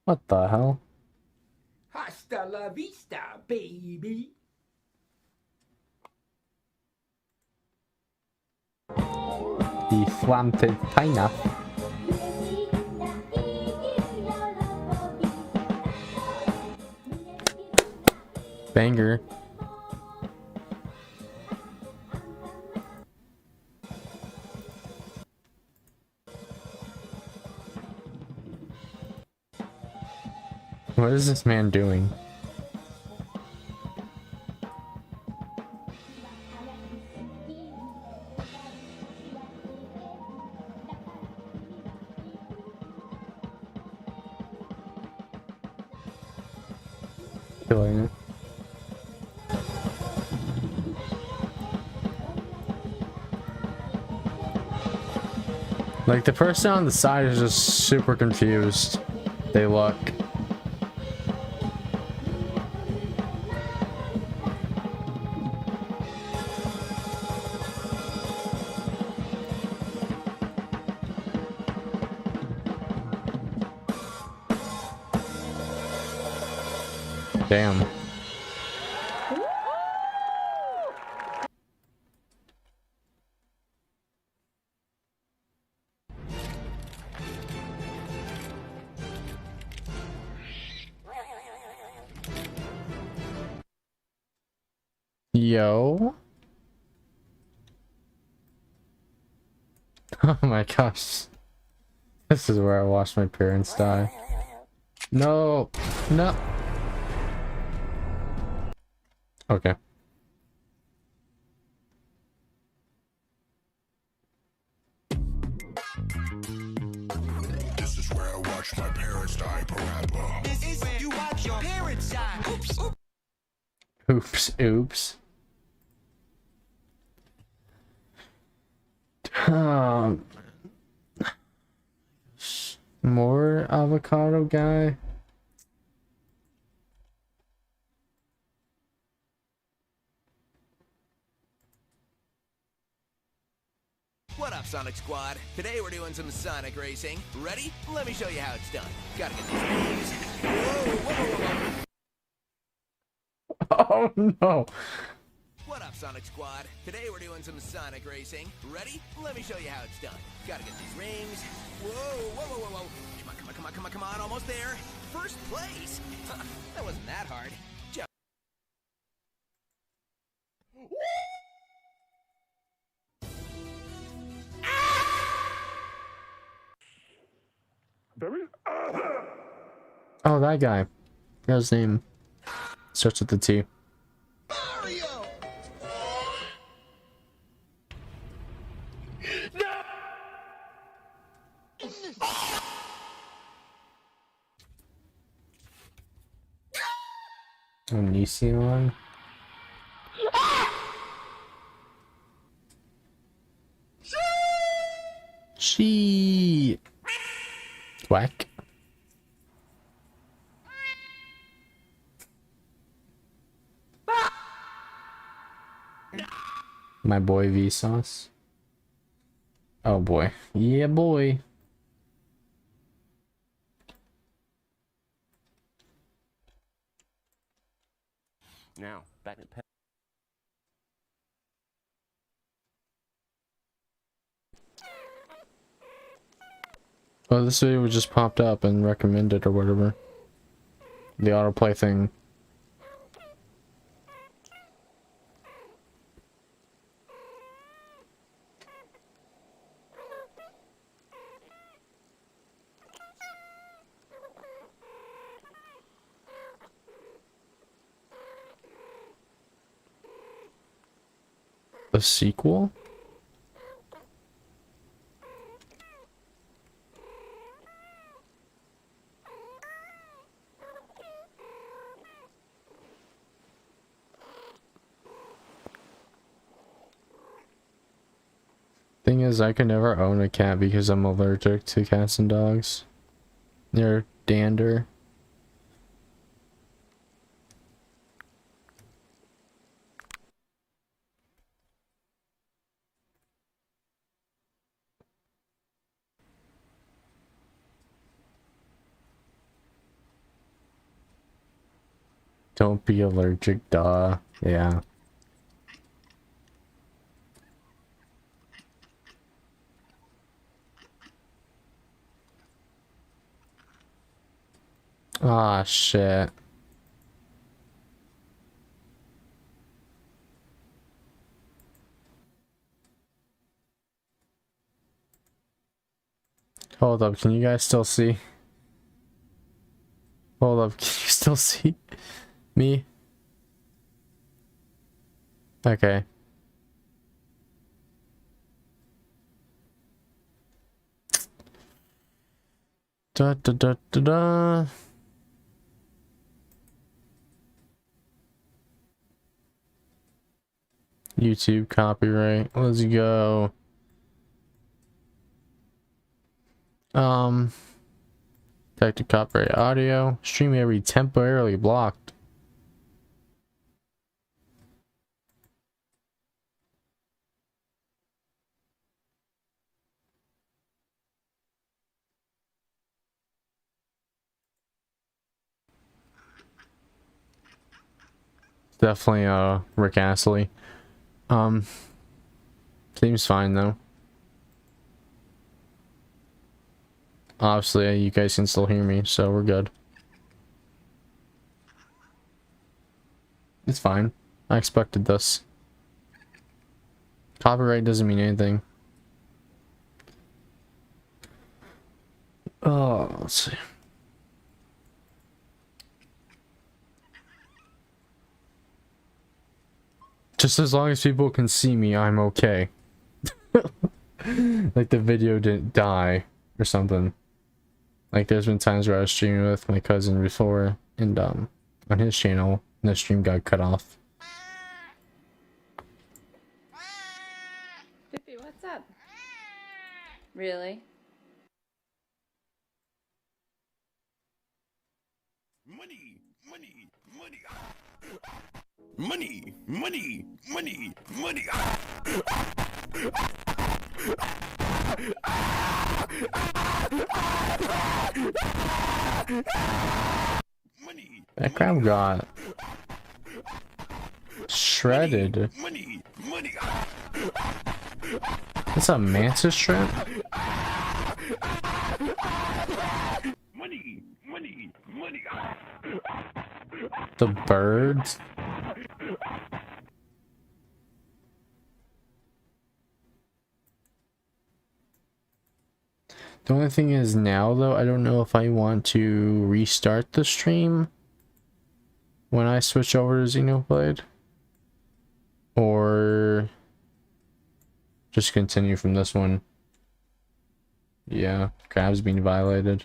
What the hell? Hasta la vista, baby. planted pineapple. Banger. What is this man doing? Killing it. Like the person on the side is just super confused. They look. Damn. Yo. Oh my gosh. This is where I watched my parents die. No. No. Okay. This is where I watched my parents die, Parappa. This is where you watch your parents die. Oops. Oops. Oops. More avocado guy. What up, Sonic Squad? Today we're doing some Sonic racing. Ready? Let me show you how it's done. Gotta get these rings. Whoa, whoa, whoa, whoa. Oh no. What up, Sonic Squad? Today we're doing some Sonic racing. Ready? Let me show you how it's done. Gotta get these rings. Whoa, whoa, whoa, whoa, whoa. Come on, come on, come on, come on, come on. Almost there. First place. That wasn't that hard. Just Oh, that guy. Forgot his name. Starts with the T. Onision. She. Whack. My boy Vsauce. Oh boy. Yeah, boy. Now, back at Pet. Oh, this video just popped up and recommended or whatever. The autoplay thing. The sequel? Thing is, I could never own a cat because I'm allergic to cats and dogs. They're dander. Don't be allergic, duh. Yeah. Ah, shit. Hold up, can you guys still see? Hold up, can you still see me? Okay. Da da da da da. YouTube copyright. Let's go. Detected copyright audio. Stream may be temporarily blocked. Definitely Rick Astley. Seems fine though. Obviously you guys can still hear me, so we're good. It's fine. I expected this. Copyright doesn't mean anything. Oh, let's see. Just as long as people can see me, I'm okay. Like the video didn't die or something. Like there's been times where I was streaming with my cousin before, and on his channel, and the stream got cut off. Pippi, what's up? Really? Money, money, money. Money, money, money, money. That crab got shredded. Money, money. That's a mantis shrimp? Money, money, money. The birds? The only thing is now though, I don't know if I want to restart the stream when I switch over to Xenoblade, or just continue from this one. Yeah, crab's being violated.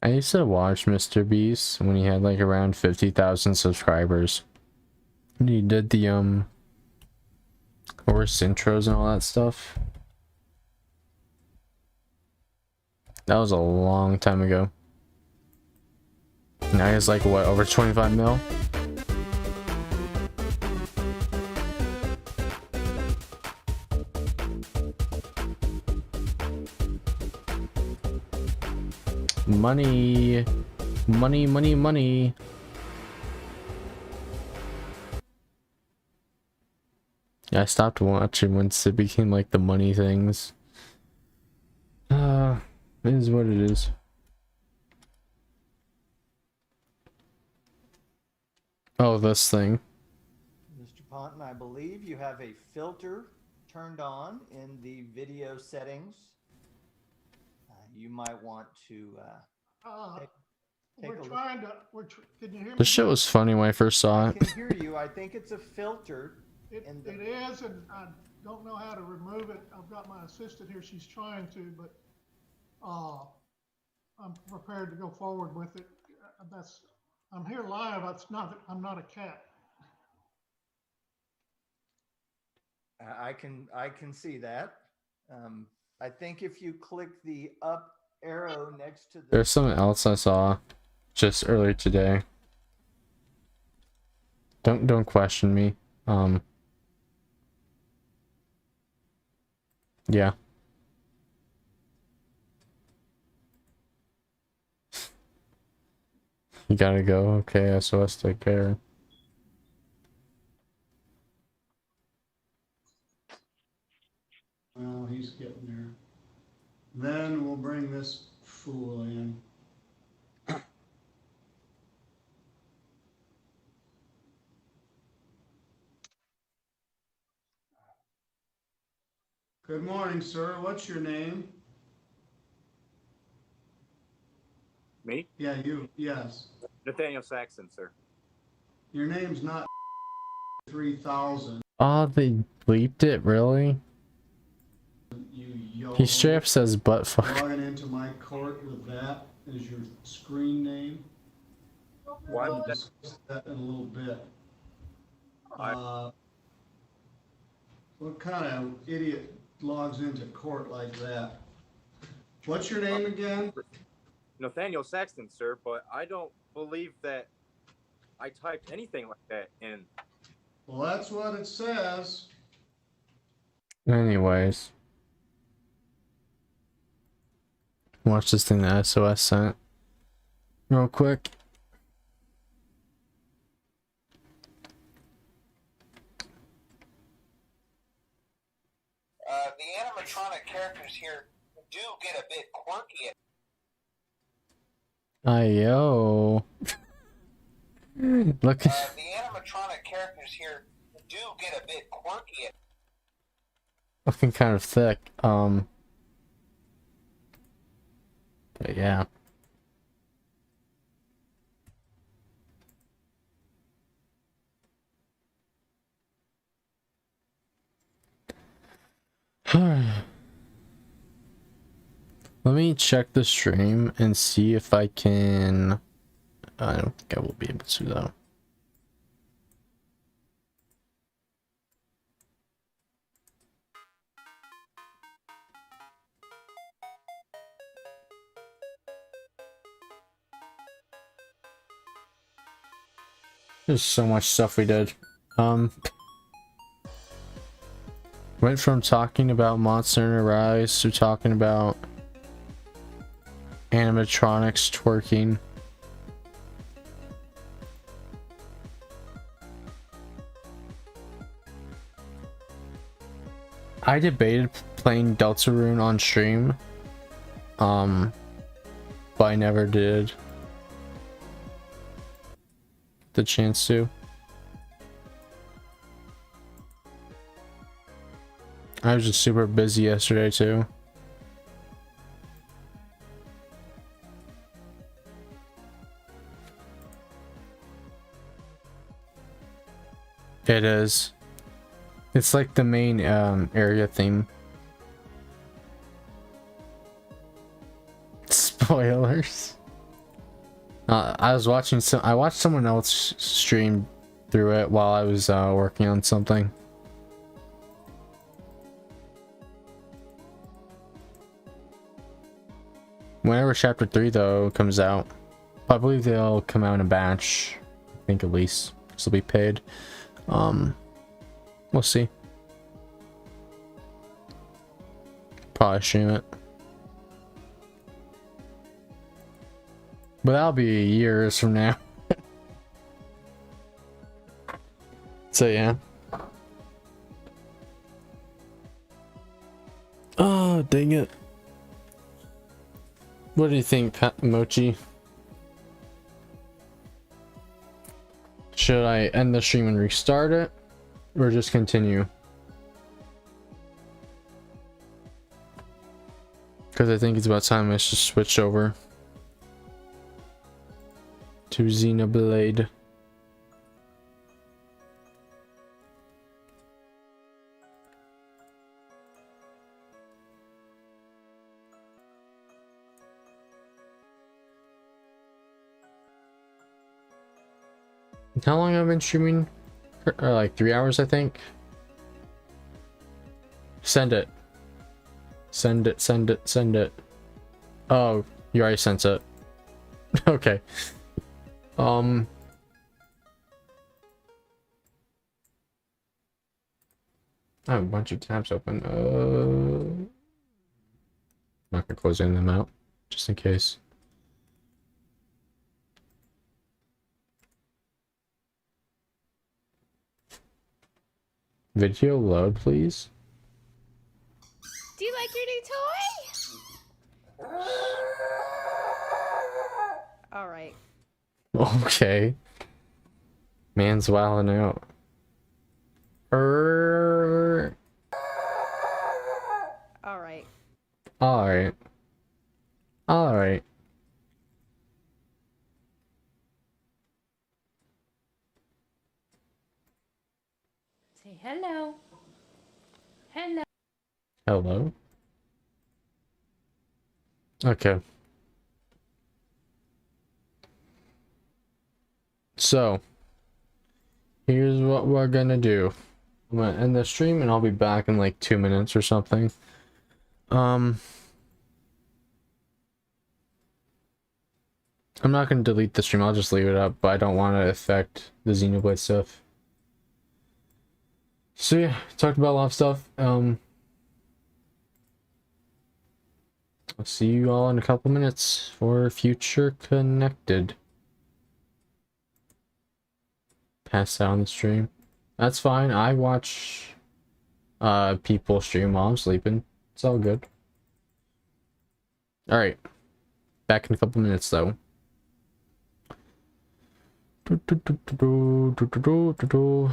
I used to watch Mr. Beast when he had like around 50,000 subscribers. And he did the horse intros and all that stuff. That was a long time ago. Now he has like what, over 25 mil? Money, money, money, money. Yeah, I stopped watching once it became like the money things. It is what it is. Oh, this thing. Mr. Ponton, I believe you have a filter turned on in the video settings. You might want to take we're a trying to. Can you hear me? This shit was funny when I first saw I it. can hear you. I think it's a filter. It is, and I don't know how to remove it. I've got my assistant here. She's trying to, but I'm prepared to go forward with it. I'm here live. I'm not a cat. I can see that. I think if you click the up arrow next to the... There's something else I saw just earlier today. Don't question me. Yeah. You gotta go. Okay, SOS, take care. Well, he's getting there. Then we'll bring this fool in. Good morning, sir. What's your name? Me? Yeah, you. Yes. Nathaniel Saxon, sir. Your name's not 3000. Oh, they bleeped it, really? He straight up says butt fuck. Logging into my court with that as your screen name. Why We'll would that? discuss that in a little bit. What kind of idiot logs into court like that? What's your name again? Nathaniel Saxton, sir, but I don't believe that I typed anything like that in. Well, that's what it says. Anyways. Watch this thing that SOS sent. Real quick. The animatronic characters here do get a bit quirky. Ayo. Look. The animatronic characters here do get a bit quirky. Looking kind of thick. But yeah. Let me check the stream and see if I can. I don't think I will be able to though. There's so much stuff we did. Went from talking about Monster Hunter Rise to talking about animatronics twerking. I debated playing Deltarune on stream, but I never did the chance to. I was just super busy yesterday too. It is. It's like the main area theme. Spoilers. I watched someone else stream through it while I was working on something. Whenever chapter 3 though comes out, I believe they'll come out in a batch. I think at least this will be paid. We'll see. Probably stream it. But that'll be years from now. So yeah. Oh, dang it. What do you think, Mochi? Should I end the stream and restart it? Or just continue? Because I think it's about time I should switch over to Xenoblade. How long have I been streaming? Like 3 hours, I think. Send it. Send it, send it, send it. Oh, you already sent it. Okay. I have a bunch of tabs open. Not gonna close any of them out, just in case. Video load, please. Do you like your new toy? All right. Okay. Man's wilding out. All right. Alright. Alright. Say hello. Hello. Hello? Okay. So, here's what we're gonna do. I'm gonna end the stream and I'll be back in like 2 minutes or something. I'm not gonna delete the stream, I'll just leave it up, but I don't want to affect the Xenoblade stuff. So yeah, talked about a lot of stuff. I'll see you all in a couple minutes for Future Connected. Pass out on the stream. That's fine. I watch people stream while I'm sleeping. It's all good. Alright. Back in a couple minutes though. Do, do, do, do, do, do, do, do, do.